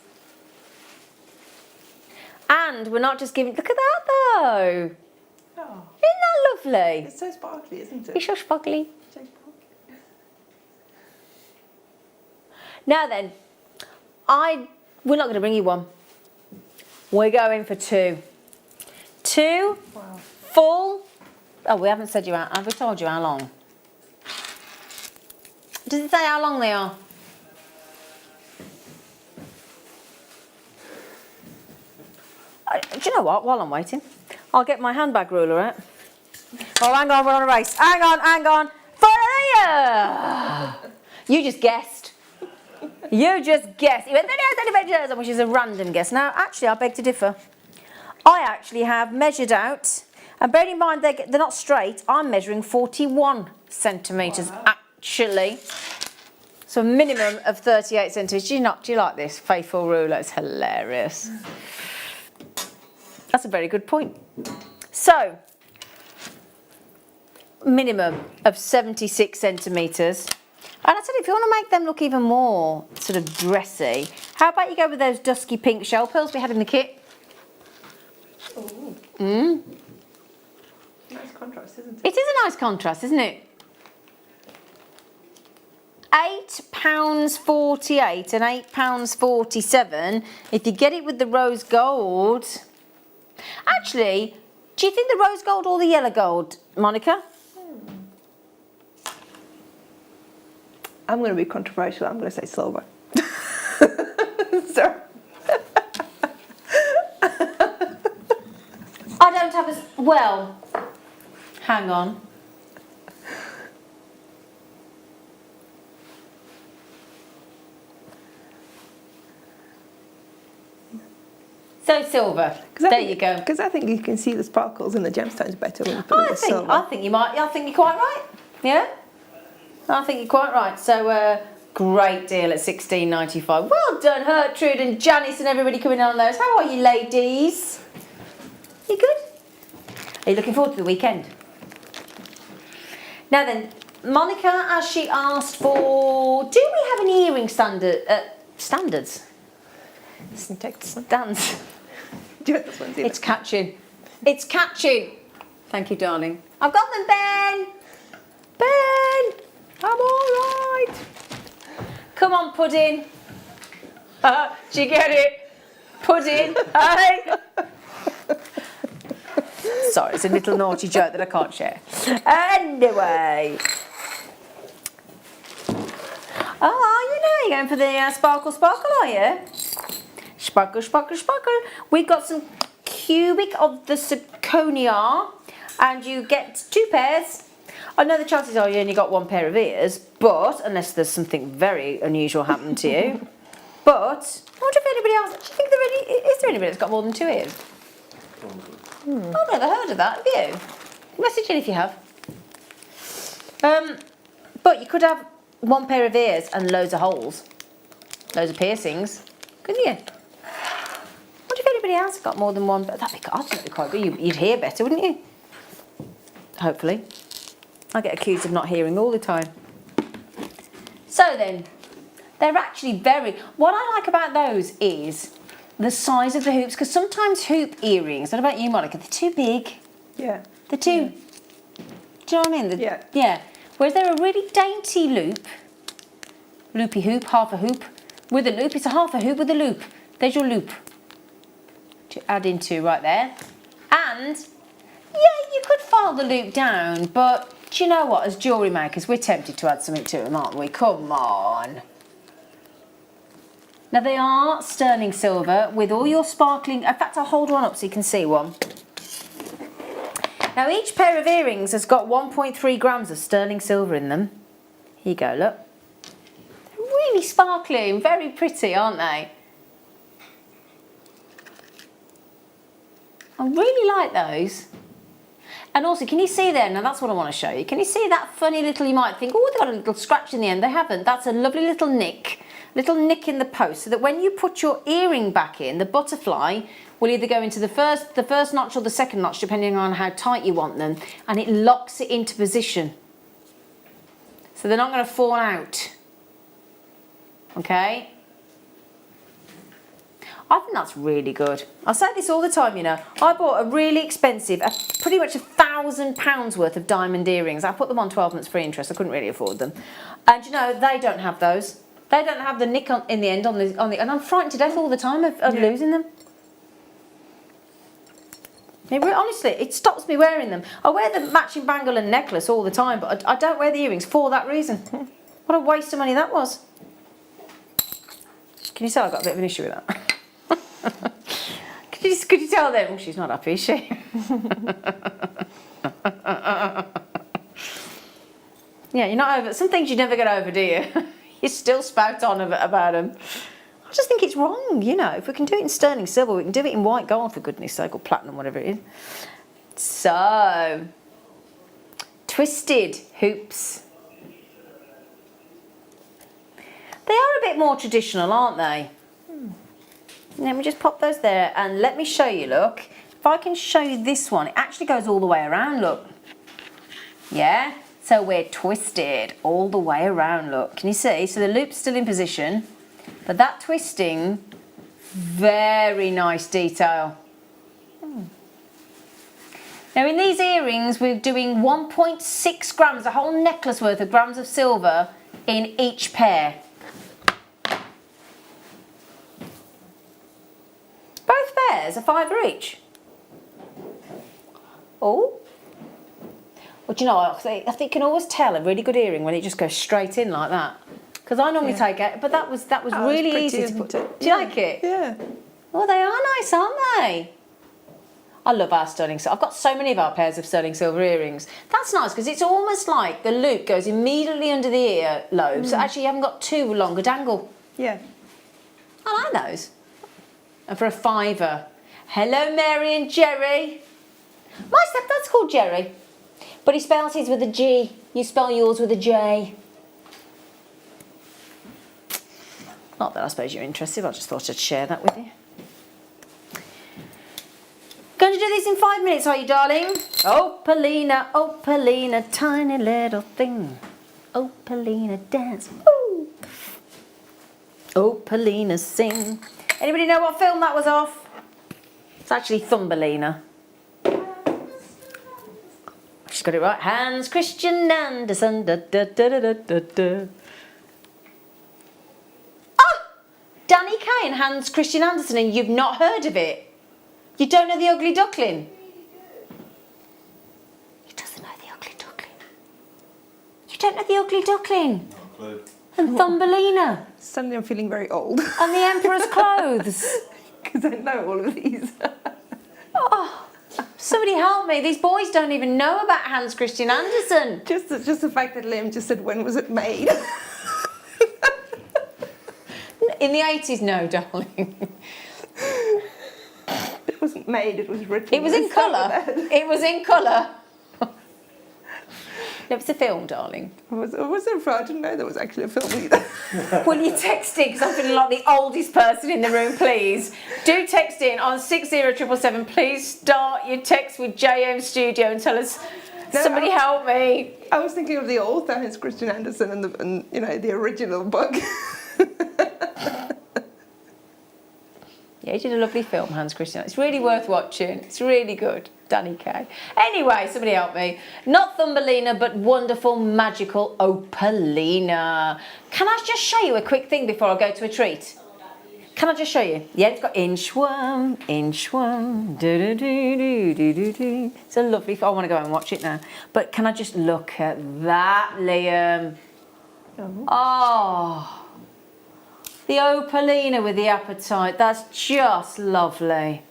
And we're not just giving, look at that though. Oh, Isn't that lovely? it's so sparkly, isn't it? It's so sparkly. So sparkly. Now then, we're not going to bring you one. We're going for two. Two full. Oh, we haven't said you how. Have we told you how long? Does it say how long they are? Do you know what? While I'm waiting, I'll get my handbag ruler out. Oh, hang on, we're on a race. Hang on. Fire! You just guessed. You just guessed. You went 30 centimetres, which is a random guess. Now, actually, I beg to differ. I actually have measured out, and bearing in mind they're not straight, I'm measuring 41 centimetres actually. So a minimum of 38 centimetres. Do you like this faithful ruler? It's hilarious. That's a very good point. So, minimum of 76 centimetres. And I tell you, if you want to make them look even more sort of dressy, how about you go with those dusky pink shell pearls we had in the kit? Nice contrast, isn't it? It is a nice contrast, isn't it? £8.48 and £8.47. If you get it with the rose gold. Actually, do you think the rose gold or the yellow gold, Monica? I'm going to be controversial. I'm going to say silver. Sorry. I don't have as well. Hang on. So silver. There you go. Because I think you can see the sparkles in the gemstones better when you put it with silver. I think you're quite right. Yeah. I think you're quite right. So great deal at $16.95. Well done, Gertrude and Janice and everybody coming on those. How are you, ladies? You good? Are you looking forward to the weekend? Now then, Monica, as she asked for, do we have any earring standards? Take this one. Stands. Do you want this one? It's catching. It's catching. Thank you, darling. I've got them, Ben. Ben, I'm all right. Come on, Pudding. Do you get it? Pudding. Hey. Sorry, it's a little naughty joke that I can't share. Anyway. Oh, you're going for the sparkle, are you? Sparkle. We've got some cubic of the zirconia, and you get 2 pairs. I know the chances are you only got 1 pair of ears, but unless there's something very unusual happened to you. But I wonder if anybody else. Do you think is there anybody that's got more than 2 ears? probably. I've never heard of that, have you? Message in if you have. But you could have one pair of ears and loads of holes. Loads of piercings. Couldn't you? I wonder if anybody else got more than one. But I think that'd be quite good. You'd hear better, wouldn't you? Hopefully. I get accused of not hearing all the time. So then, they're actually what I like about those is the size of the hoops, because sometimes hoop earrings, I don't know about you, Monica, they're too big. Yeah. They're too, do you know what I mean? Yeah. Yeah. Whereas they're a really dainty loop, loopy hoop, half a hoop, with a loop. It's a half a hoop with a loop. There's your loop to add into right there. And, yeah, you could file the loop down, but do you know what? As jewellery makers, we're tempted to add something to them, aren't we? Come on. Now they are sterling silver with all your sparkling. In fact, I'll hold one up so you can see one. Now each pair of earrings has got 1.3 grams of sterling silver in them. Here you go, look. They're really sparkly and very pretty, aren't they? I really like those. And also, can you see there? Now that's what I want to show you. Can you see that funny little, you might think, oh, they've got a little scratch in the end. They haven't. That's a lovely little nick in the post, so that when you put your earring back in, the butterfly will either go into the first notch or the second notch, depending on how tight you want them, and it locks it into position. So they're not going to fall out. Okay? I think that's really good. I say this all the time, you know. I bought a really expensive, pretty much £1,000 worth of diamond earrings. I put them on 12 months free interest. I couldn't really afford them. And you know, they don't have those. They don't have the nick in the end on the, and I'm frightened to death all the time of losing them. Honestly, it stops me wearing them. I wear the matching bangle and necklace all the time, but I don't wear the earrings for that reason. What a waste of money that was. Can you tell I've got a bit of an issue with that? Could you tell them? Oh, she's not happy, is she? Yeah, you're not over. Some things you never get over, do you? You still spout on about them. I just think it's wrong, you know. If we can do it in sterling silver, we can do it in white gold, for goodness sake, or platinum, whatever it is. So, twisted hoops. They are a bit more traditional, aren't they? Let me just pop those there and let me show you, look. If I can show you this one, it actually goes all the way around, look. Yeah? So we're twisted all the way around, look. Can you see? So the loop's still in position, but that twisting, very nice detail. Now in these earrings, we're doing 1.6 grams, a whole necklace worth of grams of silver in each pair. Both pairs are £5 each. Oh. Well, do you know, I think you can always tell a really good earring when it just goes straight in like that. Because I normally take it, but that was really pretty, easy to put. it? Do you like it? Yeah. Well, they are nice, aren't they? I love our sterling silver. I've got so many of our pairs of sterling silver earrings. That's nice because it's almost like the loop goes immediately under the ear lobe, so actually you haven't got too long a dangle. Yeah. I like those. And for £5. Hello, Mary and Jerry. My stepdad's called Jerry, but he spells his with a G. You spell yours with a J. Not that I suppose you're interested, I just thought I'd share that with you. Going to do these in 5 minutes, are you, darling? Oh, Paulina, tiny little thing. Oh, Paulina, dance. Ooh. Oh, Paulina, sing. Anybody know what film that was off? It's actually Thumbelina. She's got it right. Hans Christian Andersen. Da, da, da, da, da, da. Ah! Danny Kaye and Hans Christian Andersen, and you've not heard of it? You don't know The Ugly Duckling? He doesn't know The Ugly Duckling. You don't know The Ugly Duckling? Not clue. And Thumbelina. Suddenly I'm feeling very old. And The Emperor's Clothes. Because I know all of these. Oh, somebody help me. These boys don't even know about Hans Christian Andersen. Just the fact that Liam just said, when was it made? In the 80s, no, darling. wasn't made, it was written. It was in colour. It was in colour. It was a film, darling. Was there a film? I didn't know there was actually a film either. Will you text in, because I'm feeling like the oldest person in the room, please. Do text in on 60777. Please start your text with JM Studio and tell us, somebody help me. I was thinking of the author, Hans Christian Andersen, and you know, the original book. Yeah, he did a lovely film, Hans Christian. It's really worth watching. It's really good. Danny Kaye. Anyway, somebody help me. Not Thumbelina, but wonderful, magical Opalina. Can I just show you a quick thing before I go to a treat? Can I just show you? Yeah, it's got inchworm, do-do-do-do-do-do-do. It's a lovely, I want to go and watch it now. But can I just look at that, Liam? Oh. The Opalina with the appetite, that's just lovely.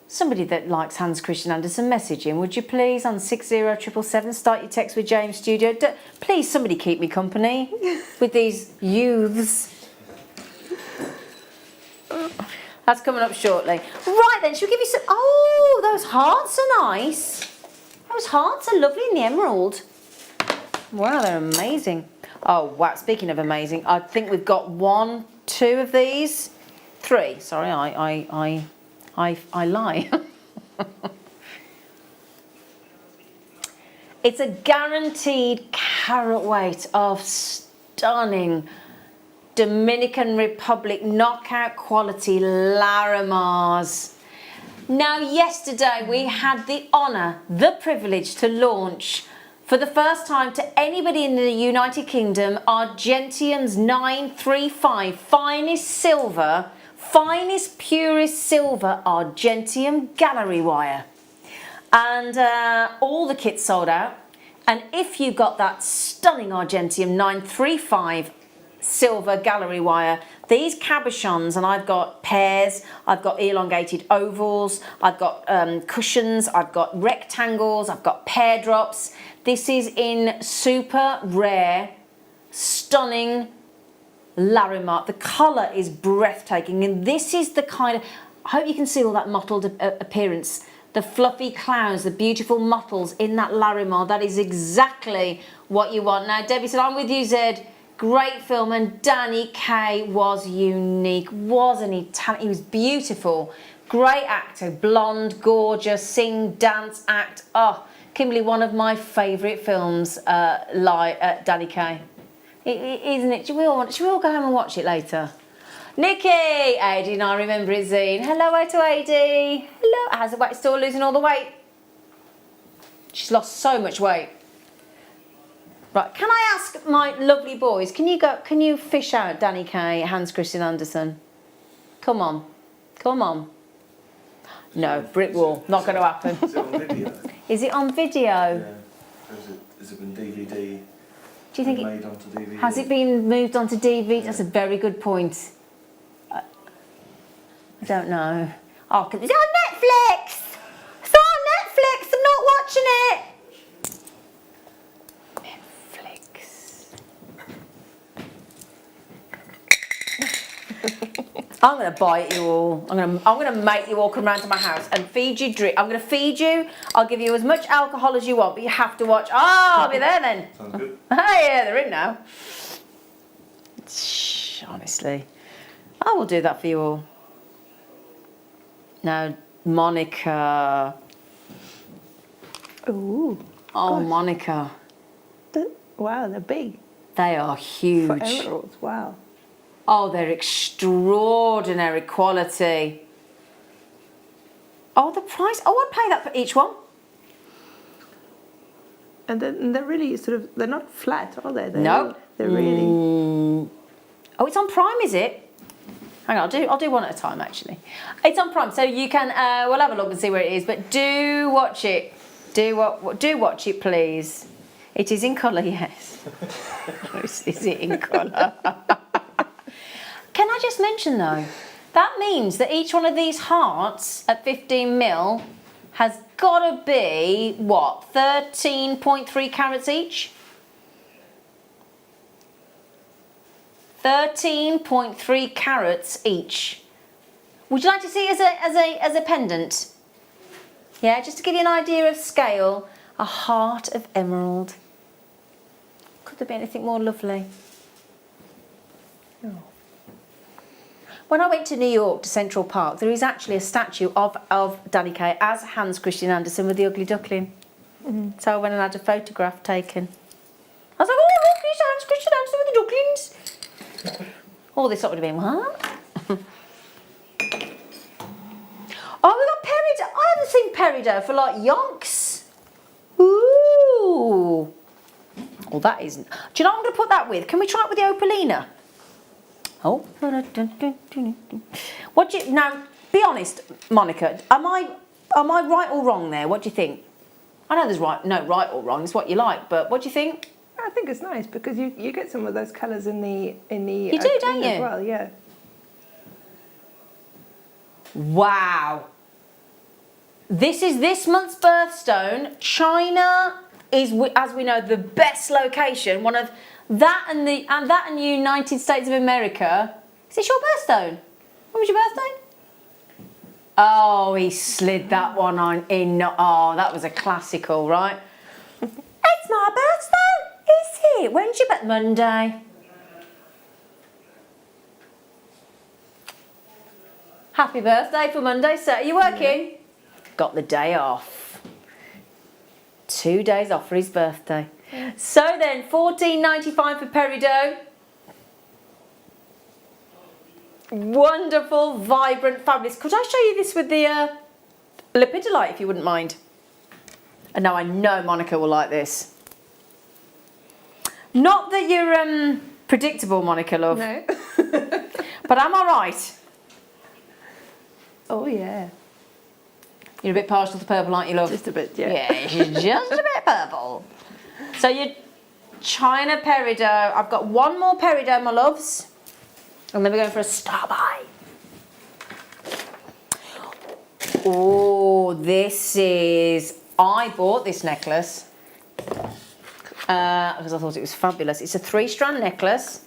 Somebody that likes Hans Christian Andersen, message in, would you please, on 60777. Start your text with James Studio. Please, somebody keep me company with these youths. That's coming up shortly. Right then, shall we give you some... Oh, those hearts are nice. Those hearts are lovely in the emerald. Wow, they're amazing. Oh, wow, speaking of amazing, I think we've got 1, 2 of these. 3, sorry, I lie. It's a guaranteed carat weight of stunning Dominican Republic knockout quality Larimars. Now, yesterday we had the honour, the privilege to launch for the first time to anybody in the United Kingdom, Argentium's 935 finest silver, finest purest silver Argentium gallery wire. And all the kits sold out. And if you got that stunning Argentium 935 silver gallery wire, these cabochons, and I've got pairs, I've got elongated ovals, I've got cushions, I've got rectangles, I've got pear drops. This is in super rare, stunning Larimar. The colour is breathtaking, and this is the kind of, I hope you can see all that mottled appearance, the fluffy clouds, the beautiful mottles in that Larimar. That is exactly what you want. Now, Debbie said, I'm with you, Zed. Great film, and Danny Kaye was unique, wasn't he? He was beautiful. Great actor, blonde, gorgeous, sing, dance, act. Oh, Kimberly, one of my favourite films, Danny Kaye. Isn't it? Should we all go home and watch it later? Nikki! Adi and I remember it, Zine. Hello to Adi. Hello. How's the weight? Still losing all the weight? She's lost so much weight. Right, can I ask my lovely boys, can you fish out Danny Kaye, Hans Christian Andersen? Come on. Come on. No, brick wall, not going to happen. Is it on video? Is it on video? Yeah. Has it been DVD? Do you think made onto DVD? Has it been moved onto DVD? Yeah. That's a very good point. I don't know. Oh, it's on Netflix! It's on Netflix! I'm not watching it! I'm going to bite you all. I'm going to make you all come round to my house and feed you drink. I'm going to feed you. I'll give you as much alcohol as you want, but you have to watch. Oh, I'll be there then. Sounds good. Oh, yeah, they're in now. Shh, honestly. I will do that for you all. Now, Monica. Ooh. Oh, gosh. Monica. Wow, they're big. They are huge. For emeralds, wow. Oh, they're extraordinary quality. Oh, the price. Oh, I'd pay that for each one. And they're really sort of, they're not flat, are they? No. They're really... Oh, it's on Prime, is it? Hang on, I'll do one at a time, actually. It's on Prime, so you can, we'll have a look and see where it is, but do watch it. Do watch it, please. It is in colour, yes. Is it in colour? Can I just mention, though, that means that each one of these hearts at 15mm has got to be, what, 13.3 carats each? 13.3 carats each. Would you like to see it as a pendant? Yeah, just to give you an idea of scale. A heart of emerald. Could there be anything more lovely? Oh. When I went to New York to Central Park, there is actually a statue of Danny Kaye as Hans Christian Andersen with the ugly duckling. So I went and had a photograph taken. I was like, oh look, it's Hans Christian Andersen with the ducklings. All this would have been, what? Oh, we got peridot. I haven't seen peridot for like yonks. Ooh. Well, that isn't. Do you know what I'm going to put that with? Can we try it with the opalina? Oh. What do you now? Be honest, Monica. Am I right or wrong there? What do you think? I know there's right or wrong. It's what you like, but what do you think? I think it's nice because you get some of those colours in the You do, don't you? as well, yeah. Wow. This is this month's birthstone. China is, as we know, the best location. One of that and the United States of America. Is this your birthstone? When was your birthday? Oh, he slid that one on in. Oh, that was a classical, right? It's my birthday. Is it? When's your birthday? Monday. Happy birthday for Monday, sir. Are you working? Yeah. Got the day off. 2 days off for his birthday. Yeah. So then, $14.95 for peridot. Wonderful, vibrant, fabulous. Could I show you this with the lepidolite, if you wouldn't mind? And now I know Monica will like this. Not that you're predictable, Monica, love. No. But am I right? Oh, yeah. You're a bit partial to purple, aren't you, love? Just a bit, yeah. Yeah, she's just a bit purple. So your China peridot. I've got one more peridot, my loves. And then we're going for a star buy. Oh, this is... I bought this necklace because I thought it was fabulous. It's a 3-strand necklace.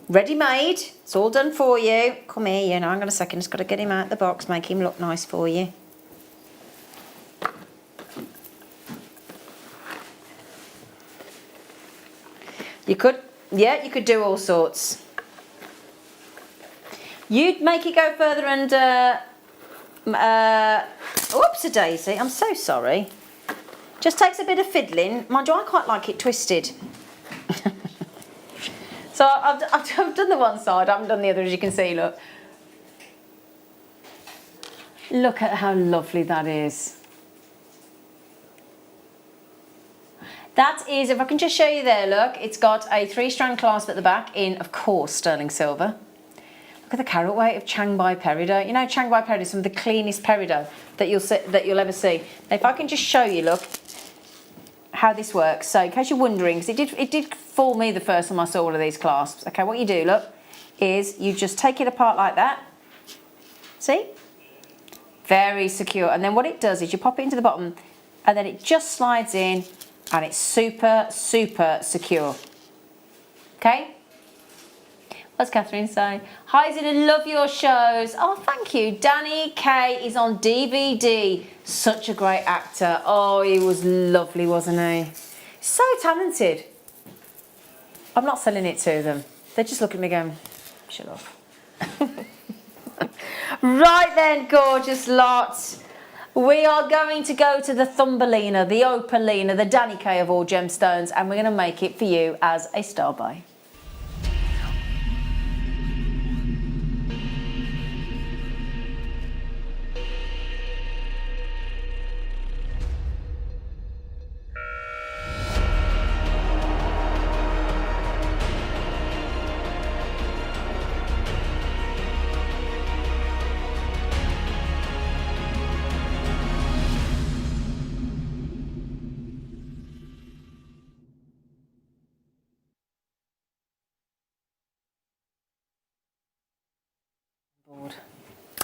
Ready-made. It's all done for you. Come here, you know, hang on a second. Just got to get him out of the box, make him look nice for you. You could do all sorts. You'd make it go further and, whoops-a-daisy, I'm so sorry. Just takes a bit of fiddling. Mind you, I quite like it twisted. So I've done the one side, I haven't done the other, as you can see, look. Look at how lovely that is. That is, if I can just show you there, look, it's got a 3-strand clasp at the back in, of course, sterling silver. Look at the carat weight of Changbai peridot. You know, Changbai peridot is some of the cleanest peridot that you'll ever see. Now, if I can just show you, look, how this works. So, in case you're wondering, because it did fool me the first time I saw all of these clasps. Okay, what you do, look, is you just take it apart like that. See? Very secure. And then what it does is you pop it into the bottom, and then it just slides in, and it's super, super secure. Okay? What's Catherine saying? Hi, Zina, love your shows. Oh, thank you. Danny Kaye is on DVD. Such a great actor. Oh, he was lovely, wasn't he? So talented. I'm not selling it to them. They just look at me going, shut up. Right then, gorgeous lot. We are going to go to the Thumbelina, the Opalina, the Danny Kaye of all gemstones, and we're going to make it for you as a star buy.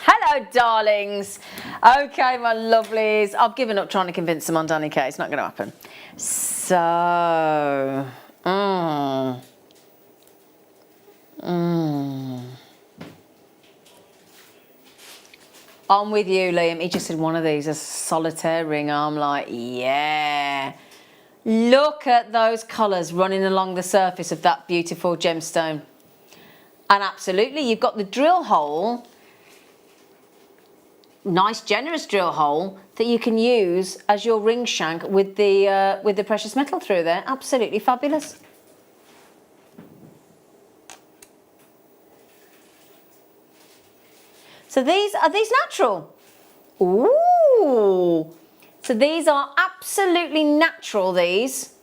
Hello, darlings. Okay, my lovelies. I've given up trying to convince them on Danny Kaye. It's not going to happen. So, I'm with you, Liam. He just said one of these, a solitaire ring. I'm like, yeah. Look at those colours running along the surface of that beautiful gemstone. And absolutely, you've got the drill hole, nice generous drill hole that you can use as your ring shank with the precious metal through there. Absolutely fabulous. So are these natural? Ooh. So these are absolutely natural, these.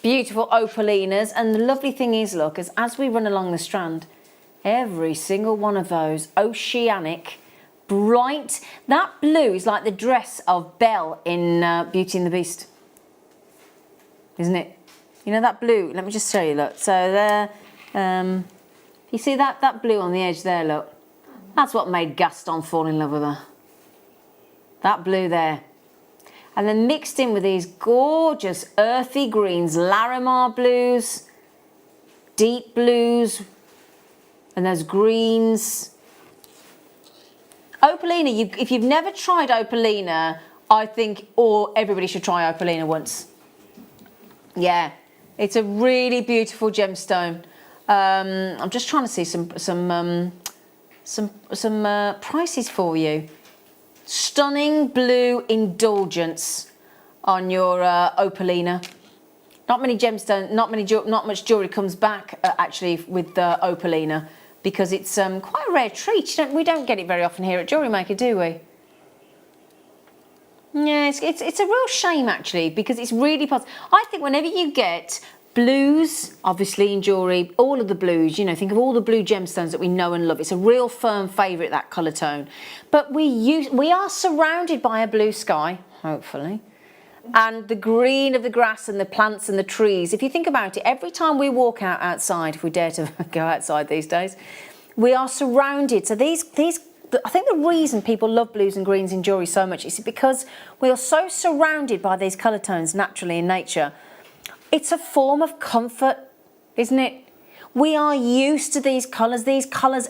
Beautiful opalinas. And the lovely thing is, look, as we run along the strand, every single one of those oceanic, bright, that blue is like the dress of Belle in Beauty and the Beast. Isn't it? You know that blue? Let me just show you, look. So there, you see that blue on the edge there, look? That's what made Gaston fall in love with her. That blue there. And then mixed in with these gorgeous earthy greens, Larimar blues, deep blues, and those greens. Opalina, if you've never tried Opalina, I think everybody should try Opalina once. Yeah, it's a really beautiful gemstone. I'm just trying to see some prices for you. Stunning blue indulgence on your opalina. Not many gemstones, not much jewellery comes back actually with the opalina, because it's quite a rare treat. We don't get it very often here at Jewellery Maker, do we? Yeah, it's a real shame actually, because it's really possible. I think whenever you get blues, obviously in jewellery, all of the blues, you know, think of all the blue gemstones that we know and love. It's a real firm favourite, that colour tone. But we are surrounded by a blue sky, hopefully, and the green of the grass and the plants and the trees. If you think about it, every time we walk outside, if we dare to go outside these days, we are surrounded. So these, I think the reason people love blues and greens in jewellery so much is because we are so surrounded by these colour tones naturally in nature. It's a form of comfort, isn't it? We are used to these colours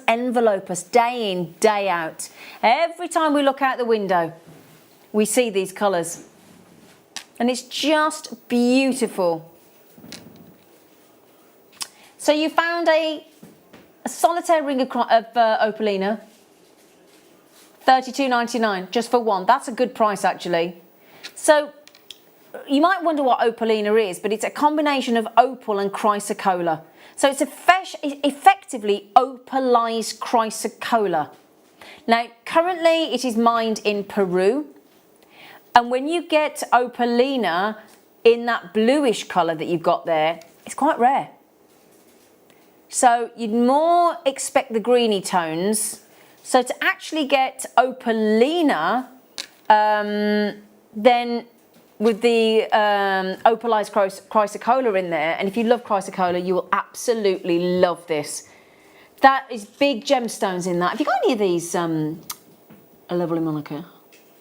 envelope us day in, day out. Every time we look out the window, we see these colours. And it's just beautiful. So you found a solitaire ring of opalina, $32.99 just for one. That's a good price actually. So you might wonder what opalina is, but it's a combination of opal and chrysocolla. So it's effectively opalized chrysocolla. Now, currently it is mined in Peru. And when you get opalina in that bluish colour that you've got there, it's quite rare. So you'd more expect the greeny tones. So to actually get opalina, then with the opalized chrysocolla in there, and if you love chrysocolla, you will absolutely love this. That is big gemstones in that. Have you got any of these, a lovely Monica?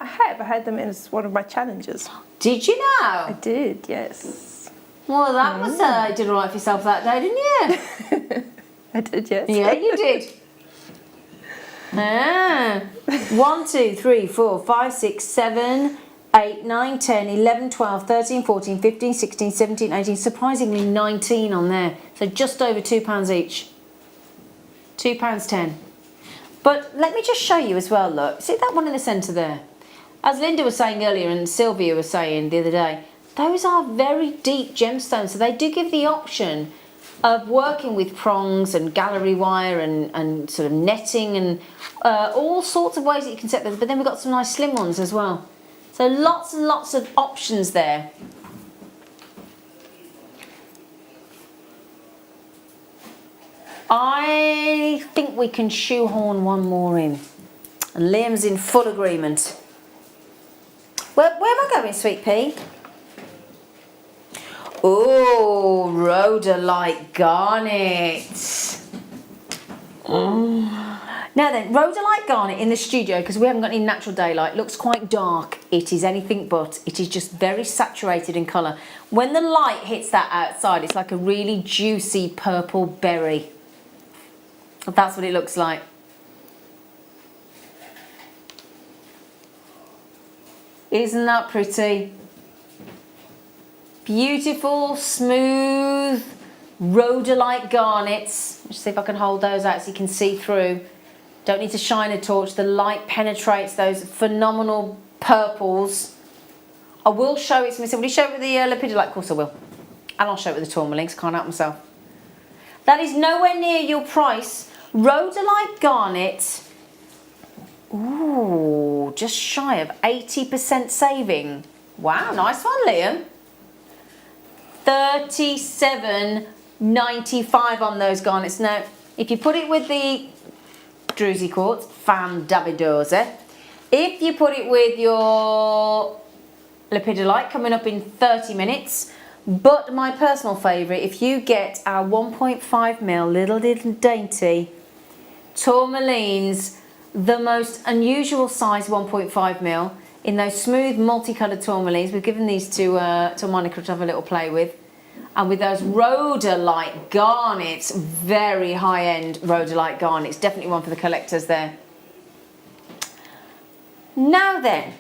I have. I had them as one of my challenges. Did you know? I did, yes. Well, that was, you did all right for yourself that day, didn't you? I did, yes. Yeah, you did. 1, 2, 3, 4, 5, 6, 7, 8, 9, 10, 11, 12, 13, 14, 15, 16, 17, 18, surprisingly 19 on there. So just over £2 each. £2.10. But let me just show you as well, look. See that one in the centre there? As Linda was saying earlier and Sylvia was saying the other day, those are very deep gemstones. So they do give the option of working with prongs and gallery wire and sort of netting and all sorts of ways that you can set them. But then we've got some nice slim ones as well. So lots and lots of options there. I think we can shoehorn one more in. And Liam's in full agreement. Where am I going, Sweet Pea? Oh, rhodolite garnet. Now then, rhodolite garnet in the studio, because we haven't got any natural daylight, looks quite dark. It is anything but. It is just very saturated in colour. When the light hits that outside, it's like a really juicy purple berry. That's what it looks like. Isn't that pretty? Beautiful, smooth, rhodolite garnets. Let's see if I can hold those out so you can see through. Don't need to shine a torch. The light penetrates those phenomenal purples. I will show it to myself. Will you show it with the lepidolite? Of course I will. And I'll show it with the tourmaline, 'cause I can't help myself. That is nowhere near your price. Rhodolite garnet. Ooh, just shy of 80% saving. Wow, nice one, Liam. $37.95 on those garnets. Now, if you put it with the druzy quartz, fandavidosa. If you put it with your lepidolite, coming up in 30 minutes. But my personal favourite, if you get our 1.5mm little dainty tourmalines, the most unusual size 1.5mm in those smooth multicoloured tourmalines. We've given these to Monica to have a little play with. And with those rhodolite garnets, very high-end rhodolite garnets, definitely one for the collectors there. Now then,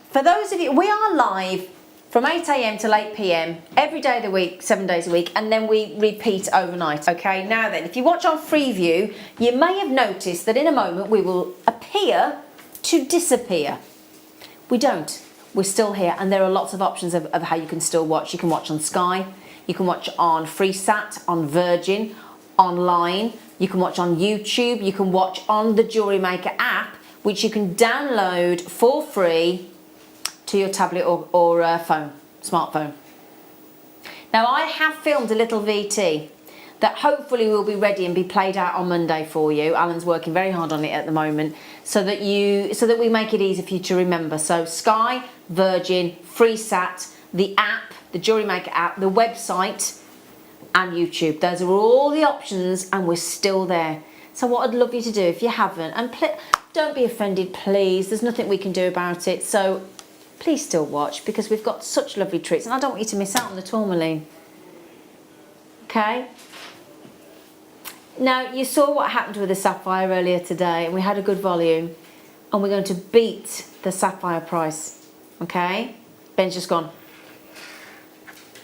for those of you, we are live from 8 AM till 8 PM every day of the week, 7 days a week, and then we repeat overnight, okay? Now then, if you watch on Freeview, you may have noticed that in a moment we will appear to disappear. We don't. We're still here, and there are lots of options of how you can still watch. You can watch on Sky, you can watch on FreeSat, on Virgin, online, you can watch on YouTube, you can watch on the Jewellery Maker app, which you can download for free to your tablet or phone, smartphone. Now I have filmed a little VT that hopefully will be ready and be played out on Monday for you. Alan's working very hard on it at the moment so that we make it easy for you to remember. So Sky, Virgin, FreeSat, the app, the Jewellery Maker app, the website and YouTube. Those are all the options and we're still there. So what I'd love you to do if you haven't, and don't be offended please, there's nothing we can do about it. So please still watch because we've got such lovely treats and I don't want you to miss out on the tourmaline. Okay? Now you saw what happened with the Sapphire earlier today and we had a good volume and we're going to beat the Sapphire price. Okay? Ben's just gone.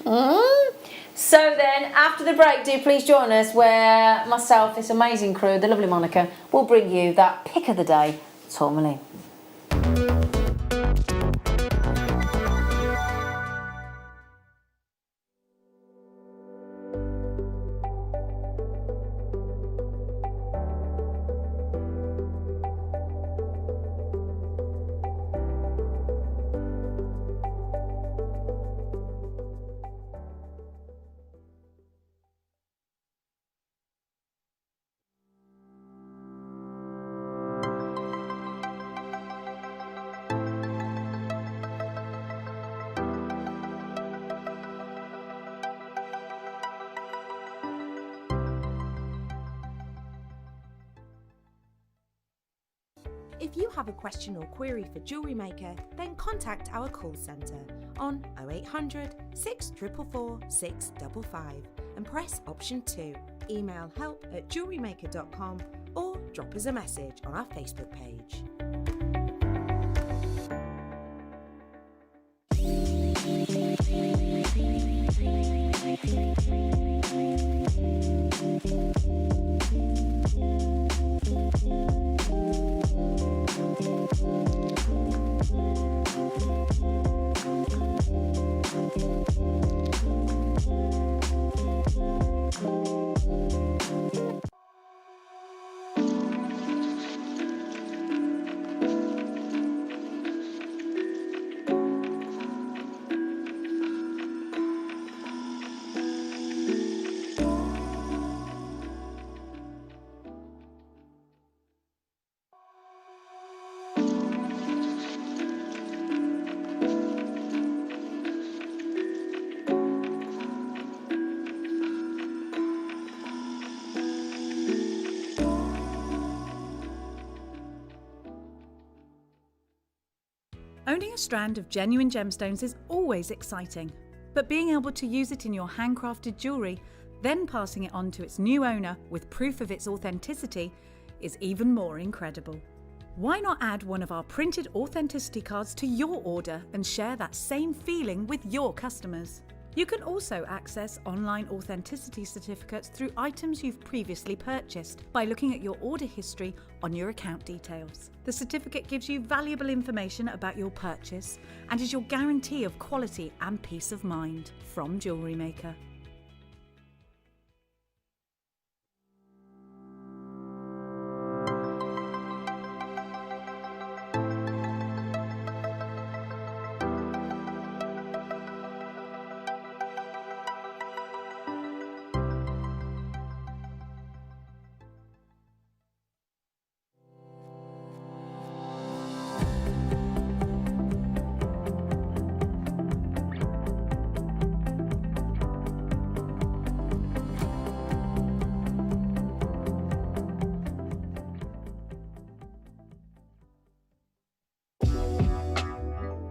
So then after the break do please join us where myself, this amazing crew, the lovely Monica, will bring you that pick of the day, tourmaline. If you have a question or query for Jewellery Maker, then contact our call centre on 0800 644 655 and press option 2. Email help@jewellerymaker.com or drop us a message on our Facebook page. Owning a strand of genuine gemstones is always exciting, but being able to use it in your handcrafted jewellery, then passing it on to its new owner with proof of its authenticity, is even more incredible. Why not add one of our printed authenticity cards to your order and share that same feeling with your customers? You can also access online authenticity certificates through items you've previously purchased by looking at your order history on your account details. The certificate gives you valuable information about your purchase and is your guarantee of quality and peace of mind from Jewellery Maker.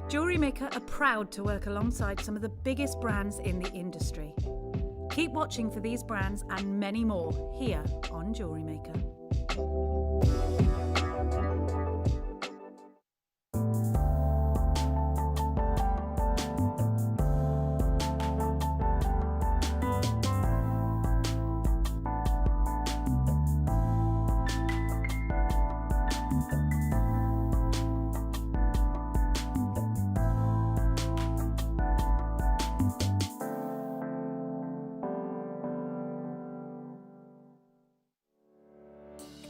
Jewellery Maker are proud to work alongside some of the biggest brands in the industry. Keep watching for these brands and many more here on Jewellery Maker.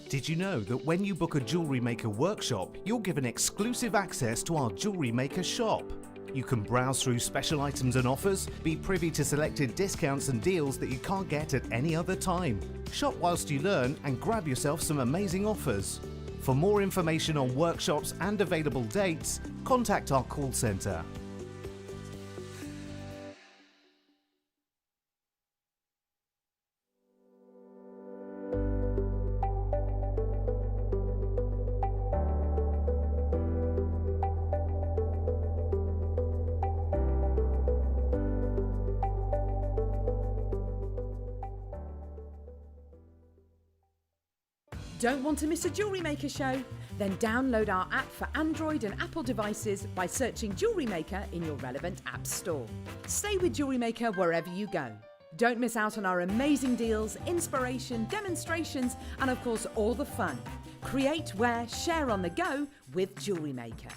Did you know that when you book a Jewellery Maker workshop, you're given exclusive access to our Jewellery Maker shop? You can browse through special items and offers, be privy to selected discounts and deals that you can't get at any other time. Shop whilst you learn and grab yourself some amazing offers. For more information on workshops and available dates, contact our call centre. Don't want to miss a Jewellery Maker show? Then download our app for Android and Apple devices by searching Jewellery Maker in your relevant app store. Stay with Jewellery Maker wherever you go. Don't miss out on our amazing deals, inspiration, demonstrations, and of course all the fun. Create, wear, share on the go with Jewellery Maker.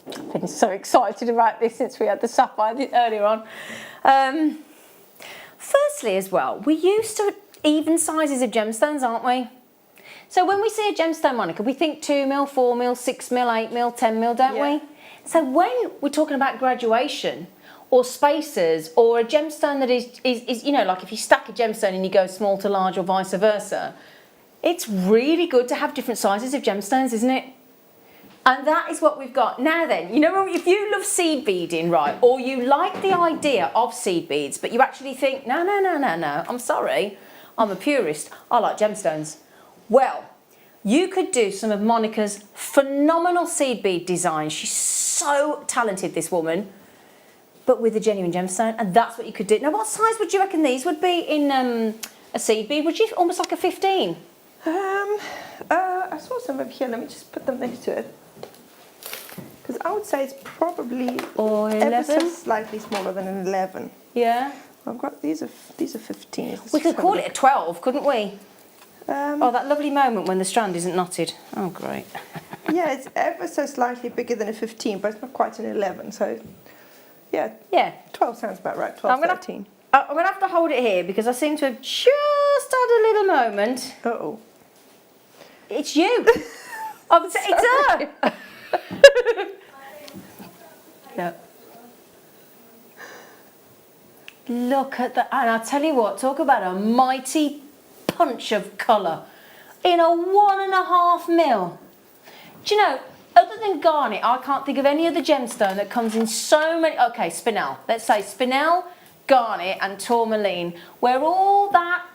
I've been so excited about this since we had the Sapphire earlier on. Firstly as well, we're used to even sizes of gemstones, aren't we? So when we see a gemstone, Monica, we think 2mm, 4mm, 6mm, 8mm, 10mm, don't we? So when we're talking about graduation or spacers or a gemstone that is, you know, like if you stack a gemstone and you go small to large or vice versa, it's really good to have different sizes of gemstones, isn't it? And that is what we've got. Now then, you know, if you love seed beading, right, or you like the idea of seed beads, but you actually think, no, I'm sorry, I'm a purist, I like gemstones. Well, you could do some of Monica's phenomenal seed bead designs. She's so talented, this woman, but with a genuine gemstone, and that's what you could do. Now, what size would you reckon these would be in a seed bead? Would you almost like a 15? I saw some over here. Let me just put them next to it. Because I would say it's probably or 11? Ever so slightly smaller than an 11. Yeah. I've got these are 15. We could call it a 12, couldn't we? Oh, that lovely moment when the strand isn't knotted. Oh, great. Yeah, it's ever so slightly bigger than a 15, but it's not quite an 11. So, yeah. 12 sounds about right. 12, 13. I'm going to have to hold it here because I seem to have just had a little moment. Uh-oh. It's you. It's her. Look. Look at that. And I'll tell you what, talk about a mighty punch of colour in a 1.5mm. Do you know, other than Garnet, I can't think of any other gemstone that comes in so many. Okay, Spinel. Let's say Spinel, Garnet, and Tourmaline, where all that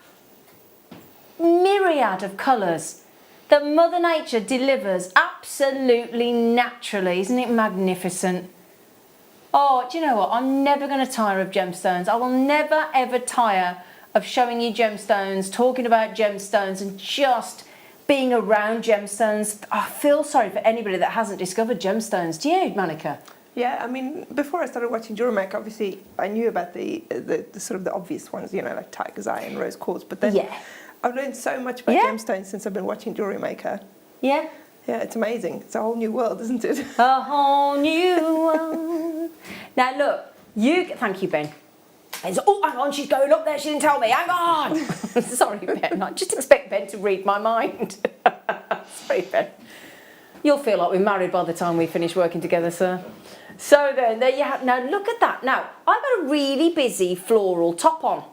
myriad of colours that Mother Nature delivers absolutely naturally. Isn't it magnificent? Oh, do you know what? I'm never going to tire of gemstones. I will never ever tire of showing you gemstones, talking about gemstones, and just being around gemstones. I feel sorry for anybody that hasn't discovered gemstones. Do you, Monica? Yeah, I mean, before I started watching Jewellery Maker, obviously I knew about the sort of the obvious ones, you know, like tiger's eye and rose quartz. But then I've learned so much about gemstones since I've been watching Jewellery Maker. Yeah. Yeah, it's amazing. It's a whole new world, isn't it? A whole new world. Now look, thank you, Ben. Ben's, oh, hang on, she's going up there. She didn't tell me. Hang on. Sorry, Ben. I just expect Ben to read my mind. Sorry, Ben. You'll feel like we're married by the time we finish working together, sir. So then, there you have. Now look at that. Now I've got a really busy floral top on,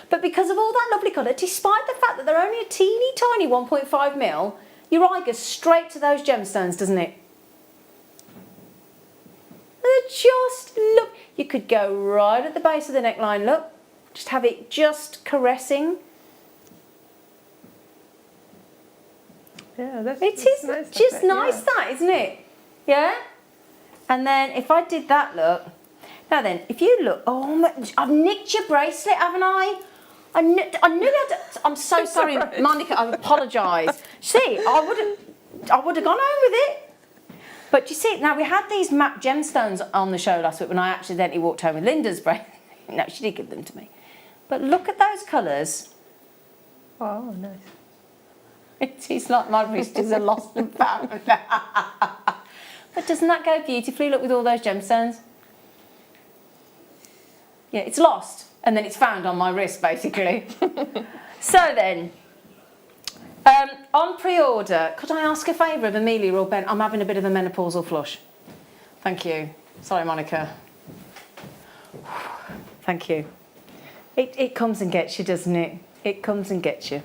but because of all that lovely colour, despite the fact that they're only a teeny tiny 1.5 mil, your eye goes straight to those gemstones, doesn't it? Just look. You could go right at the base of the neckline, look. Just have it just caressing. Yeah, that's it is nice, just nice, that, isn't it? Yeah? And then if I did that, look. Now then, if you look, oh, I've nicked your bracelet, haven't I? I knew I'm so sorry, Monica, I apologise. See, I would have gone home with it. But you see, now we had these matte gemstones on the show last week when I accidentally walked home with Linda's bracelet. No, she did give them to me. But look at those colours. Oh, nice. It's like my wrist is a lost and found. But doesn't that go beautifully, look, with all those gemstones? Yeah, it's lost, and then it's found on my wrist, basically. So then, on pre-order, could I ask a favour of Amelia or Ben? I'm having a bit of a menopausal flush. Thank you. Sorry, Monica. Thank you. It comes and gets you, doesn't it? It comes and gets you.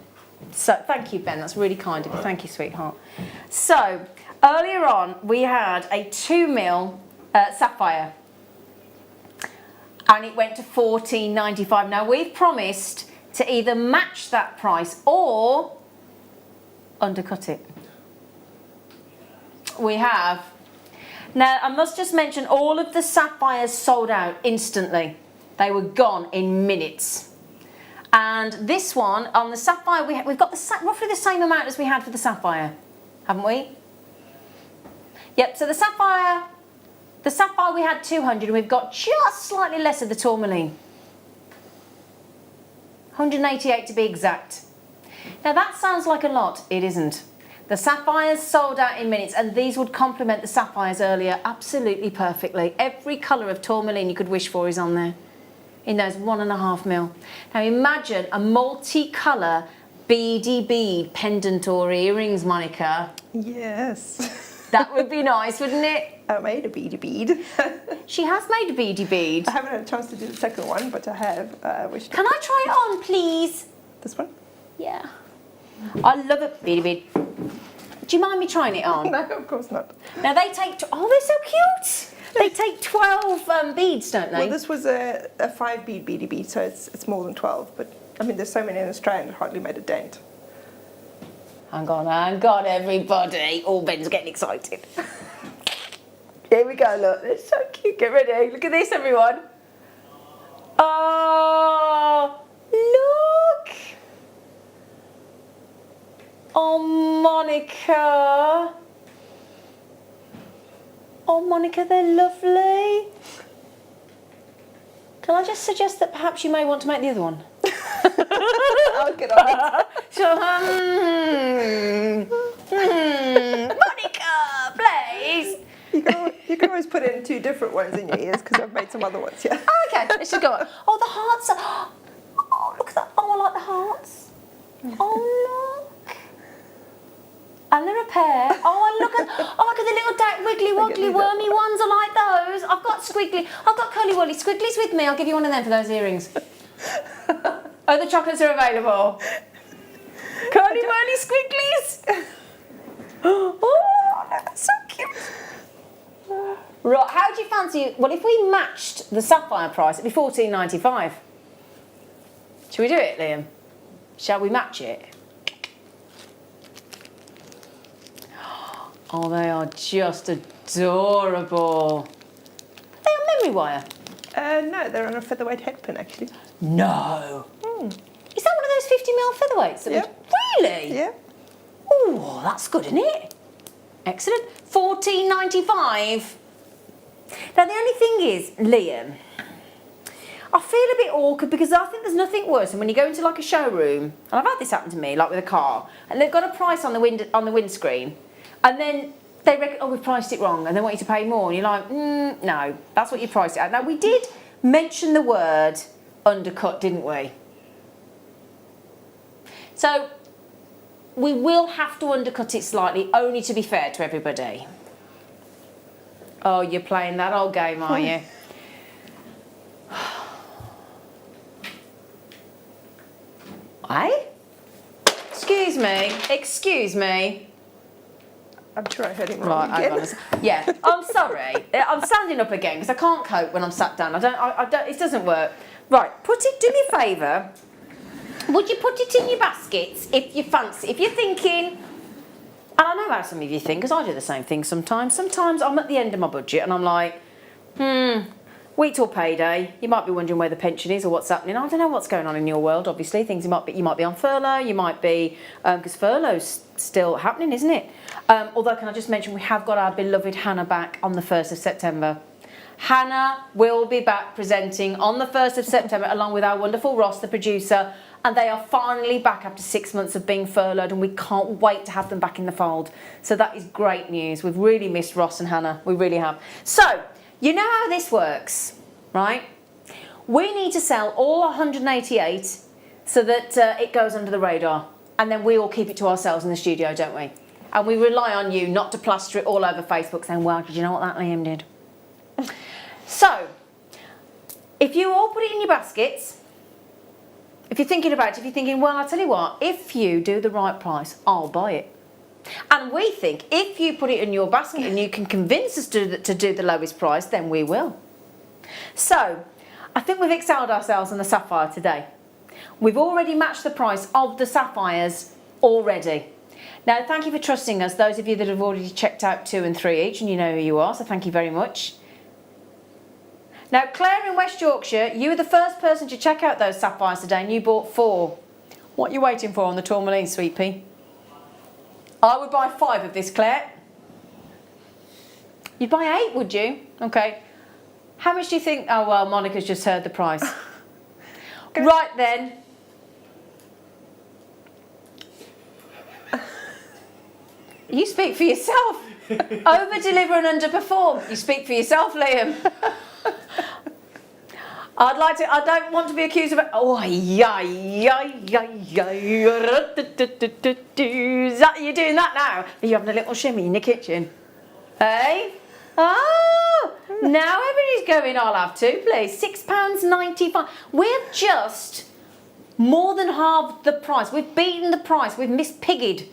So, thank you, Ben. That's really kind of you. Thank you, sweetheart. So, earlier on, we had a 2 mil sapphire. And it went to $14.95. Now, we've promised to either match that price or undercut it. We have. Now, I must just mention, all of the sapphires sold out instantly. They were gone in minutes. And this one, on the sapphire, we've got roughly the same amount as we had for the sapphire, haven't we? Yep, so the sapphire we had 200, and we've got just slightly less of the tourmaline. 188 to be exact. Now that sounds like a lot, it isn't. The sapphires sold out in minutes, and these would complement the sapphires earlier absolutely perfectly. Every colour of tourmaline you could wish for is on there, in those 1.5 mil. Now imagine a multicolour beady bead pendant or earrings, Monica. Yes. That would be nice, wouldn't it? I made a beady bead. She has made a beady bead. I haven't had a chance to do the second one, but I have. Can I try it on, please? This one? Yeah. I love a beady bead. Do you mind me trying it on? No, of course not. Now they take, oh, they're so cute. They take 12 beads, don't they? Well, this was a 5 bead beady bead, so it's more than 12. But I mean, there's so many in Australia, it hardly made a dent. Hang on, everybody. Oh, Ben's getting excited. Here we go, look. It's so cute. Get ready. Look at this, everyone. Oh, look. Oh, Monica. Oh, Monica, they're lovely. Can I just suggest that perhaps you may want to make the other one? I'll get on it. So, Monica, please. You can always put in 2 different ones in your ears, because I've made some other ones, yeah. Oh, okay, let's just go on. Oh, the hearts are... Oh, look at that. Oh, I like the hearts. Oh, look. And they're a pair. Oh, look at the little wiggly woggly wormy ones. I like those. I've got curly woolly squigglies with me. I'll give you one of them for those earrings. Oh, the chocolates are available. Curly whirly squigglies. Oh, That's so cute. Right, how do you fancy? Well, if we matched the sapphire price, it'd be $14.95. Shall we do it, Liam? Shall we match it? Oh, they are just adorable. Are they on memory wire? No, they're on a featherweight head pin, actually. No. Is that one of those 50mm featherweights? Yep. Really? Yeah. Oh, that's good, isn't it? Excellent. $14.95. Now, the only thing is, Liam, I feel a bit awkward because I think there's nothing worse than when you go into like a showroom, and I've had this happen to me, like with a car, and they've got a price on the windscreen, and then they reckon, oh, we've priced it wrong, and they want you to pay more, and you're like, no, that's what you priced it at. Now, we did mention the word undercut, didn't we? So, we will have to undercut it slightly, only to be fair to everybody. Oh, you're playing that old game, are you? Hey? Excuse me. I'm sure I heard him wrong Right, again. hang on. Yeah, I'm sorry. I'm standing up again because I can't cope when I'm sat down. I don't, it doesn't work. Right, do me a favour. Would you put it in your baskets if you fancy, if you're thinking, and I know how some of you think, because I do the same thing sometimes. Sometimes I'm at the end of my budget and I'm like, wait till payday. You might be wondering where the pension is or what's happening. I don't know what's going on in your world, obviously. You might be on furlough, you might be, because furlough's still happening, isn't it? Although, can I just mention, we have got our beloved Hannah back on the 1st of September. Hannah will be back presenting on the 1st of September along with our wonderful Ross, the producer, and they are finally back after 6 months of being furloughed, and we can't wait to have them back in the fold. So that is great news. We've really missed Ross and Hannah. We really have. So, you know how this works, right? We need to sell all 188 so that it goes under the radar, and then we all keep it to ourselves in the studio, don't we? And we rely on you not to plaster it all over Facebook saying, well, did you know what that Liam did? So, if you all put it in your baskets, if you're thinking about it, if you're thinking, well, I'll tell you what, if you do the right price, I'll buy it. And we think if you put it in your basket and you can convince us to do the lowest price, then we will. So, I think we've excelled ourselves on the sapphire today. We've already matched the price of the sapphires already. Now, thank you for trusting us, those of you that have already checked out 2 and 3 each, and you know who you are, so thank you very much. Now, Claire in West Yorkshire, you were the first person to check out those sapphires today, and you bought 4. What are you waiting for on the Tourmaline, sweet pea? I would buy 5 of this, Claire. You'd buy 8, would you? Okay. How much do you think? Oh, well, Monica's just heard the price. Right then. You speak for yourself. Over-deliver and underperform. You speak for yourself, Liam. I don't want to be accused of, oh, yeah. You're doing that now? Are you having a little shimmy in the kitchen? Hey? Oh, now everybody's going, I'll have 2, please. £6.95. We've just more than halved the price. We've beaten the price. We've Miss Piggied.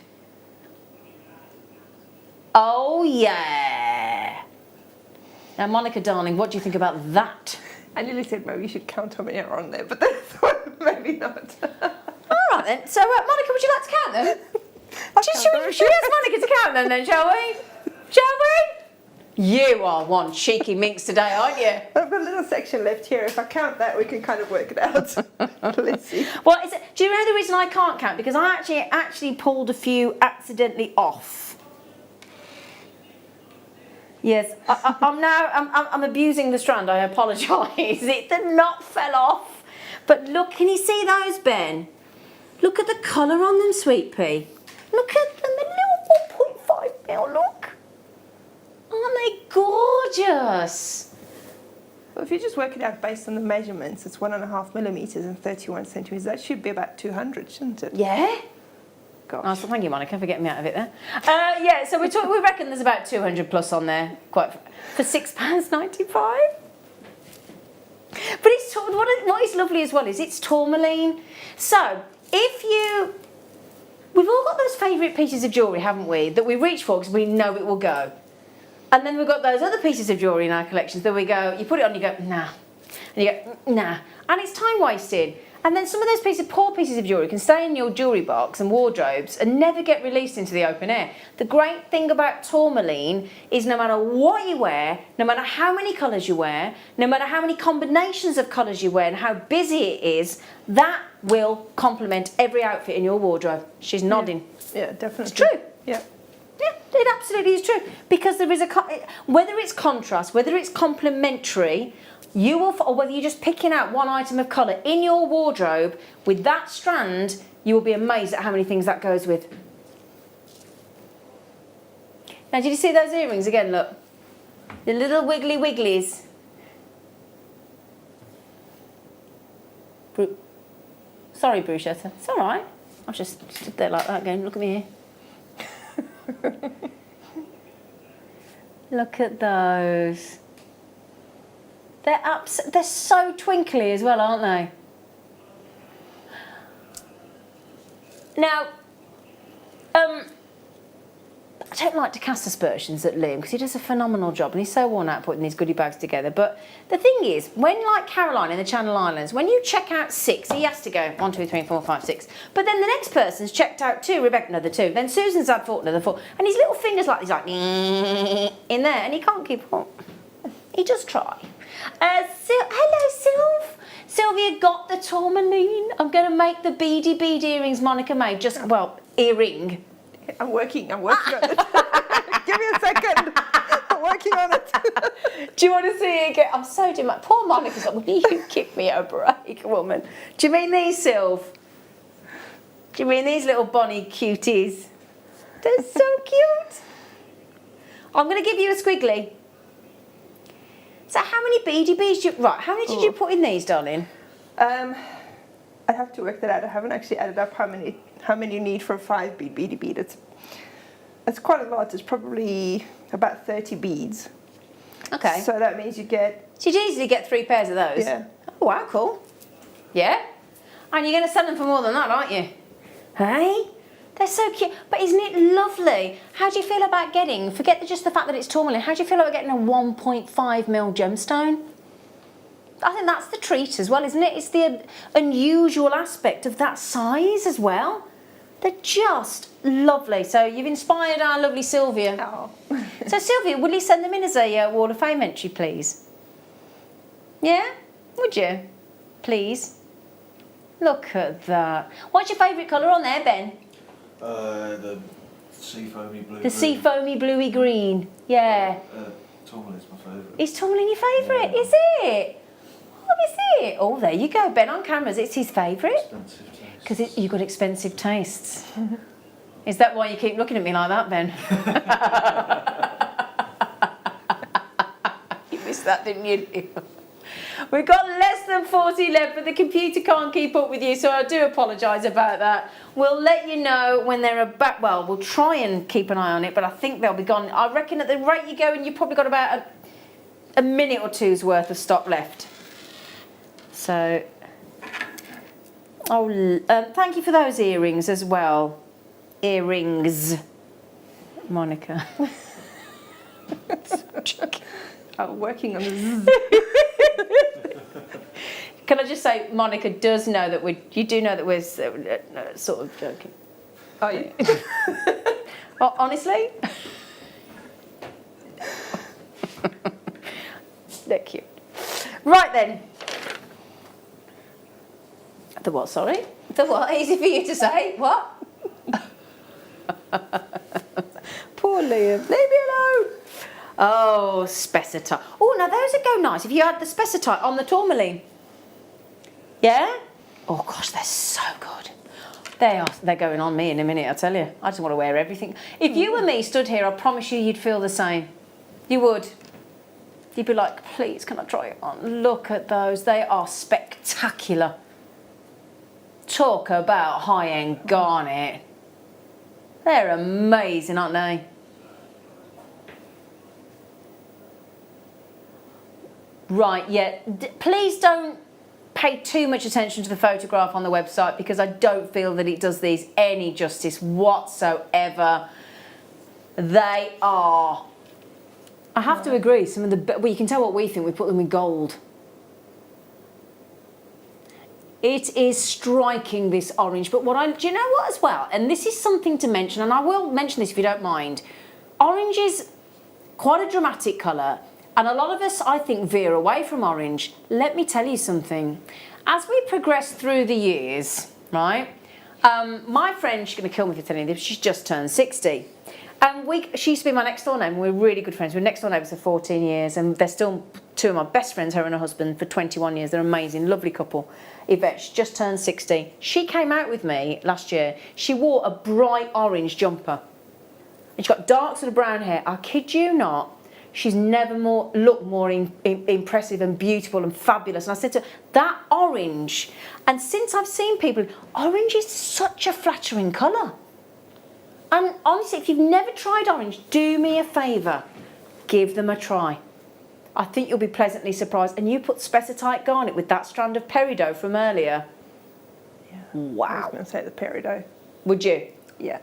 Oh, yeah. Now, Monica, darling, what do you think about that? I nearly said maybe you should count how many are on there, but then I thought maybe not. All right then. So, Monica, would you like to count them? Should we ask Monica to count them then, shall we? Shall we? You are one cheeky minx today, aren't you? I've got a little section left here. If I count that, we can kind of work it out. Let's see. Well, do you know the reason I can't count? Because I actually pulled a few accidentally off. Yes, I'm abusing the strand. I apologise. The knot fell off. But look, can you see those, Ben? Look at the colour on them, sweet pea. Look at them, the little 1.5 mil. Look, aren't they gorgeous? Well, if you just work it out based on the measurements, it's 1.5 millimetres and 31 centimetres. That should be about 200, shouldn't it? Yeah. Gosh. Oh, so thank you, Monica, for getting me out of it there. Yeah, so we reckon there's about 200 plus on there, for £6.95. But it's what is lovely as well is it's tourmaline. So if you we've all got those favourite pieces of jewellery, haven't we, that we reach for because we know it will go. And then we've got those other pieces of jewellery in our collections that we go, you put it on, you go, nah. And you go, nah. And it's time wasted. And then some of those poor pieces of jewellery can stay in your jewellery box and wardrobes and never get released into the open air. The great thing about Tourmaline is no matter what you wear, no matter how many colours you wear, no matter how many combinations of colours you wear and how busy it is, that will complement every outfit in your wardrobe. She's nodding. Yeah, definitely. It's true. Yeah. Yeah, it absolutely is true. Because there is whether it's contrast, whether it's complementary, you will, or whether you're just picking out one item of colour in your wardrobe with that strand, you will be amazed at how many things that goes with. Now, did you see those earrings again? Look, the little wiggly wigglies. Sorry, Bruschetta. It's all right. I just stood there like that going, look at me here. Look at those. They're so twinkly as well, aren't they? Now, I don't like to cast aspersions at Liam because he does a phenomenal job and he's so worn out putting these goodie bags together. But the thing is, when, like Caroline in the Channel Islands, when you check out 6, he has to go 1, 2, 3, 4, 5, 6. But then the next person's checked out 2, Rebecca another 2. Then Susan's had 4, another 4. And his little fingers like he's like in there, and he can't keep up. He does try. Hello, Sylv. Sylvia got the Tourmaline. I'm going to make the beady earrings Monica made. Just, well, earring. I'm working on it. Give me a second. I'm working on it. Do you want to see it again? I'm so dramatic. Poor Monica's like, will you give me a break, woman? Do you mean these, Sylv? Do you mean these little bonny cuties? They're so cute. I'm going to give you a squiggly. So how many beady beads how many did you put in these, darling? I'd have to work that out. I haven't actually added up how many you need for a 5-bead beady bead. It's quite a lot. It's probably about 30 beads. Okay. So that means you get... So you'd easily get 3 pairs of those? Yeah. Oh, wow, cool. Yeah? And you're going to sell them for more than that, aren't you? Hey? They're so cute. But isn't it lovely? How do you feel about getting, forget just the fact that it's Tourmaline, how do you feel about getting a 1.5mm gemstone? I think that's the treat as well, isn't it? It's the unusual aspect of that size as well. They're just lovely. So you've inspired our lovely Sylvia. Oh. So Sylvia, will you send them in as a Wall of Fame entry, please? Yeah? Would you? Please? Look at that. What's your favourite colour on there, Ben? The sea foamy blue. The sea foamy bluey green. Yeah. Tourmaline's my favourite. Is Tourmaline your favourite? Yeah. Is it? Oh, is it? Oh, there you go, Ben. On cameras, it's his favourite. Expensive taste. Because you've got expensive tastes. Is that why you keep looking at me like that, Ben? You missed that, didn't you? We've got less than 40 left, but the computer can't keep up with you, so I do apologise about that. We'll let you know when they're about, well, we'll try and keep an eye on it, but I think they'll be gone. I reckon at the rate you're going, you've probably got about a minute or two's worth of stock left. So, thank you for those earrings as well. Earrings, Monica. I'm working on this. Can I just say, Monica does know that you do know that we're sort of joking. Oh, yeah. Oh, honestly? They're cute. Right then. The what, sorry? The what? Easy for you to say. What? Poor Liam. Leave me alone. Oh, spessitite. Oh, now those would go nice if you had the spessitite on the Tourmaline. Yeah? Oh gosh, they're so good. They're going on me in a minute, I tell you. I just want to wear everything. If you and me stood here, I promise you you'd feel the same. You would. You'd be like, please, can I try it on? Look at those. They are spectacular. Talk about high-end garnet. They're amazing, aren't they? Right, yeah. Please don't pay too much attention to the photograph on the website because I don't feel that it does these any justice whatsoever. They are, I have to agree, some of the, well, you can tell what we think, we put them in gold. It is striking, this orange, but do you know what as well? And this is something to mention, and I will mention this if you don't mind. Orange is quite a dramatic colour, and a lot of us, I think, veer away from orange. Let me tell you something. As we progress through the years, right, my friend, she's going to kill me for telling you this, she's just turned 60. And she used to be my next door neighbour. We're really good friends. We're next door neighbours for 14 years, and they're still two of my best friends, her and her husband, for 21 years. They're amazing, lovely couple. Yvette, she just turned 60. She came out with me last year. She wore a bright orange jumper. And she's got dark sort of brown hair. I kid you not, she's never looked more impressive and beautiful and fabulous. And I said to her, that orange, and since I've seen people, orange is such a flattering colour. And honestly, if you've never tried orange, do me a favour, give them a try. I think you'll be pleasantly surprised. And you put spessartite garnet with that strand of peridot from earlier. Yeah. Wow. I was going to say the peridot. Would you? Yeah.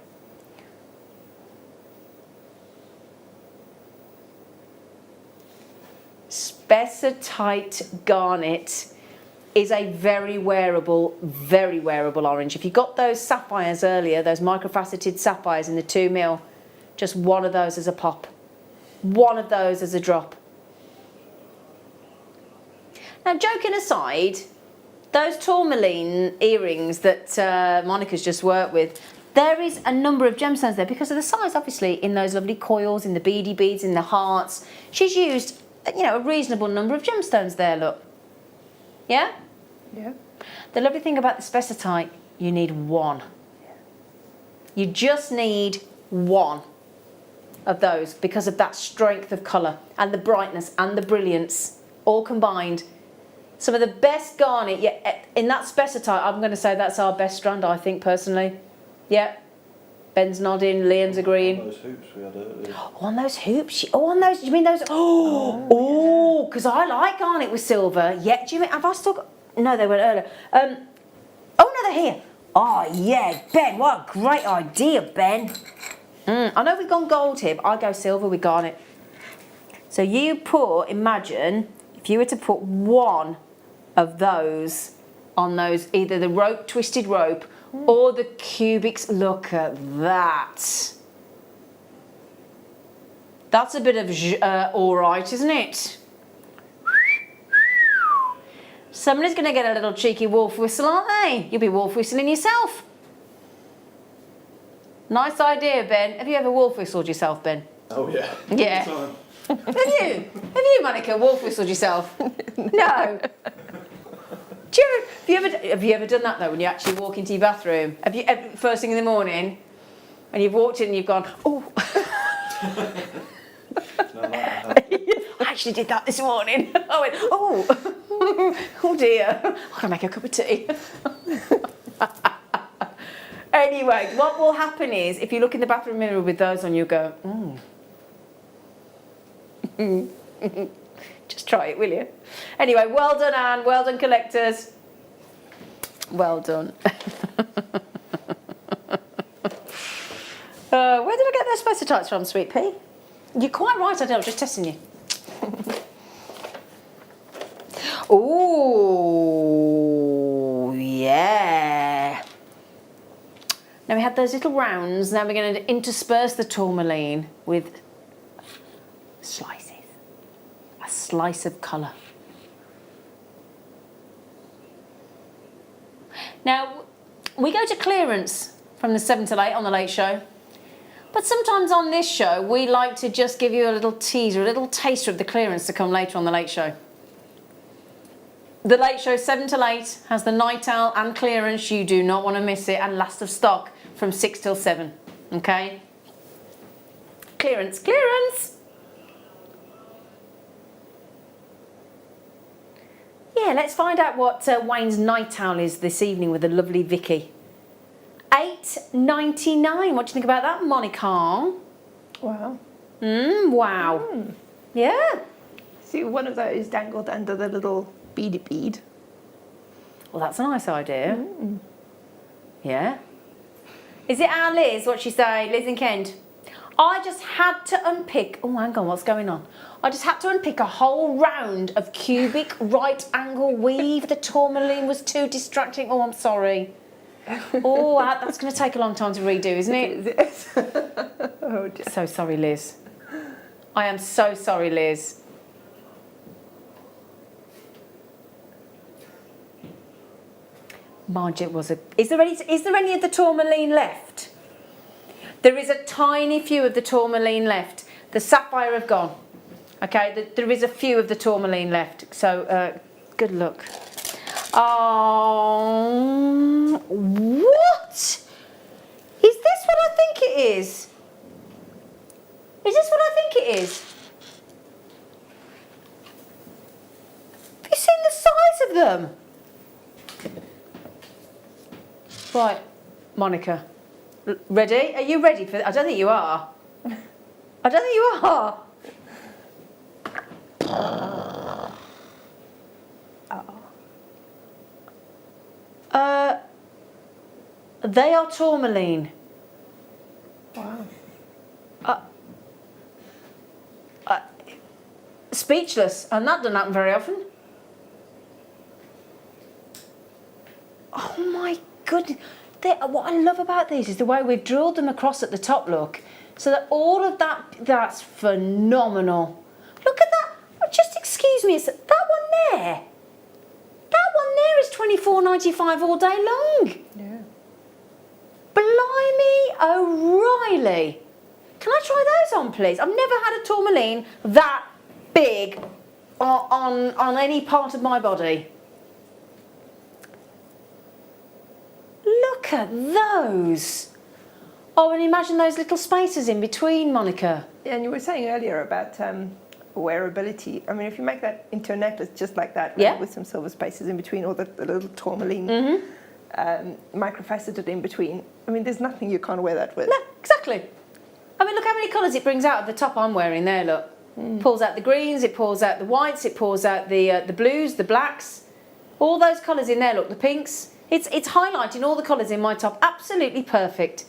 Spessartite garnet is a very wearable orange. If you got those sapphires earlier, those microfaceted sapphires in the 2mm, just one of those as a pop. One of those as a drop. Now, joking aside, those tourmaline earrings that Monica's just worked with, there is a number of gemstones there because of the size, obviously, in those lovely coils, in the beady beads, in the hearts. She's used, you know, a reasonable number of gemstones there, look. Yeah? Yeah. The lovely thing about the spessartite, you need one. You just need one of those because of that strength of colour and the brightness and the brilliance all combined. Some of the best garnet, yeah, in that spessartite, I'm going to say that's our best strand, I think, personally. Yeah. Ben's nodding, Liam's agreeing. On those hoops we had earlier. Oh, on those hoops? Oh, on those, do you mean those? Oh, because I like garnet with silver. Yeah, do you mean, have I still got, no, they went earlier. Oh, no, they're here. Oh, yeah, Ben, what a great idea, Ben. I know we've gone gold here, but I go silver with garnet. So you put, imagine, if you were to put one of those on those, either the rope, twisted rope, or the cubics, look at that. That's a bit of all right, isn't it? Somebody's going to get a little cheeky wolf whistle, aren't they? You'll be wolf whistling yourself. Nice idea, Ben. Have you ever wolf whistled yourself, Ben? Oh, yeah. Yeah. Have you, Monica, wolf whistled yourself? No. Have you ever done that though, when you actually walk into your bathroom? Have you first thing in the morning, and you've walked in and you've gone, oh. No, I actually did that this morning. I went, oh, oh dear. I'm gonna make a cup of tea. Anyway, what will happen is, if you look in the bathroom mirror with those on, you'll go, Just try it, will you? Anyway, well done, Anne. Well done, collectors. Well done. Where did I get those spessartites from, Sweet Pea? You're quite right, I was just testing you. Ooh, yeah. Now we had those little rounds. Now we're going to intersperse the tourmaline with slices. A slice of colour. Now, we go to clearance from the 7 till 8 on the Late Show. But sometimes on this show, we like to just give you a little teaser, a little taster of the clearance to come later on the Late Show. The Late Show 7 till 8 has the Night Owl and clearance. You do not want to miss it. And last of stock from 6 till 7. Okay? Clearance, clearance! Yeah, let's find out what Wayne's Night Owl is this evening with the lovely Vicky. $8.99. What do you think about that, Monica? Wow. Wow. Yeah. See, one of those dangled under the little beady bead. Well, that's a nice idea. Yeah. Is it our Liz? What'd she say? Liz and Kent? I just had to unpick... Oh, hang on, what's going on? I just had to unpick a whole round of cubic right angle weave. The tourmaline was too distracting. Oh, I'm sorry. Oh, that's going to take a long time to redo, isn't it? Oh, dear. So sorry, Liz. I am so sorry, Liz. Mind you, it was a... Is there any of the tourmaline left? There is a tiny few of the tourmaline left. The sapphire have gone. Okay, there is a few of the tourmaline left. So, good luck. Oh, what? Is this what I think it is? Is this what I think it is? Have you seen the size of them? Right, Monica, ready? Are you ready for... I don't think you are. I don't think you are. They are tourmaline. Wow. Speechless, and that doesn't happen very often. Oh my goodness. What I love about these is the way we've drilled them across at the top, look. So that all of that's phenomenal. Look at that. Just excuse me, that one there. That one there is $24.95 all day long. Yeah. Blimey O'Reilly. Can I try those on, please? I've never had a tourmaline that big on any part of my body. Look at those. Oh, and imagine those little spaces in between, Monica. Yeah, and you were saying earlier about wearability. I mean, if you make that into a necklace just like that, yeah, with some silver spaces in between, or the little tourmaline microfaceted in between, I mean, there's nothing you can't wear that with. No, exactly. I mean, look how many colours it brings out of the top I'm wearing there, look. Pulls out the greens, it pulls out the whites, it pulls out the blues, the blacks. All those colours in there, look, the pinks. It's highlighting all the colours in my top. Absolutely perfect.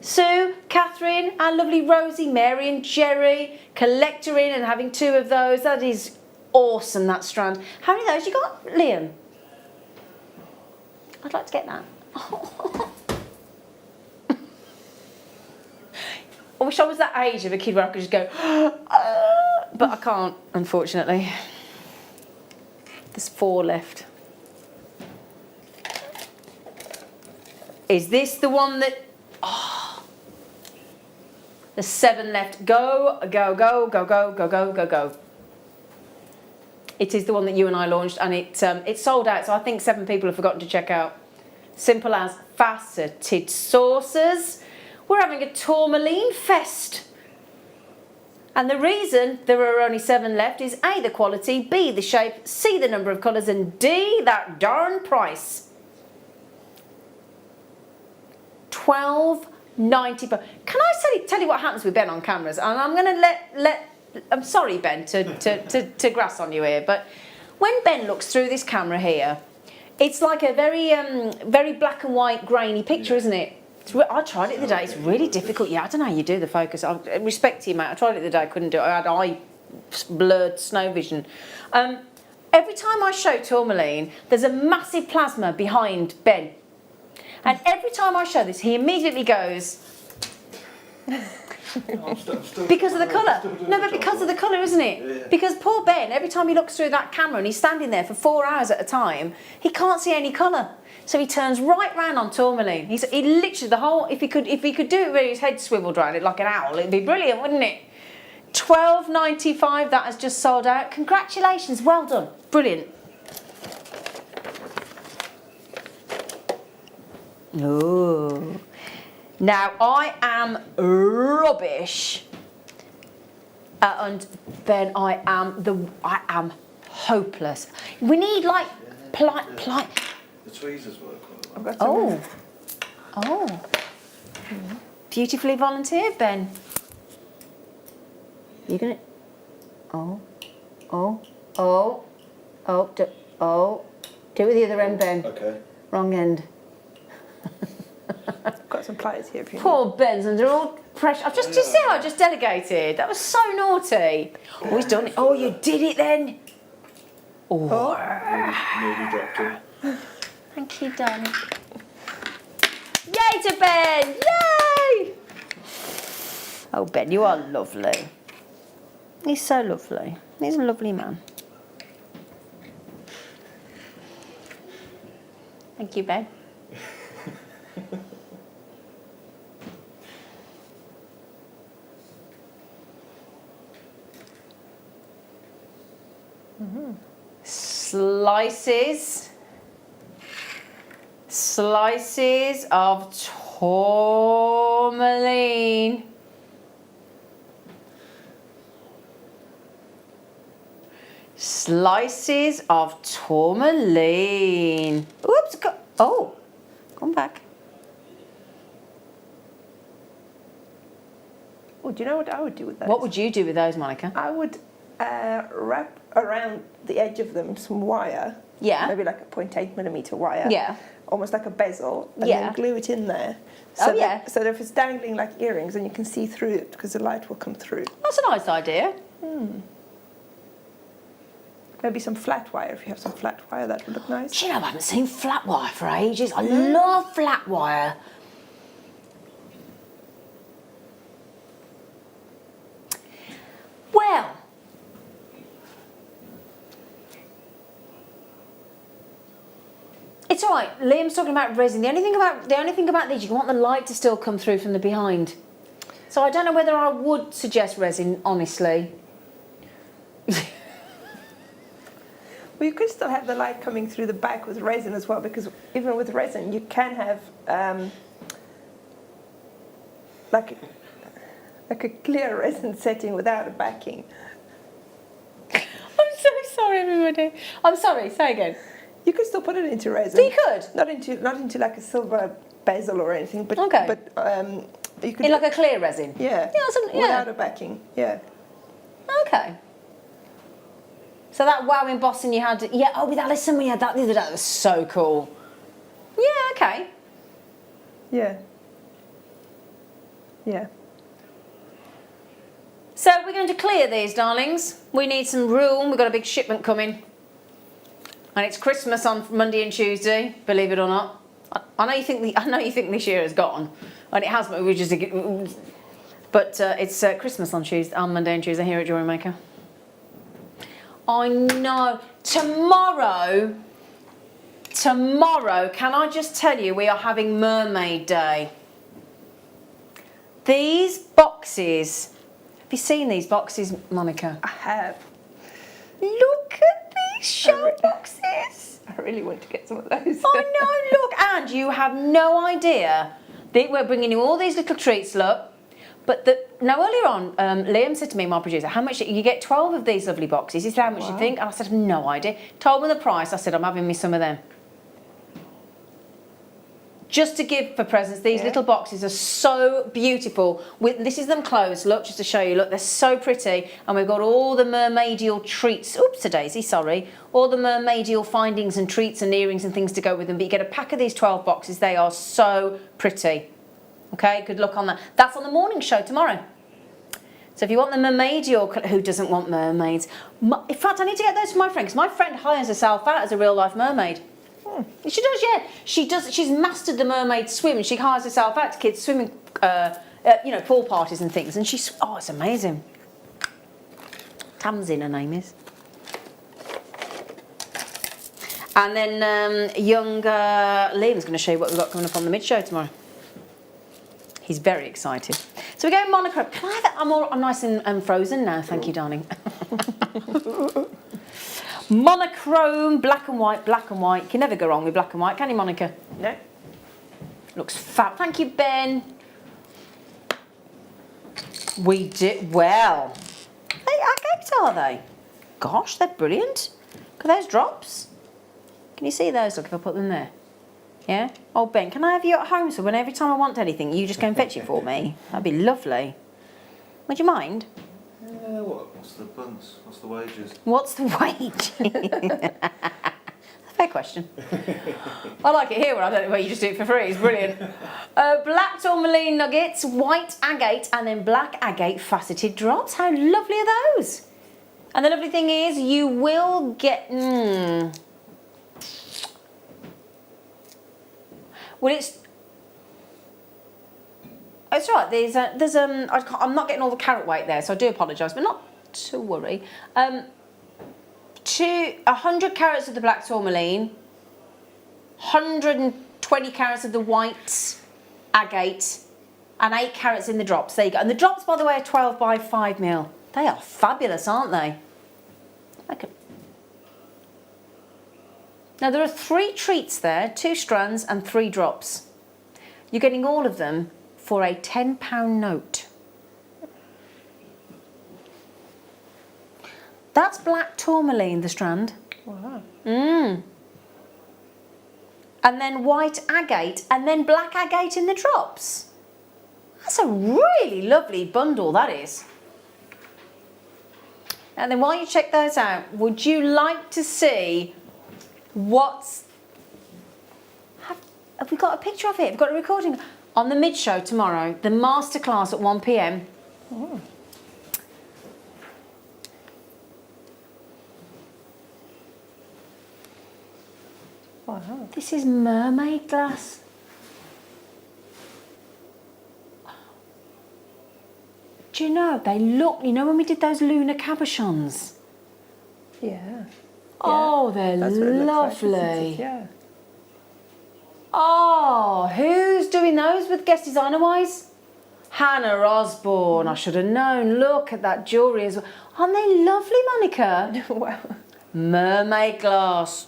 Sue, Catherine, our lovely Rosie, Mary and Jerry, collectoring and having 2 of those. That is awesome, that strand. How many of those you got, Liam? I'd like to get that. I wish I was that age of a kid where I could just go, but I can't, unfortunately. There's 4 left. Is this the one that... Oh, there's 7 left. Go, go, go, go, go, go, go, go, go. It is the one that you and I launched, and it's sold out, so I think 7 people have forgotten to check out. Simple as faceted saucers. We're having a tourmaline fest. And the reason there are only 7 left is A, the quality, B, the shape, C, the number of colours, and D, that darn price. $12.95. Can I tell you what happens with Ben on cameras? And I'm going to let I'm sorry, Ben, to grass on you here, but when Ben looks through this camera here, it's like a very black and white, grainy picture, isn't it? I tried it the other day. It's really difficult. Yeah, I don't know how you do the focus. I respect you, mate. I tried it the other day. I couldn't do it. I had blurred snow vision. Every time I show tourmaline, there's a massive plasma behind Ben. And every time I show this, he immediately goes... because of the colour. No, but because of the colour, isn't it? Yeah. Because poor Ben, every time he looks through that camera and he's standing there for 4 hours at a time, he can't see any colour. So he turns right round on tourmaline. He literally, the whole, if he could do it with his head swiveled round it like an owl, it'd be brilliant, wouldn't it? $12.95, that has just sold out. Congratulations, well done. Brilliant. Ooh. Now, I am rubbish. And Ben, I am hopeless. We need like polite. The tweezers work well. Oh. Beautifully volunteered, Ben. You're gonna. Do it with the other end, Ben. Okay. Wrong end. I've got some pliers here if you Poor Ben's under all pressure. I've just, do you see how I just delegated? That was so naughty. Oh, he's done it. Oh, you did it then. Oh. Nearly dropped him. Thank you, darling. Yay to Ben! Yay! Oh, Ben, you are lovely. He's so lovely. He's a lovely man. Thank you, Ben. Slices of tourmaline. Slices of tourmaline. Oops, oh, come back. Oh, do you know what I would do with those? What would you do with those, Monica? I would wrap around the edge of them some wire. Yeah. Maybe like a 0.8mm wire. Yeah. Almost like a bezel. And Yeah. then glue it in there. Oh, So yeah. so that if it's dangling like earrings, then you can see through it because the light will come through. That's a nice idea. Maybe some flat wire. If you have some flat wire, that would look nice. Do you know, I haven't seen flat wire for ages. I love flat wire. Well, it's all right. Liam's talking about resin. The only thing about these, you want the light to still come through from the behind. So I don't know whether I would suggest resin, honestly. Well, you could still have the light coming through the back with resin as well, because even with resin, you can have like a clear resin setting without a backing. I'm so sorry, everybody. I'm sorry. Say again. You could still put it into resin. So you could? Not into like a silver bezel or anything, but Okay. But you could In like a clear resin. yeah, without a backing. Yeah. Okay. So that wow embossing you had, yeah, oh, with Alison we had that the other day, that was so cool. Yeah, okay. Yeah. Yeah. So we're going to clear these, darlings. We need some room, we've got a big shipment coming. And it's Christmas on Monday and Tuesday, believe it or not. I know you think this year has gone, and it has, but we just. But it's Christmas on Monday and Tuesday here at Jewellery Maker. I know. Tomorrow, can I just tell you, we are having Mermaid Day. These boxes. Have you seen these boxes, Monica? I have. Look at these show boxes. I really want to get some of those. I know, look, and you have no idea. We're bringing you all these little treats, look. But now earlier on, Liam said to me, my producer, how much, you get 12 of these lovely boxes. He said, how much do you think? And I said, no idea. Told me the price, I said, I'm having me some of them. Just to give for presents, these little boxes are so beautiful. This is them closed, look, just to show you, look, they're so pretty. And we've got all the mermaidial treats, oops, a daisy, sorry. All the mermaidial findings and treats and earrings and things to go with them. But you get a pack of these 12 boxes, they are so pretty. Okay, good luck on that. That's on the morning show tomorrow. So if you want the mermaidial, who doesn't want mermaids? In fact, I need to get those for my friend, because my friend hires herself out as a real life mermaid. She does, yeah. She does. She's mastered the mermaid swim, and she hires herself out to kids' swimming, pool parties and things. And she's, oh, it's amazing. Tanzanian, her name is. And then young Liam's going to show you what we've got coming up on the mid show tomorrow. He's very excited. So we're going monochrome. Can I have that? I'm nice and frozen now. Thank you, darling. Monochrome, black and white, black and white. You can never go wrong with black and white, can you, Monica? No. Looks fab. Thank you, Ben. We did well. Hey, agates are they? Gosh, they're brilliant. Look at those drops. Can you see those? Look, if I put them there. Yeah? Oh, Ben, can I have you at home so when every time I want anything, you just go and fetch it for me? That'd be lovely. Would you mind? What's the buns? What's the wages? What's the wage? Fair question. I like it here where I don't know where you just do it for free. It's brilliant. Black tourmaline nuggets, white agate, and then black agate faceted drops. How lovely are those? And the lovely thing is you will get... Well, it's right. I'm not getting all the carat weight there, so I do apologise, but not to worry. 100 carats of the black tourmaline, 120 carats of the white agate, and 8 carats in the drops. There you go. And the drops, by the way, are 12 by 5 mil. They are fabulous, aren't they? Okay. Now there are 3 treats there, 2 strands and 3 drops. You're getting all of them for a £10 note. That's black tourmaline, the strand. Wow. And then white agate, and then black agate in the drops. That's a really lovely bundle, that is. And then while you check those out, would you like to see what's... Have we got a picture of it? We've got a recording. On the mid-show tomorrow, the masterclass at 1 p.m. Oh. Wow. This is mermaid glass. Do you know, they look, you know when we did those lunar cabochons? Yeah. Oh, they're That's what it looks like, lovely. isn't it? Yeah. Oh, who's doing those with Guest Designer Wise? Hannah Osborne. I should have known. Look at that jewellery as well. Aren't they lovely, Monica? Wow. Mermaid glass.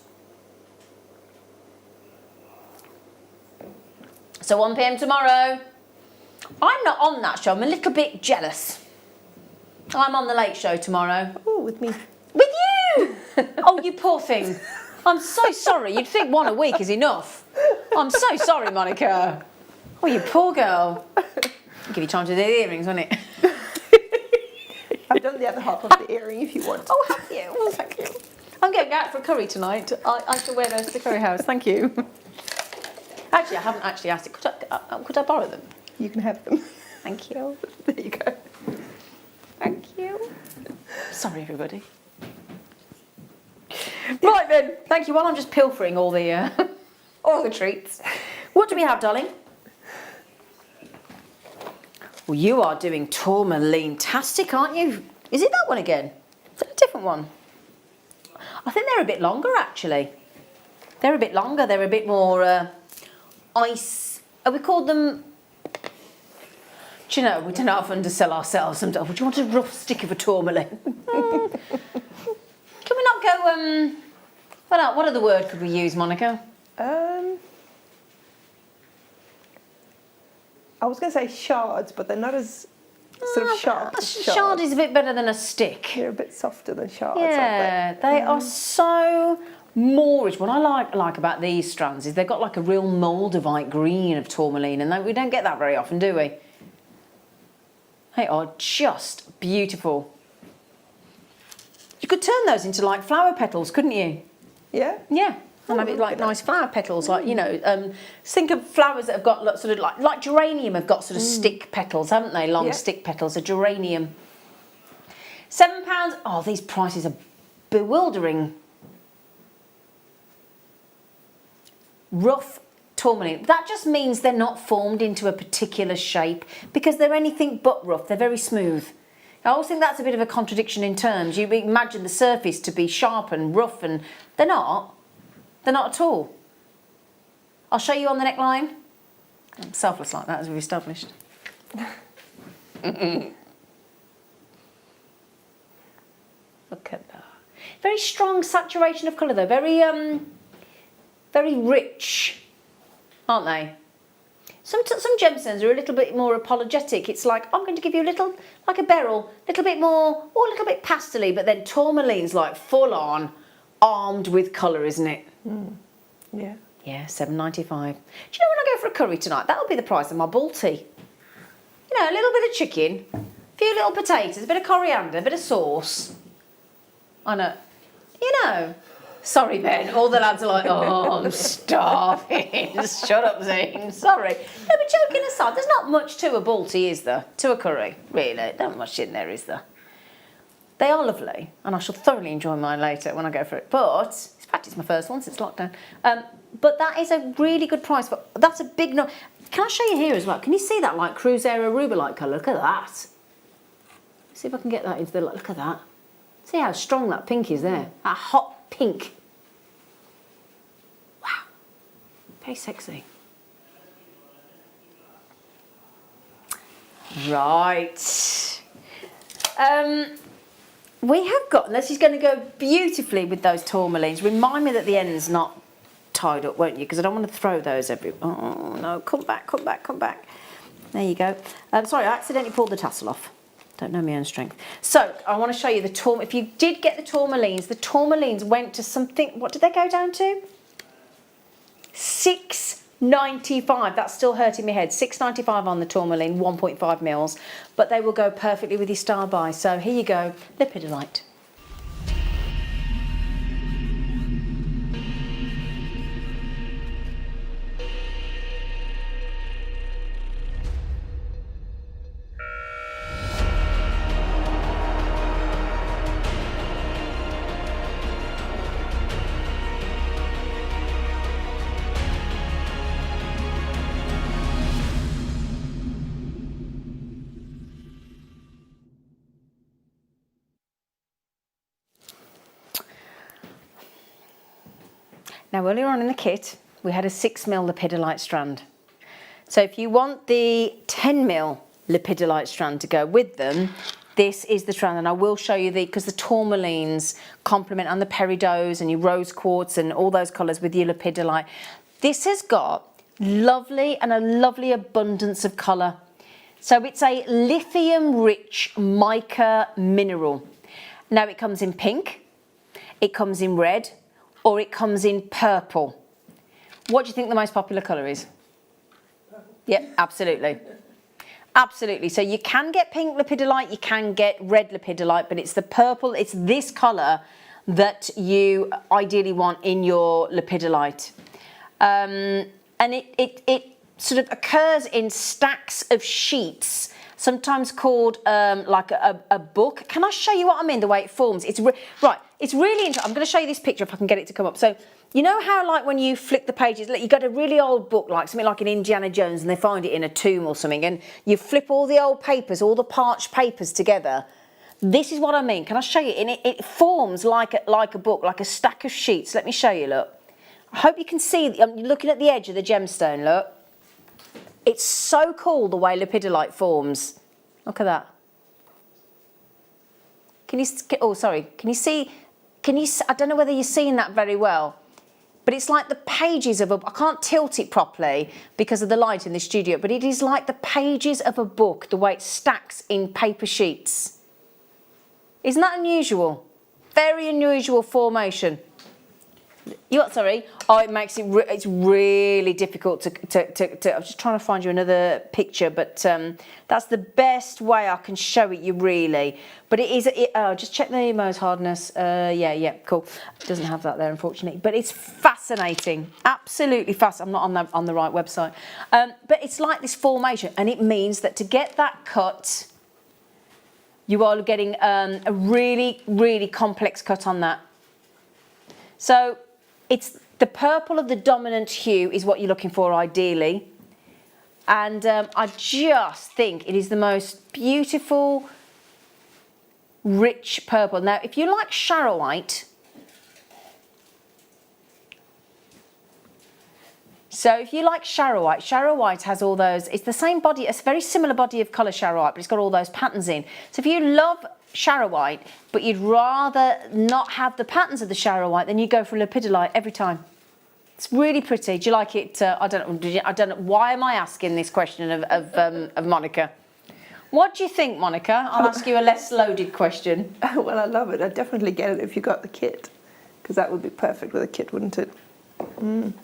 So 1 p.m. tomorrow. I'm not on that show. I'm a little bit jealous. I'm on the late show tomorrow. Oh, with me. With you! Oh, you poor thing. I'm so sorry. You'd think 1 a week is enough. I'm so sorry, Monica. Oh, you poor girl. I'll give you time to do the earrings, won't it? I've done the other half of the earring if you want. Oh, have you? Well, thank you. I'm going out for a curry tonight. I shall wear those to the curry house. Thank you. Actually, I haven't actually asked it. Could I borrow them? You can have them. Thank you. There you go. Thank you. Sorry, everybody. Right then. Thank you. While I'm just pilfering all the treats. What do we have, darling? Well, you are doing tourmaline-tastic, aren't you? Is it that one again? Is it a different one? I think they're a bit longer, actually. They're a bit longer. They're a bit more ice. We called them... Do you know, we don't have to undersell ourselves sometimes. Would you want a rough stick of a tourmaline? Can we not go... what other word could we use, Monica? I was going to say shards, but they're not as sort of sharp. A shard is a bit better than a stick. They're a bit softer than shards, Yeah, aren't they? they are so moorish. What I like about these strands is they've got like a real Moldavite green of tourmaline, and we don't get that very often, do we? They are just beautiful. You could turn those into like flower petals, couldn't you? Yeah? Yeah. And have it like nice flower petals, like, you know, think of flowers that have got sort of like geranium have got sort of stick petals, haven't they? Long stick petals, a geranium. £7. Oh, these prices are bewildering. Rough tourmaline. That just means they're not formed into a particular shape because they're anything but rough. They're very smooth. I always think that's a bit of a contradiction in terms. You imagine the surface to be sharp and rough, and they're not. They're not at all. I'll show you on the neckline. I'm selfless like that, as we've established. Look at that. Very strong saturation of colour though. Very rich, aren't they? Some gemstones are a little bit more apologetic. It's like, I'm going to give you a little, like a beryl, a little bit more, or a little bit pastel-y, but then tourmaline's like full on, armed with colour, isn't it? Mm. Yeah. Yeah, $7.95. Do you know when I go for a curry tonight, that'll be the price of my balti. You know, a little bit of chicken, a few little potatoes, a bit of coriander, a bit of sauce. I know. You know, Sorry, Ben. All the lads are like, oh, I'm starving. Shut up, Zane. Sorry. No, but joking aside, there's not much to a balti, is there? To a curry, really. Not much in there, is there? They are lovely, and I shall thoroughly enjoy mine later when I go for it. But, in fact, it's my first one since lockdown. But that is a really good price. But that's a big no. Can I show you here as well? Can you see that like Cruzeiro Ruby-like colour? Look at that. See if I can get that into the light. Look at that. See how strong that pink is there? That hot pink. Wow. Very sexy. Right. We have got, this is going to go beautifully with those tourmalines. Remind me that the end's not tied up, won't you? Because I don't want to throw those everywhere. Oh, no, come back, come back, come back. There you go. Sorry, I accidentally pulled the tassel off. Don't know my own strength. So, I want to show you the tourmalines. If you did get the tourmalines went to something, what did they go down to? $6.95. That's still hurting my head. $6.95 on the tourmaline, 1.5 mils. But they will go perfectly with your star buy. So, here you go, Lepidolite. Now earlier on in the kit, we had a 6mm Lepidolite strand. So if you want the 10mm Lepidolite strand to go with them, this is the strand, and I will show you because the tourmalines complement, and the peridots and your rose quartz and all those colours with your Lepidolite. This has got lovely abundance of colour. So it's a lithium-rich mica mineral. Now it comes in pink, it comes in red, or it comes in purple. What do you think the most popular colour is? Yeah, absolutely. Absolutely. So you can get pink Lepidolite, you can get red Lepidolite, but it's the purple, it's this colour that you ideally want in your Lepidolite. And it sort of occurs in stacks of sheets, sometimes called like a book. Can I show you what I mean, the way it forms? It's right, it's really interesting. I'm going to show you this picture if I can get it to come up. So, you know how like when you flip the pages, like you got a really old book, like something like an Indiana Jones, and they find it in a tomb or something, and you flip all the old papers, all the parched papers together. This is what I mean. Can I show you? And it forms like a book, like a stack of sheets. Let me show you, look. I hope you can see, I'm looking at the edge of the gemstone, look. It's so cool the way Lepidolite forms. Look at that. Can you, oh sorry, can you see, I don't know whether you're seeing that very well, but it's like the pages of a, I can't tilt it properly because of the light in the studio, but it is like the pages of a book, the way it stacks in paper sheets. Isn't that unusual? Very unusual formation. You what, sorry? Oh, it makes it, it's really difficult to, I'm just trying to find you another picture, but that's the best way I can show it you really. But it is, just check the Mohs hardness. Yeah, cool. It doesn't have that there, unfortunately. But it's fascinating, absolutely fascinating. I'm not on the right website. But it's like this formation, and it means that to get that cut, you are getting a really, really complex cut on that. So it's the purple of the dominant hue is what you're looking for ideally. And I just think it is the most beautiful, rich purple. Now, if you like Charoite, so if you like Charoite has all those, it's the same body, it's a very similar body of colour Charoite, but it's got all those patterns in. So if you love Charoite, but you'd rather not have the patterns of the Charoite, then you go for Lepidolite every time. It's really pretty. Do you like it? I don't know. Why am I asking this question of Monica? What do you think, Monica? I'll ask you a less loaded question. Well, I love it. I'd definitely get it if you got the kit, because that would be perfect with a kit, wouldn't it? Mm.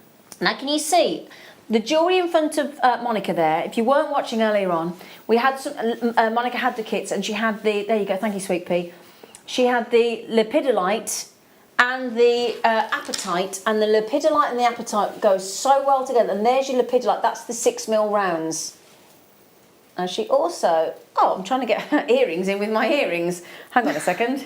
Now, can you see the jewellery in front of Monica there? If you weren't watching earlier on, we had some. Monica had the kits, and she had the. There you go. Thank you, sweet pea. She had the Lepidolite and the apatite, and the lepidolite and the apatite goes so well together. And there's your lepidolite, that's the 6mm rounds. And she also, oh, I'm trying to get her earrings in with my earrings. Hang on a second.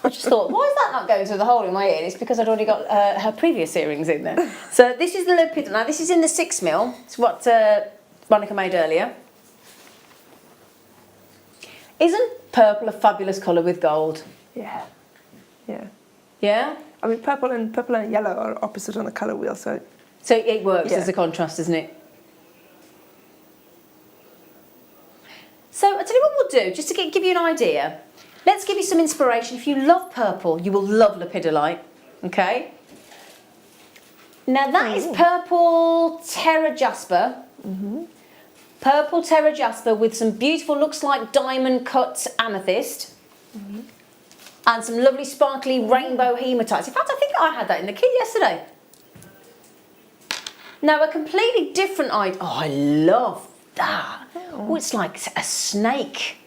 I just thought, why is that not going through the hole in my ear? It's because I'd already got her previous earrings in there. So this is the lepidolite. Now this is in the 6mm. It's what Monica made earlier. Isn't purple a fabulous colour with gold? Yeah. Yeah. Yeah? I mean, purple and yellow are opposite on the colour wheel, so it works as a contrast, doesn't it? So I'll tell you what we'll do, just to give you an idea. Let's give you some inspiration. If you love purple, you will love lepidolite, okay? Now that is purple terra jasper. Purple terra jasper with some beautiful, looks like diamond cut amethyst. And some lovely sparkly rainbow hematites. In fact, I think I had that in the kit yesterday. Now a completely different item. Oh, I love that. Oh, it's like a snake.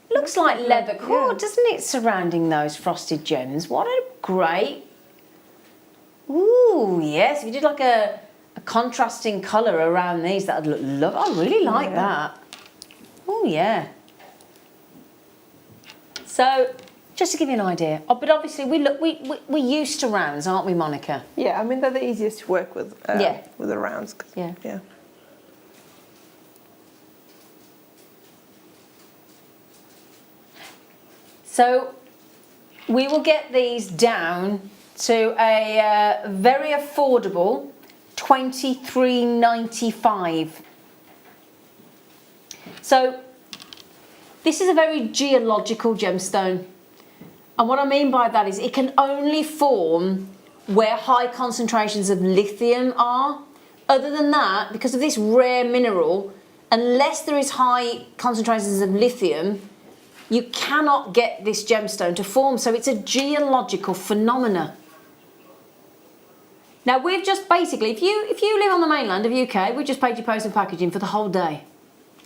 Looks like leather cord, doesn't it, surrounding those frosted gems? What a great... Ooh, yes, if you did like a contrasting colour around these, that would look lovely. I really like that. Oh, yeah. So, just to give you an idea, but obviously we're used to rounds, aren't we, Monica? yeah, I mean they're the easiest to work with. With the rounds. Yeah. Yeah. So we will get these down to a very affordable $23.95. So this is a very geological gemstone. And what I mean by that is it can only form where high concentrations of lithium are. Other than that, because of this rare mineral, unless there is high concentrations of lithium, you cannot get this gemstone to form. So it's a geological phenomena. Now we've just basically, if you live on the mainland of UK, we've just paid your post and packaging for the whole day,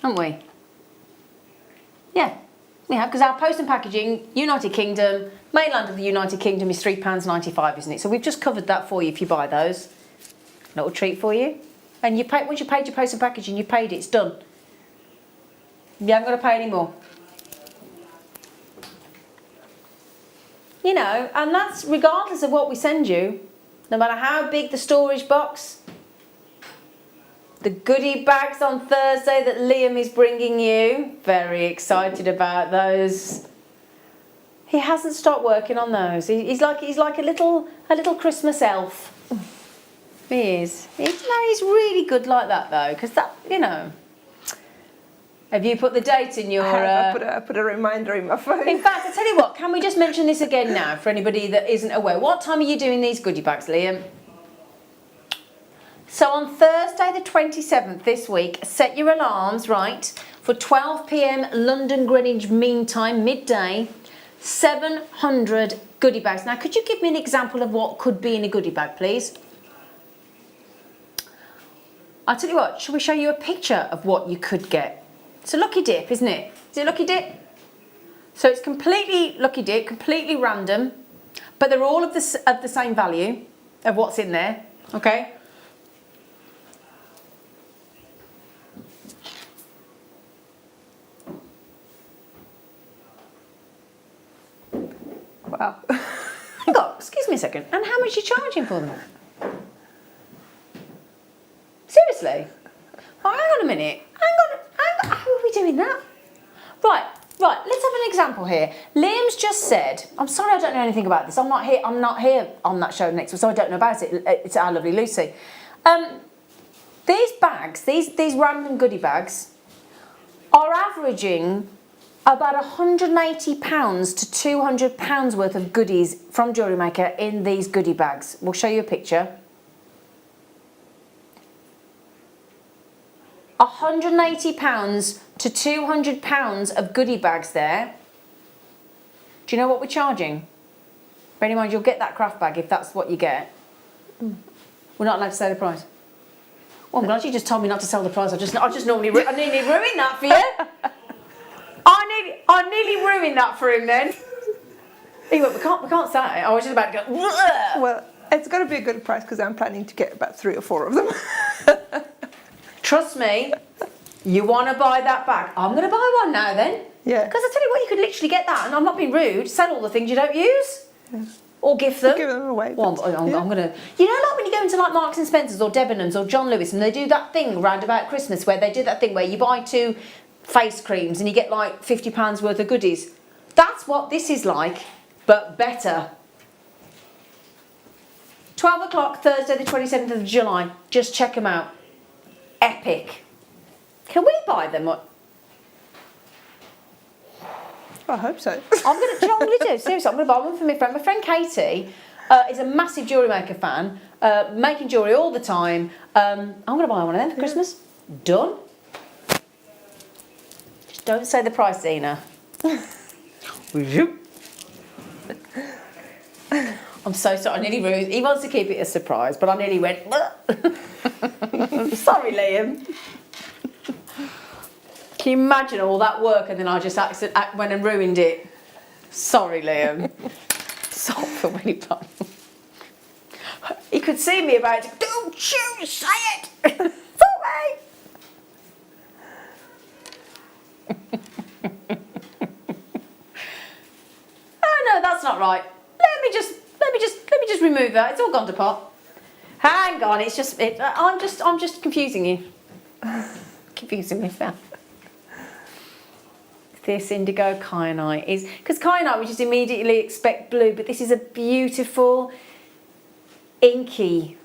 haven't we? Yeah, we have, because our post and packaging, United Kingdom, mainland of the United Kingdom is £3.95, isn't it? So we've just covered that for you if you buy those. Little treat for you. And you pay, once you paid your post and packaging, you paid it, it's done. You haven't got to pay any more. You know, and that's regardless of what we send you, no matter how big the storage box. The goodie bags on Thursday that Liam is bringing you. Very excited about those. He hasn't stopped working on those. He's like a little Christmas elf. He is. He's really good like that though, because that, you know. Have you put the date in your... I put a reminder in my phone. In fact, I tell you what, can we just mention this again now for anybody that isn't aware? What time are you doing these goodie bags, Liam? So on Thursday the 27th this week, set your alarms, right, for 12 p.m. London Greenwich Mean Time, midday, 700 goodie bags. Now, could you give me an example of what could be in a goodie bag, please? I'll tell you what, shall we show you a picture of what you could get? It's a lucky dip, isn't it? Is it a lucky dip? So it's completely lucky dip, completely random, but they're all of the same value of what's in there, okay? Wow. Hang on, excuse me a second. And how much are you charging for them? Seriously? Oh, hang on a minute. Hang on. How are we doing that? Right, let's have an example here. Liam's just said, I'm sorry I don't know anything about this. I'm not here on that show next week, so I don't know about it. It's our lovely Lucy. These bags, these random goodie bags, are averaging about £180 to £200 worth of goodies from Jewellery Maker in these goodie bags. We'll show you a picture. £180 to £200 of goodie bags there. Do you know what we're charging? Bear in mind, you'll get that craft bag if that's what you get. We're not allowed to say the price. Well, I'm glad you just told me not to sell the price. I nearly ruined that for you. I nearly ruined that for him then. He went, we can't sell it. I was just about to go, "Ugh." Well, it's got to be a good price because I'm planning to get about 3 or 4 of them. Trust me, you want to buy that bag. I'm going to buy one now then. Yeah. Because I tell you what, you could literally get that, and I'm not being rude, sell all the things you don't use. Yeah. Or gift them. Give them away. Well, I'm going to... You know, like when you go into like Marks and Spencer's or Debenhams or John Lewis, and they do that thing round about Christmas where they do that thing where you buy 2 face creams and you get like £50 worth of goodies. That's what this is like, but better. 12 o'clock, Thursday the 27th of July. Just check them out. Epic. Can we buy them? I hope so. I'm going to do. Seriously, I'm going to buy one for my friend. My friend Katie is a massive Jewellery Maker fan, making jewellery all the time. I'm going to buy one of them for Christmas. Done. Just don't say the price, Zena. I'm so sorry. I nearly ruined. He wants to keep it a surprise, but I nearly went. Sorry, Liam. Can you imagine all that work and then I just went and ruined it? Sorry, Liam. Sorry for when he put. He could see me about it. Don't you say it! Sorry. Oh no, that's not right. Let me just remove that. It's all gone to pot. Hang on, it's just I'm just confusing you. Confusing me, Phil. This indigo kyanite is, because kyanite we just immediately expect blue, but this is a beautiful inky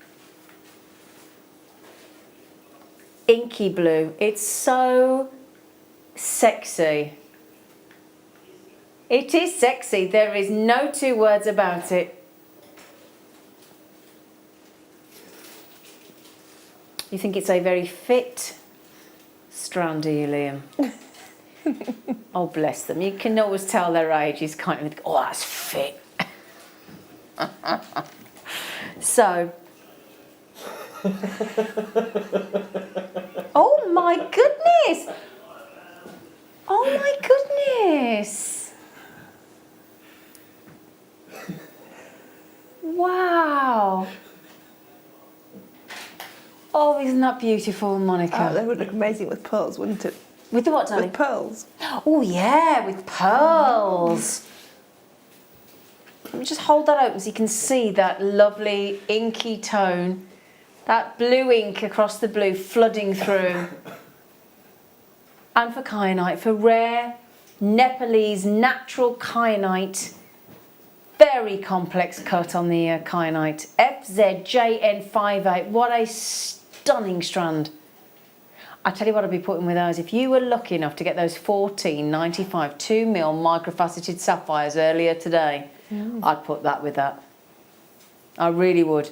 blue. It's so sexy. It is sexy. There is no 2 words about it. You think it's a very fit strand, do you, Liam? Oh, bless them. You can always tell their ages, can't you? Oh, that's fit. So. Oh, my goodness. Oh, my goodness. Wow. Oh, isn't that beautiful, Monica? Oh, they would look amazing with pearls, wouldn't it? With the what, darling? With pearls. Oh, yeah, with pearls. Let me just hold that open so you can see that lovely inky tone. That blue ink across the blue flooding through. And for kyanite, for rare Nepalese natural kyanite. Very complex cut on the kyanite. FZJN58. What a stunning strand. I tell you what I'd be putting with those. If you were lucky enough to get those 14.95 2mm microfaceted sapphires earlier today, I'd put that with that. I really would.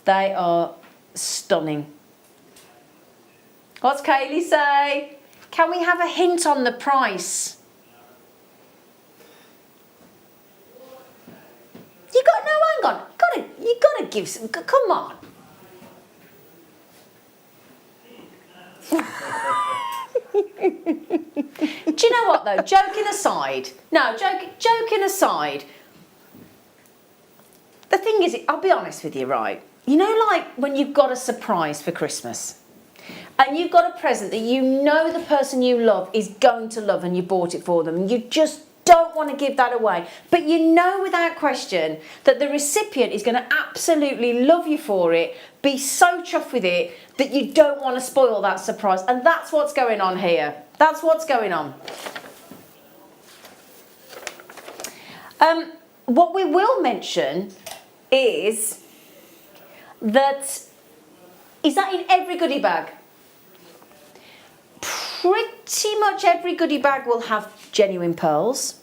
They are stunning. What's Kaylee say? Can we have a hint on the price? You got no, hang on. You gotta give some. Come on. Do you know what though? Joking aside, joking aside. The thing is, I'll be honest with you, right? You know, like when you've got a surprise for Christmas, and you've got a present that you know the person you love is going to love, and you bought it for them, and you just don't want to give that away, but you know without question that the recipient is going to absolutely love you for it, be so chuffed with it that you don't want to spoil that surprise. And that's what's going on here. That's what's going on. What we will mention is that in every goodie bag. Pretty much every goodie bag will have genuine pearls.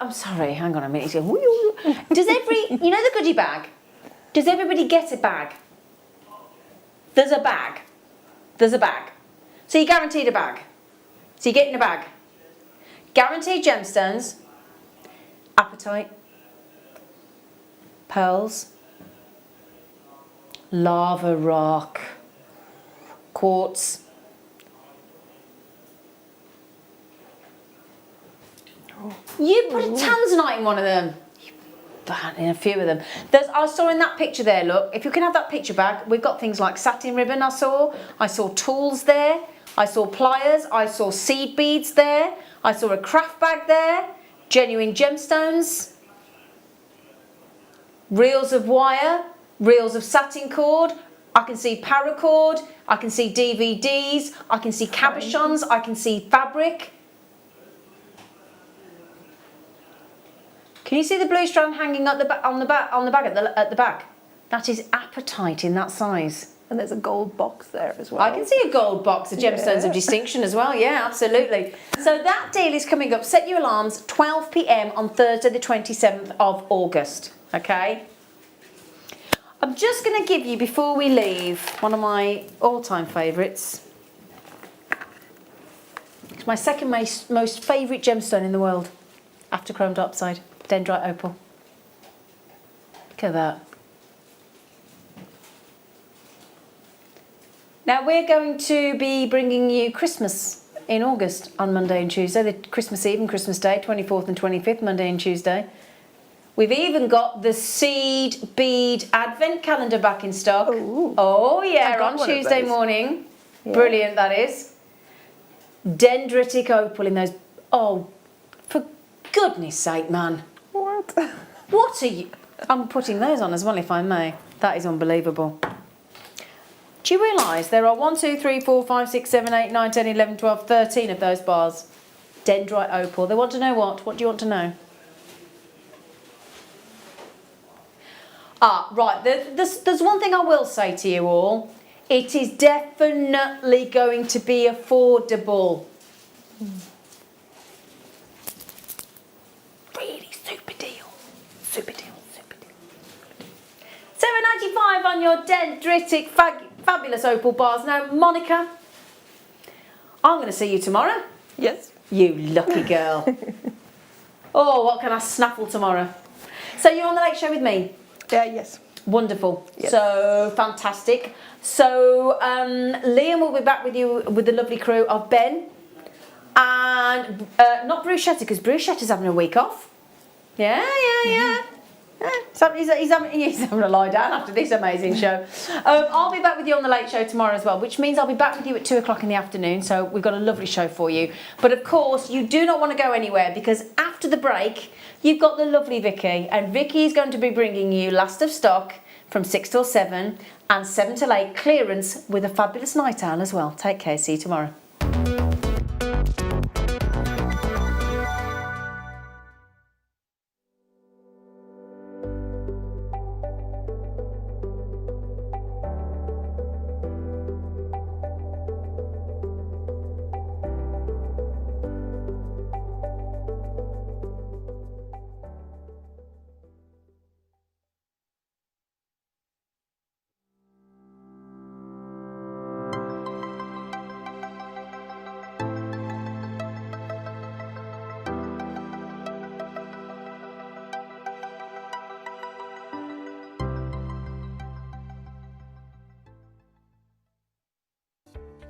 I'm sorry, hang on a minute. Does every, you know the goodie bag? Does everybody get a bag? There's a bag. There's a bag. So you're guaranteed a bag. So you're getting a bag. Guaranteed gemstones, apatite, pearls, lava rock, quartz, You put a Tanzanite in one of them. In a few of them. I saw in that picture there, look, if you can have that picture back, we've got things like satin ribbon I saw tools there, I saw pliers, I saw seed beads there, I saw a craft bag there, genuine gemstones, reels of wire, reels of satin cord, I can see paracord, I can see DVDs, I can see cabochons, I can see fabric. Can you see the blue strand hanging at on the bag at the back? That is apatite in that size. And there's a gold box there as well. I can see a gold box of gemstones of distinction as well. Yeah, absolutely. So that deal is coming up. Set your alarms, 12 p.m. on Thursday the 27th of August. Okay. I'm just going to give you, before we leave, one of my all-time favourites. It's my second most favourite gemstone in the world, after chrome diopside. Dendrite opal. Look at that. Now we're going to be bringing you Christmas in August on Monday and Tuesday, the Christmas Eve and Christmas Day, 24th and 25th, Monday and Tuesday. We've even got the seed bead advent calendar back in stock. Ooh. Oh yeah, on Tuesday morning. Yeah. Brilliant, that is. Dendritic opal in those. Oh, for goodness sake, man. What? What are you? I'm putting those on as well, if I may. That is unbelievable. Do you realise there are 1, 2, 3, 4, 5, 6, 7, 8, 9, 10, 11, 12, 13 of those bars? Dendrite opal. They want to know what? What do you want to know? Ah, right. There's one thing I will say to you all. It is definitely going to be affordable. Really super deal. Super deal. Super deal. £7.95 on your dendritic fabulous opal bars. Now, Monica, I'm going to see you tomorrow. Yes. You lucky girl. Oh, what can I snaffle tomorrow? So you're on the Late Show with me? Yes. Wonderful. Yes. So fantastic. So Liam will be back with you with the lovely crew of Ben and not Bruschetta, because Bruschetta's having a week off. Yeah. So he's having a lie down after this amazing show. I'll be back with you on the Late Show tomorrow as well, which means I'll be back with you at 2 o'clock in the afternoon. So we've got a lovely show for you. But of course, you do not want to go anywhere, because after the break, you've got the lovely Vicky, and Vicky is going to be bringing you last of stock from 6 till 7 and 7 till 8 clearance with a fabulous night owl as well. Take care. See you tomorrow.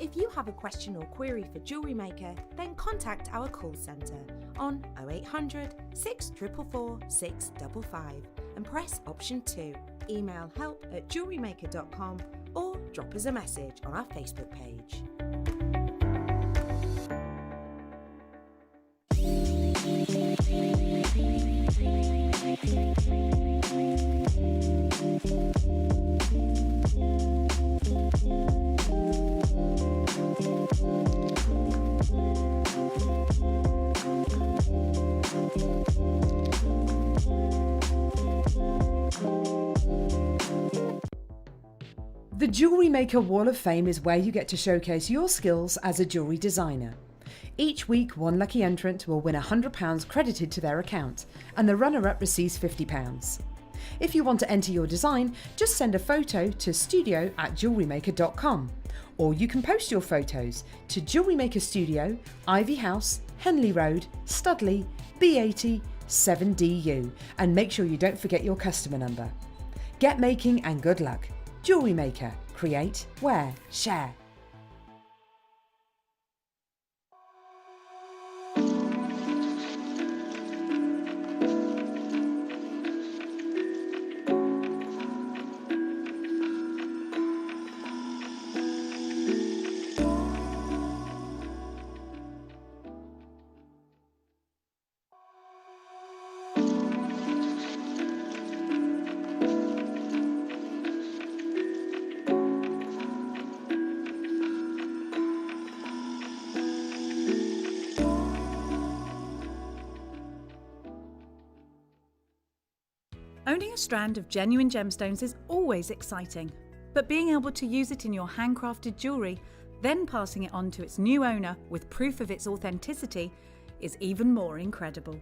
If you have a question or query for Jewellery Maker, then contact our call centre on 0800 644 655 and press option 2. Email help@jewellerymaker.com or drop us a message on our Facebook page. The Jewellery Maker Wall of Fame is where you get to showcase your skills as a jewellery designer. Each week, one lucky entrant will win £100 credited to their account, and the runner-up receives £50. If you want to enter your design, just send a photo to studio@jewellerymaker.com, or you can post your photos to Jewellery Maker Studio, Ivy House, Henley Road, Studley, B80 7DU, and make sure you don't forget your customer number. Get making and good luck. Jewellery Maker. Create, wear, share. Owning a strand of genuine gemstones is always exciting, but being able to use it in your handcrafted jewellery, then passing it on to its new owner with proof of its authenticity, is even more incredible.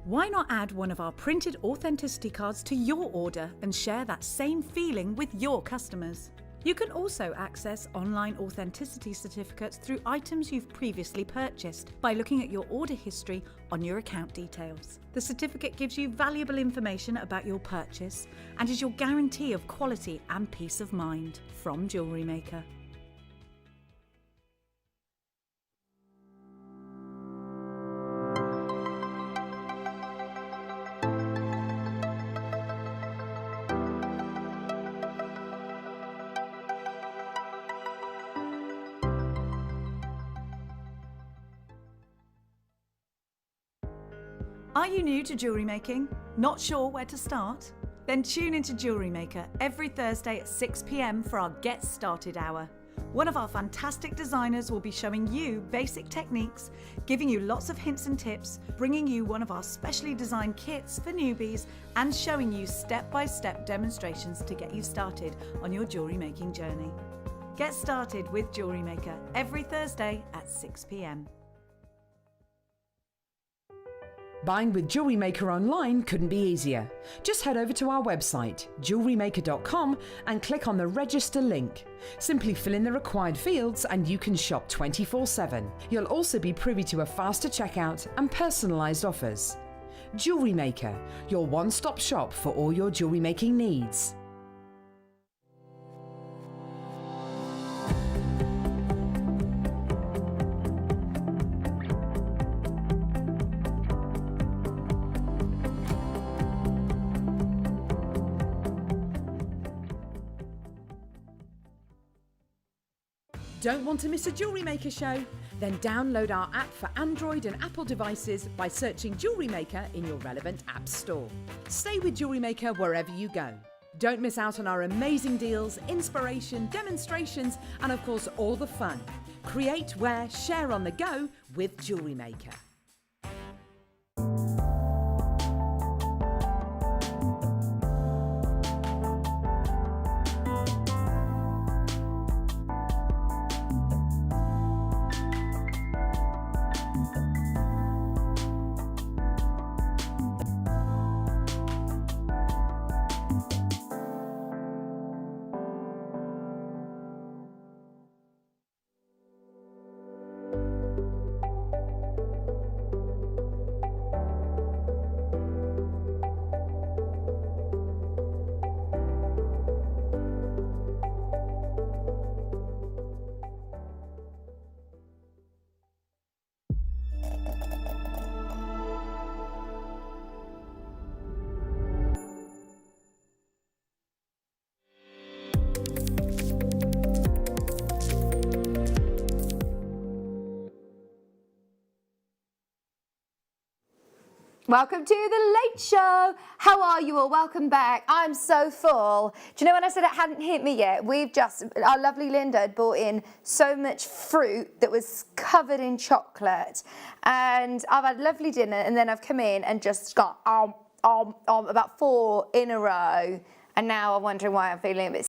Why not add one of our printed authenticity cards to your order and share that same feeling with your customers? You can also access online authenticity certificates through items you've previously purchased by looking at your order history on your account details. The certificate gives you valuable information about your purchase and is your guarantee of quality and peace of mind from Jewellery Maker. Are you new to jewellery making? Not sure where to start? Then tune into Jewellery Maker every Thursday at 6 p.m. for our Get Started Hour. One of our fantastic designers will be showing you basic techniques, giving you lots of hints and tips, bringing you one of our specially designed kits for newbies, and showing you step-by-step demonstrations to get you started on your jewellery making journey. Get started with Jewellery Maker every Thursday at 6 p.m. Buying with Jewellery Maker online couldn't be easier. Just head over to our website, JewelleryMaker.com, and click on the register link. Simply fill in the required fields and you can shop 24/7. You'll also be privy to a faster checkout and personalised offers. Jewellery Maker, your one-stop shop for all your jewellery making needs. Don't want to miss a Jewellery Maker show? Then download our app for Android and Apple devices by searching Jewellery Maker in your relevant app store. Stay with Jewellery Maker wherever you go. Don't miss out on our amazing deals, inspiration, demonstrations, and of course all the fun. Create, wear, share on the go with Jewellery Maker. Welcome to the Late Show. How are you all? Welcome back. I'm so full. Do you know when I said it hadn't hit me yet? Our lovely Linda had brought in so much fruit that was covered in chocolate. And I've had a lovely dinner and then I've come in and just got about 4 in a row. And now I'm wondering why I'm feeling a bit